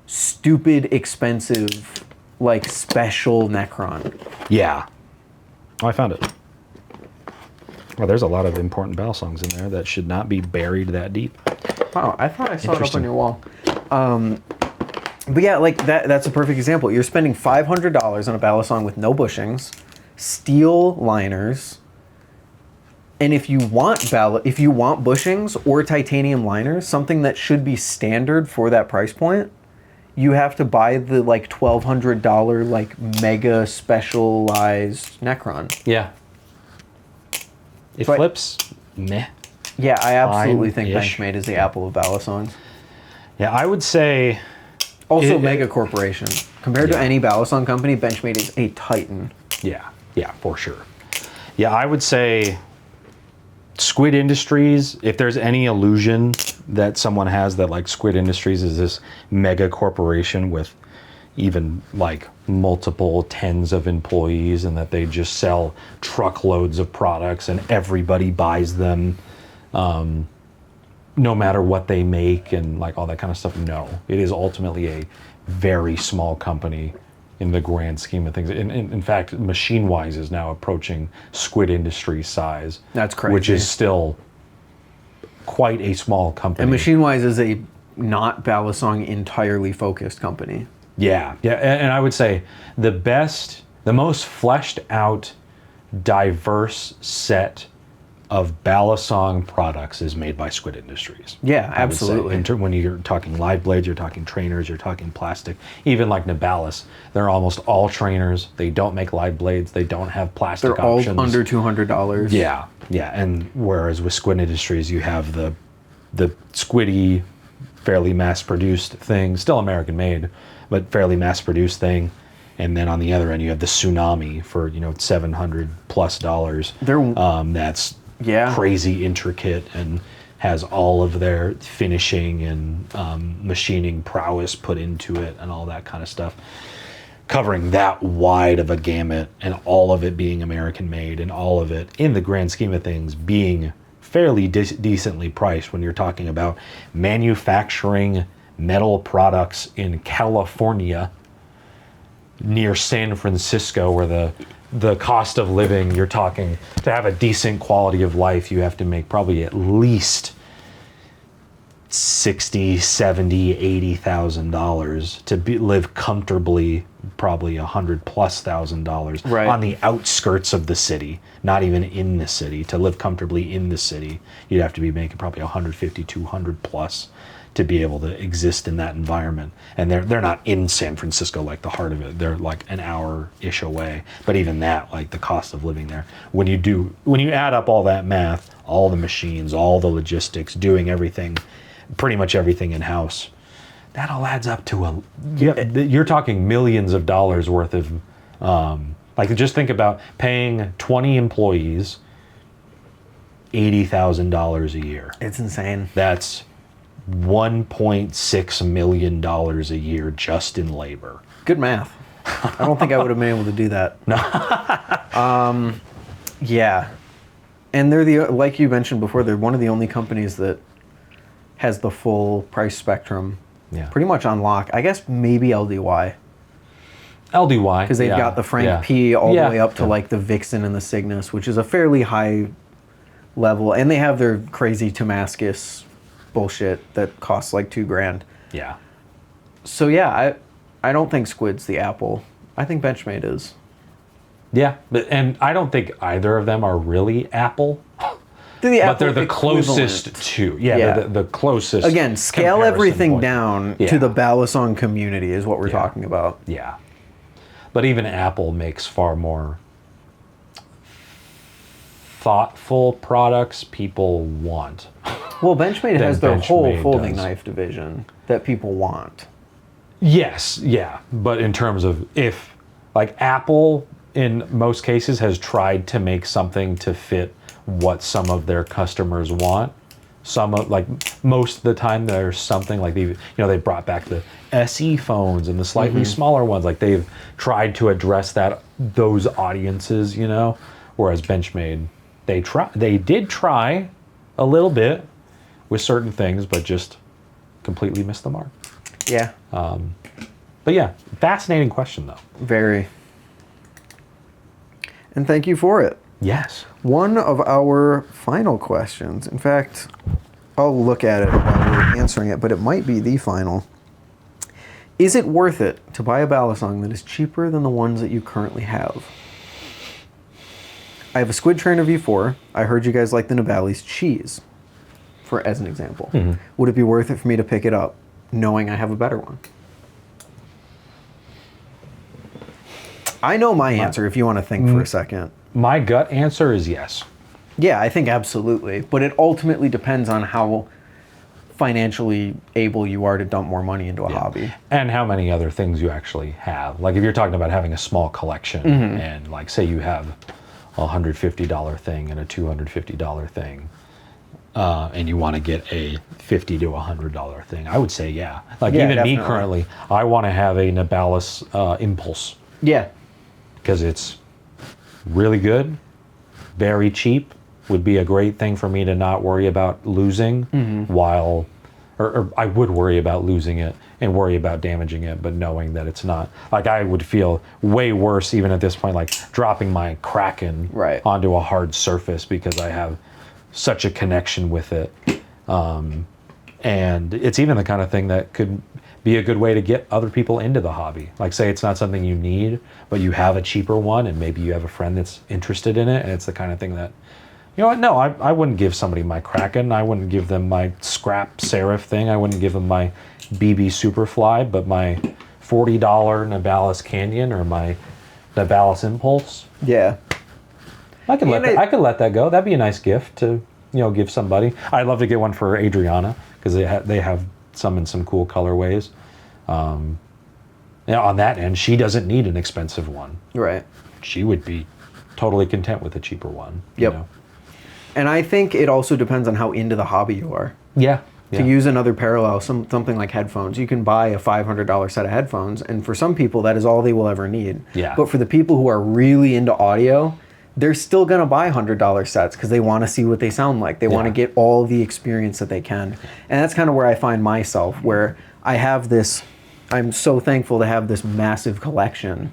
stupid expensive like special Necron. Yeah. Oh, I found it. Well, there's a lot of important Balisongs in there that should not be buried that deep. Wow, I thought I saw it up on your wall. But yeah, like that's a perfect example. You're spending $500 on a Balisong with no bushings, steel liners, and if you want bushings or titanium liners, something that should be standard for that price point, you have to buy the like $1,200 like mega specialized Necron. Yeah. It flips, meh. Yeah, I absolutely think Fine-ish. Benchmade is the Apple of Balisongs. Yeah, I would say... Also, mega corporation. Compared to any Balisong company, Benchmade is a titan. Yeah, for sure. Yeah, I would say Squid Industries, if there's any illusion that someone has that like Squid Industries is this mega corporation with even like multiple tens of employees and that they just sell truckloads of products and everybody buys them no matter what they make and like all that kind of stuff. No, it is ultimately a very small company in the grand scheme of things. In fact, machine-wise is now approaching Squid Industries size. That's crazy. Which is still quite a small company. And machine-wise is a not Balisong entirely focused company. Yeah. And I would say the most fleshed out, diverse set of Balisong products is made by Squid Industries. Yeah, absolutely. When you're talking live blades, you're talking trainers, you're talking plastic. Even like Nabalis, they're almost all trainers. They don't make live blades. They don't have plastic they're options. All under $200. Yeah. And whereas with Squid Industries, you have the squiddy, fairly mass-produced thing, still American-made, but fairly mass-produced thing. And then on the other end, you have the Tsunami for $700+ that's crazy intricate and has all of their finishing and machining prowess put into it and all that kind of stuff, covering that wide of a gamut and all of it being American made and all of it in the grand scheme of things being fairly decently priced when you're talking about manufacturing metal products in California near San Francisco, where the cost of living, you're talking, to have a decent quality of life, you have to make probably at least $60,000, $70,000, $80,000 to live comfortably, probably $100,000+ right. on the outskirts of the city, not even in the city. To live comfortably in the city, you'd have to be making probably $150,000, $200,000+ to be able to exist in that environment. And they're not in San Francisco, like the heart of it. They're like an hour-ish away. But even that, like the cost of living there, when you add up all that math, all the machines, all the logistics, doing everything, pretty much everything in-house, that all adds up to you're talking millions of dollars worth of, like just think about paying 20 employees $80,000 a year. It's insane. That's $1.6 million a year just in labor. Good math. I don't think I would have been able to do that. No. Yeah. And they're like you mentioned before, they're one of the only companies that has the full price spectrum pretty much on lock. I guess maybe LDY. LDY. Because they've got the Frank P all the way up to like the Vixen and the Cygnus, which is a fairly high level. And they have their crazy Damascus bullshit that costs like $2,000. Yeah. So yeah, I don't think Squid's the Apple. I think Benchmade is. Yeah, and I don't think either of them are really Apple. But they're the closest to. They're the closest. Again, scale everything point down to the Balisong community is what we're talking about. Yeah. But even Apple makes far more thoughtful products people want. Well, Benchmade has their whole folding knife division that people want. Yes, yeah. But in terms of like Apple, in most cases, has tried to make something to fit what some of their customers want. Most of the time, there's something like they brought back the SE phones and the slightly smaller ones. Like they've tried to address those audiences, whereas Benchmade, they did try a little bit with certain things, but just completely missed the mark. Yeah. But yeah, fascinating question though. Very. And thank you for it. Yes. One of our final questions, in fact, I'll look at it while we're answering it, but it might be the final. Is it worth it to buy a Balisong that is cheaper than the ones that you currently have? I have a Squid Trainer V4. I heard you guys like the Nabali's cheese, as an example. Would it be worth it for me to pick it up, knowing I have a better one? I know my answer if you want to think for a second. My gut answer is yes. Yeah, I think absolutely. But it ultimately depends on how financially able you are to dump more money into a hobby. And how many other things you actually have. Like if you're talking about having a small collection and like say you have $150 thing and a $250 thing, and you want to get a $50 to $100 thing, I would say yeah. Like Yeah, even definitely. me currently, I want to have a Nabalis Impulse Yeah. because it's really good, very cheap. Would be a great thing for me to not worry about losing while, or I would worry about losing it and worry about damaging it, but knowing that it's not, like I would feel way worse even at this point, like dropping my Kraken Right. onto a hard surface because I have such a connection with it. And it's even the kind of thing that could be a good way to get other people into the hobby. Like say it's not something you need, but you have a cheaper one and maybe you have a friend that's interested in it, and it's the kind of thing that, you know what, no, I wouldn't give somebody my Kraken, I wouldn't give them my scrap Seraph thing, I wouldn't give them my BB Superfly, but my $40 Nabalis Canyon or my Nabalis Impulse, Yeah. I could let that go. That'd be a nice gift to, give somebody. I'd love to get one for Adriana because they have some in some cool colorways. On that end, she doesn't need an expensive one. Right. She would be totally content with a cheaper one. Yep. And I think it also depends on how into the hobby you are. Yeah. To use another parallel, something like headphones, you can buy a $500 set of headphones, and for some people, that is all they will ever need. Yeah. But for the people who are really into audio, they're still going to buy $100 sets because they want to see what they sound like. They want to get all the experience that they can. And that's kind of where I find myself, where I have this, I'm so thankful to have this massive collection,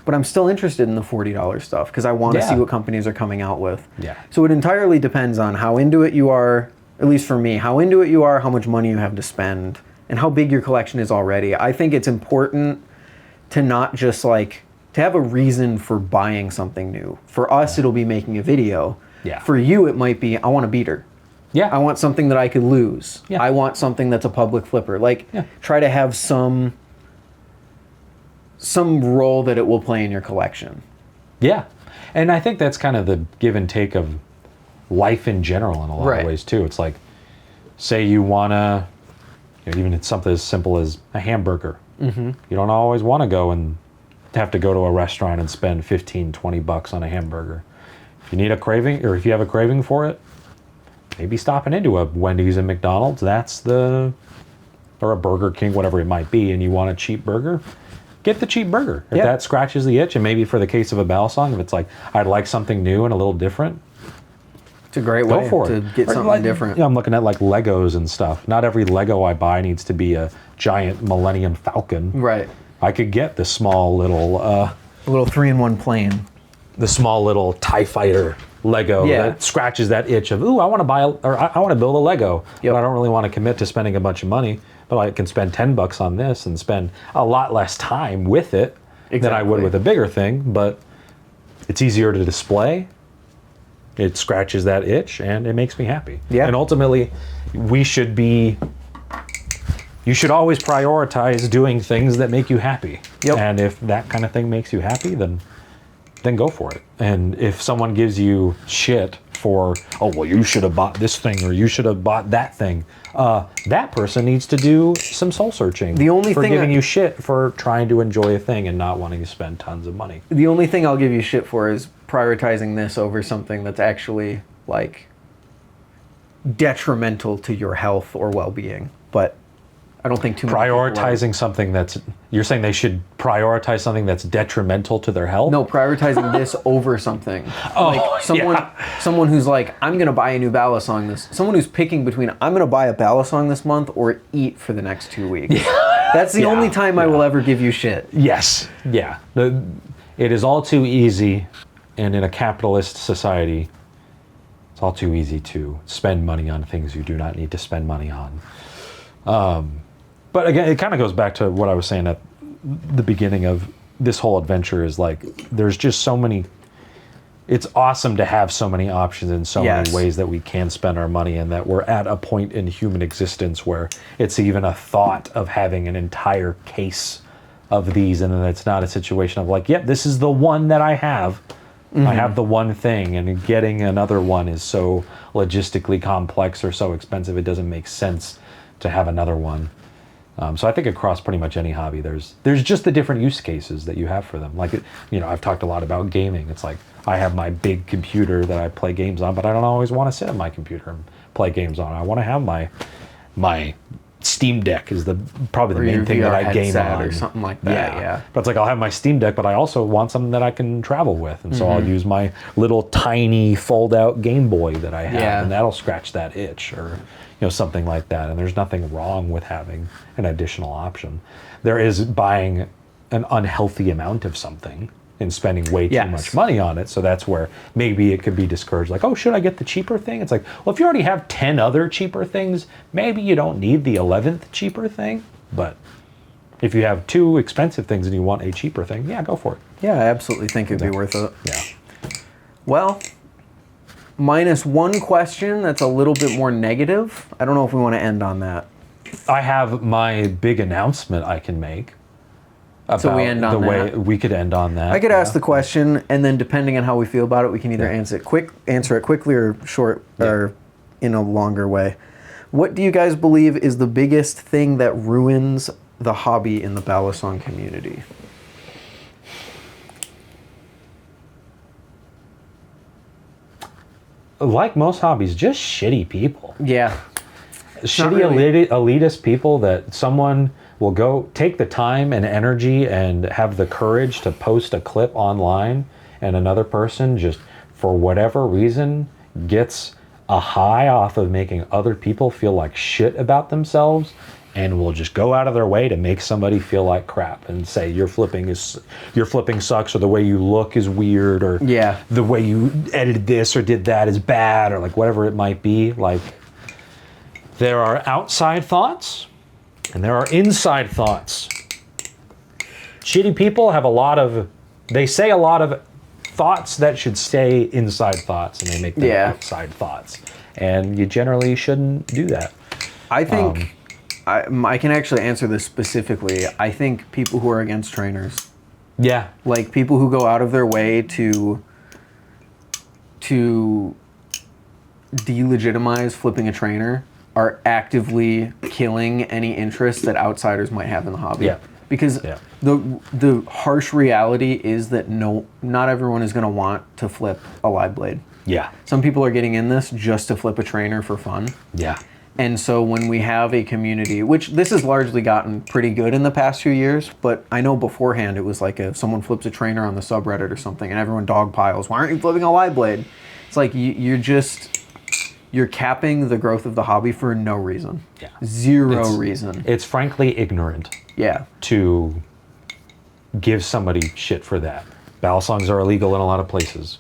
but I'm still interested in the $40 stuff because I want to see what companies are coming out with. Yeah. So it entirely depends on how into it you are, at least for me, how into it you are, how much money you have to spend, and how big your collection is already. I think it's important to not just to have a reason for buying something new. For us, it'll be making a video. Yeah. For you, it might be, I want a beater. Yeah. I want something that I could lose. Yeah. I want something that's a public flipper. Try to have some role that it will play in your collection. Yeah. And I think that's kind of the give and take of life in general in a lot of ways too. It's like, say you want to, even it's something as simple as a hamburger. Mm-hmm. You don't always want to go and have to go to a restaurant and spend $15-20 on a hamburger. If you need a craving, or if you have a craving for it, maybe stopping into a Wendy's and McDonald's, or a Burger King, whatever it might be, and you want a cheap burger, get the cheap burger. If that scratches the itch, and maybe for the case of a Balisong, if it's like, I'd like something new and a little different, it's a great way to get something different. I'm looking at Legos and stuff. Not every Lego I buy needs to be a giant Millennium Falcon. Right. I could get the small little... a little 3-in-1 plane. The small little TIE Fighter Lego that scratches that itch of, ooh, I want to buy, I want to build a Lego, but I don't really want to commit to spending a bunch of money, but I can spend $10 on this and spend a lot less time with it than I would with a bigger thing, but it's easier to display. It scratches that itch and it makes me happy. Yeah. And ultimately, you should always prioritize doing things that make you happy. Yep. And if that kind of thing makes you happy, then go for it. And if someone gives you shit for, oh, well, you should have bought this thing or you should have bought that thing, that person needs to do some soul searching. The only for thing giving you shit for trying to enjoy a thing and not wanting to spend tons of money. The only thing I'll give you shit for is prioritizing this over something that's actually detrimental to your health or well-being. But I don't think too much. Prioritizing something that's, you're saying they should prioritize something that's detrimental to their health? No, prioritizing this over something. Someone who's like, I'm going to buy a new Balisong this. Someone who's picking between, I'm going to buy a Balisong this month or eat for the next 2 weeks. That's the only time I will ever give you shit. Yes. Yeah. It is all too easy, and in a capitalist society, it's all too easy to spend money on things you do not need to spend money on. But again, it kind of goes back to what I was saying at the beginning of this whole adventure is there's just so many, it's awesome to have so many options and so many ways that we can spend our money, and that we're at a point in human existence where it's even a thought of having an entire case of these, and then it's not a situation of yep, this is the one that I have. Mm-hmm. I have the one thing, and getting another one is so logistically complex or so expensive, it doesn't make sense to have another one. So I think across pretty much any hobby, there's just the different use cases that you have for them. I've talked a lot about gaming. It's I have my big computer that I play games on, but I don't always want to sit at my computer and play games on. I want to have my Steam Deck is probably the main thing that I game on, or something like that. Yeah. But it's like I'll have my Steam Deck, but I also want something that I can travel with, and so I'll use my little tiny fold-out Game Boy that I have, and that'll scratch that itch, or something like that. And there's nothing wrong with having an additional option. There is buying an unhealthy amount of something and spending way too much money on it. So that's where maybe it could be discouraged. Like, oh, should I get the cheaper thing? It's like, well, if you already have 10 other cheaper things, maybe you don't need the 11th cheaper thing. But if you have 2 expensive things and you want a cheaper thing, yeah, go for it. Yeah, I absolutely think it'd be worth it. Yeah. Well, minus one question that's a little bit more negative. I don't know if we want to end on that. I have my big announcement I can make. So we end on that. We could end on that. I could ask the question, and then depending on how we feel about it, we can either answer it quickly or short, or in a longer way. What do you guys believe is the biggest thing that ruins the hobby in the Balisong community? Like most hobbies, just shitty people. Yeah. Shitty elitist people that someone will go take the time and energy and have the courage to post a clip online, and another person just, for whatever reason, gets a high off of making other people feel like shit about themselves, and will just go out of their way to make somebody feel like crap and say your flipping sucks, or the way you look is weird, or the way you edited this or did that is bad, or like whatever it might be. Like, there are outside thoughts and there are inside thoughts. Shitty people have they say a lot of thoughts that should stay inside thoughts, and they make them outside thoughts. And you generally shouldn't do that. I think I can actually answer this specifically. I think people who are against trainers. Yeah. Like people who go out of their way to delegitimize flipping a trainer are actively killing any interest that outsiders might have in the hobby. Yeah. Because the harsh reality is that not everyone is going to want to flip a live blade. Yeah. Some people are getting in this just to flip a trainer for fun. Yeah. And so when we have a community, which this has largely gotten pretty good in the past few years, but I know beforehand it was like if someone flips a trainer on the subreddit or something and everyone dog piles, why aren't you flipping a live blade? It's like you're capping the growth of the hobby for no reason. Yeah. Zero reason. It's frankly ignorant. Yeah. To give somebody shit for that. Balisongs are illegal in a lot of places.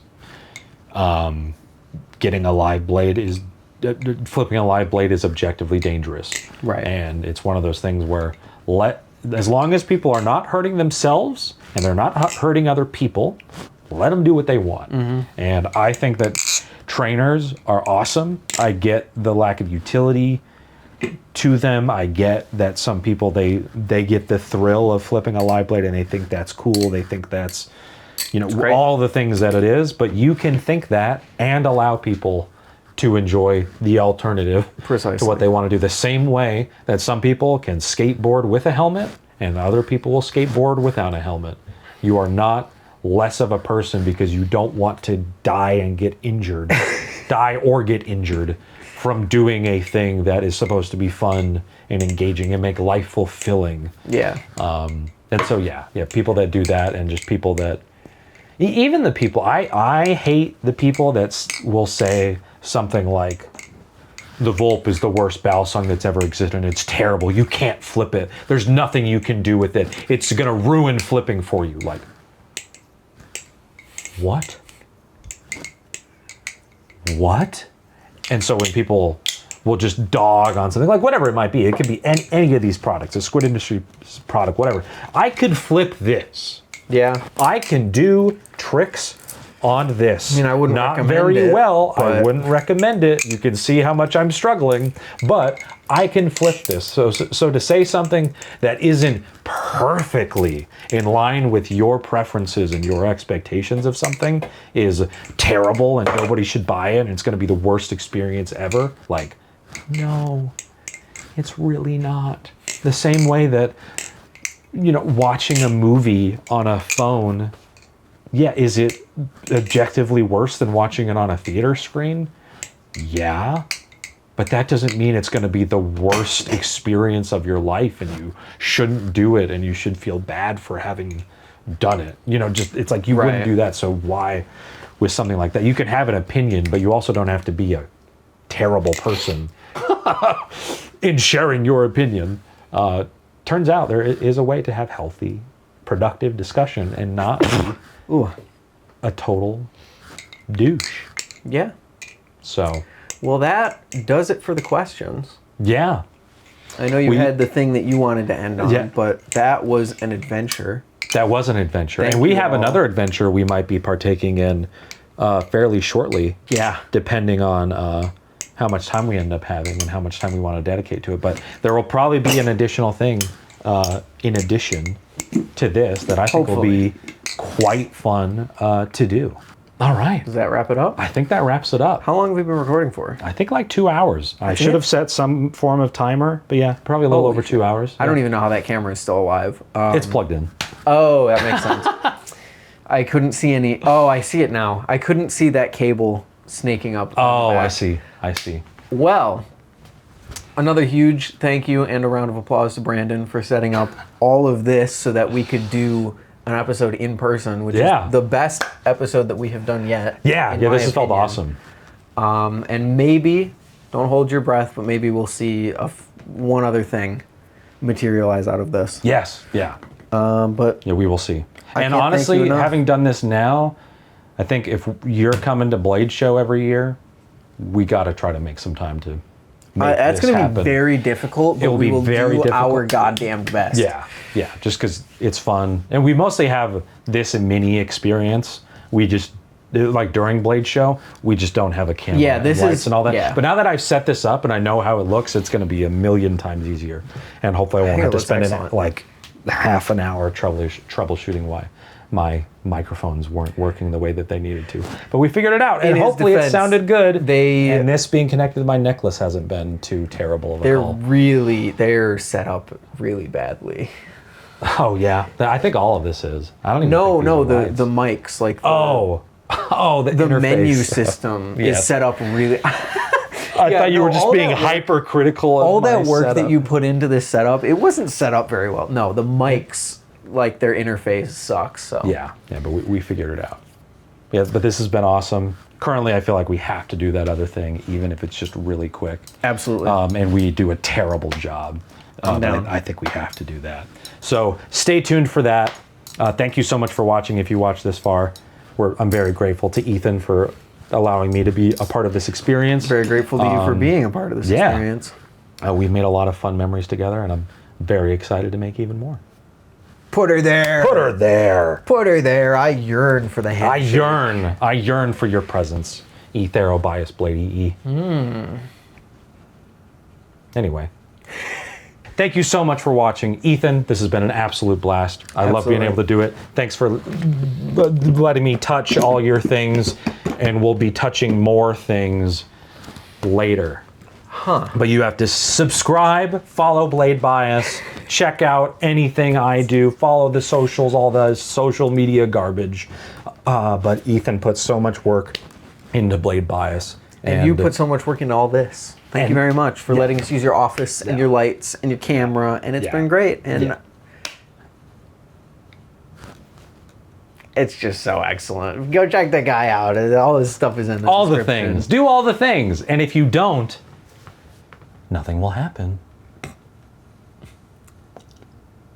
Getting a live blade flipping a live blade is objectively dangerous. Right. And it's one of those things where as long as people are not hurting themselves and they're not hurting other people, let them do what they want. Mm-hmm. And I think that trainers are awesome. I get the lack of utility to them. I get that some people, they get the thrill of flipping a live blade and they think that's cool. They think that's, all the things that it is. But you can think that and allow people to enjoy the alternative to what they want to do. The same way that some people can skateboard with a helmet and other people will skateboard without a helmet. You are not less of a person because you don't want to die or get injured from doing a thing that is supposed to be fun and engaging and make life fulfilling. Yeah. And so, people that do that, and just people that, even the people, I hate the people that will say something like, the Volp is the worst Balisong that's ever existed and it's terrible. You can't flip it. There's nothing you can do with it. It's going to ruin flipping for you. Like, what? And so when people will just dog on something, like whatever it might be, it could be any of these products, a Squid Industry product, whatever. I could flip this. Yeah. I can do tricks on this. I mean, I wouldn't not recommend very it, well. but I wouldn't recommend it. You can see how much I'm struggling, but I can flip this. So to say something that isn't perfectly in line with your preferences and your expectations of something is terrible and nobody should buy it and it's going to be the worst experience ever. Like, no, it's really not. The same way that, watching a movie on a phone Yeah, is it objectively worse than watching it on a theater screen? Yeah. But that doesn't mean it's going to be the worst experience of your life and you shouldn't do it and you should feel bad for having done it. You know, just it's like you wouldn't do that, so why with something like that? You can have an opinion, but you also don't have to be a terrible person in sharing your opinion. Turns out there is a way to have healthy, productive discussion and not be a total douche. Yeah. So... Well, that does it for the questions. Yeah. I know you had the thing that you wanted to end on, but that was an adventure. That was an adventure. And we have another adventure we might be partaking in fairly shortly. Yeah. Depending on how much time we end up having and how much time we want to dedicate to it. But there will probably be an additional thing in addition to this that I think will be quite fun to do. All right. Does that wrap it up? I think that wraps it up. How long have we been recording for? I think like 2 hours. I should have set some form of timer, but yeah, probably a little over 2 hours. I don't even know how that camera is still alive. It's plugged in. Oh, that makes sense. I couldn't see any. Oh, I see it now. I couldn't see that cable snaking up. Oh, I see. I see. Well, another huge thank you and a round of applause to Brandon for setting up all of this so that we could do an episode in person, which is the best episode that we have done yet. Yeah, this has felt awesome. And maybe, don't hold your breath, but maybe we'll see one other thing materialize out of this. Yes, yeah. But yeah, we will see. And honestly, having done this now, I think if you're coming to Blade Show every year, we got to try to make some time to that's going to be very difficult, but we will do our goddamn best. Yeah, yeah, just because it's fun. And we mostly have this mini experience. We just, like during Blade Show, we just don't have a camera and lights and all that. Yeah. But now that I've set this up and I know how it looks, it's going to be a million times easier. And hopefully I won't have to spend like half an hour troubleshooting why my microphones weren't working the way that they needed to. But we figured it out, and hopefully it sounded good. And this being connected to my necklace hasn't been too terrible of a call. They're set up really badly. Oh yeah, I think all of this is. I don't even think the mics, like the interface. menu system is set up really. I thought you were just being hypercritical of all my that work setup. that you put into this setup. It wasn't set up very well. No, the mics, like their interface sucks. So yeah, but we figured it out. Yeah, but this has been awesome. Currently, I feel like we have to do that other thing, even if it's just really quick. Absolutely. And we do a terrible job. But I think we have to do that. So stay tuned for that. Thank you so much for watching. If you watched this far, I'm very grateful to Ethan for allowing me to be a part of this experience. Very grateful to you for being a part of this experience. We've made a lot of fun memories together, and I'm very excited to make even more. Put her there. Put her there. Put her there. I yearn for the handshake. I yearn for your presence. Ethero bias blade EE. Anyway. Thank you so much for watching. Ethan, this has been an absolute blast. I love being able to do it. Thanks for letting me touch all your things, and we'll be touching more things later. But you have to subscribe, follow Blade Bias, check out anything I do, follow the socials, all the social media garbage. But Ethan puts so much work into Blade Bias. And you put so much work into all this. Thank you very much for letting us use your office and your lights and your camera, and it's been great. And it's just so excellent. Go check that guy out. All his stuff is in the description. The things. Do all the things. And if you don't, nothing will happen.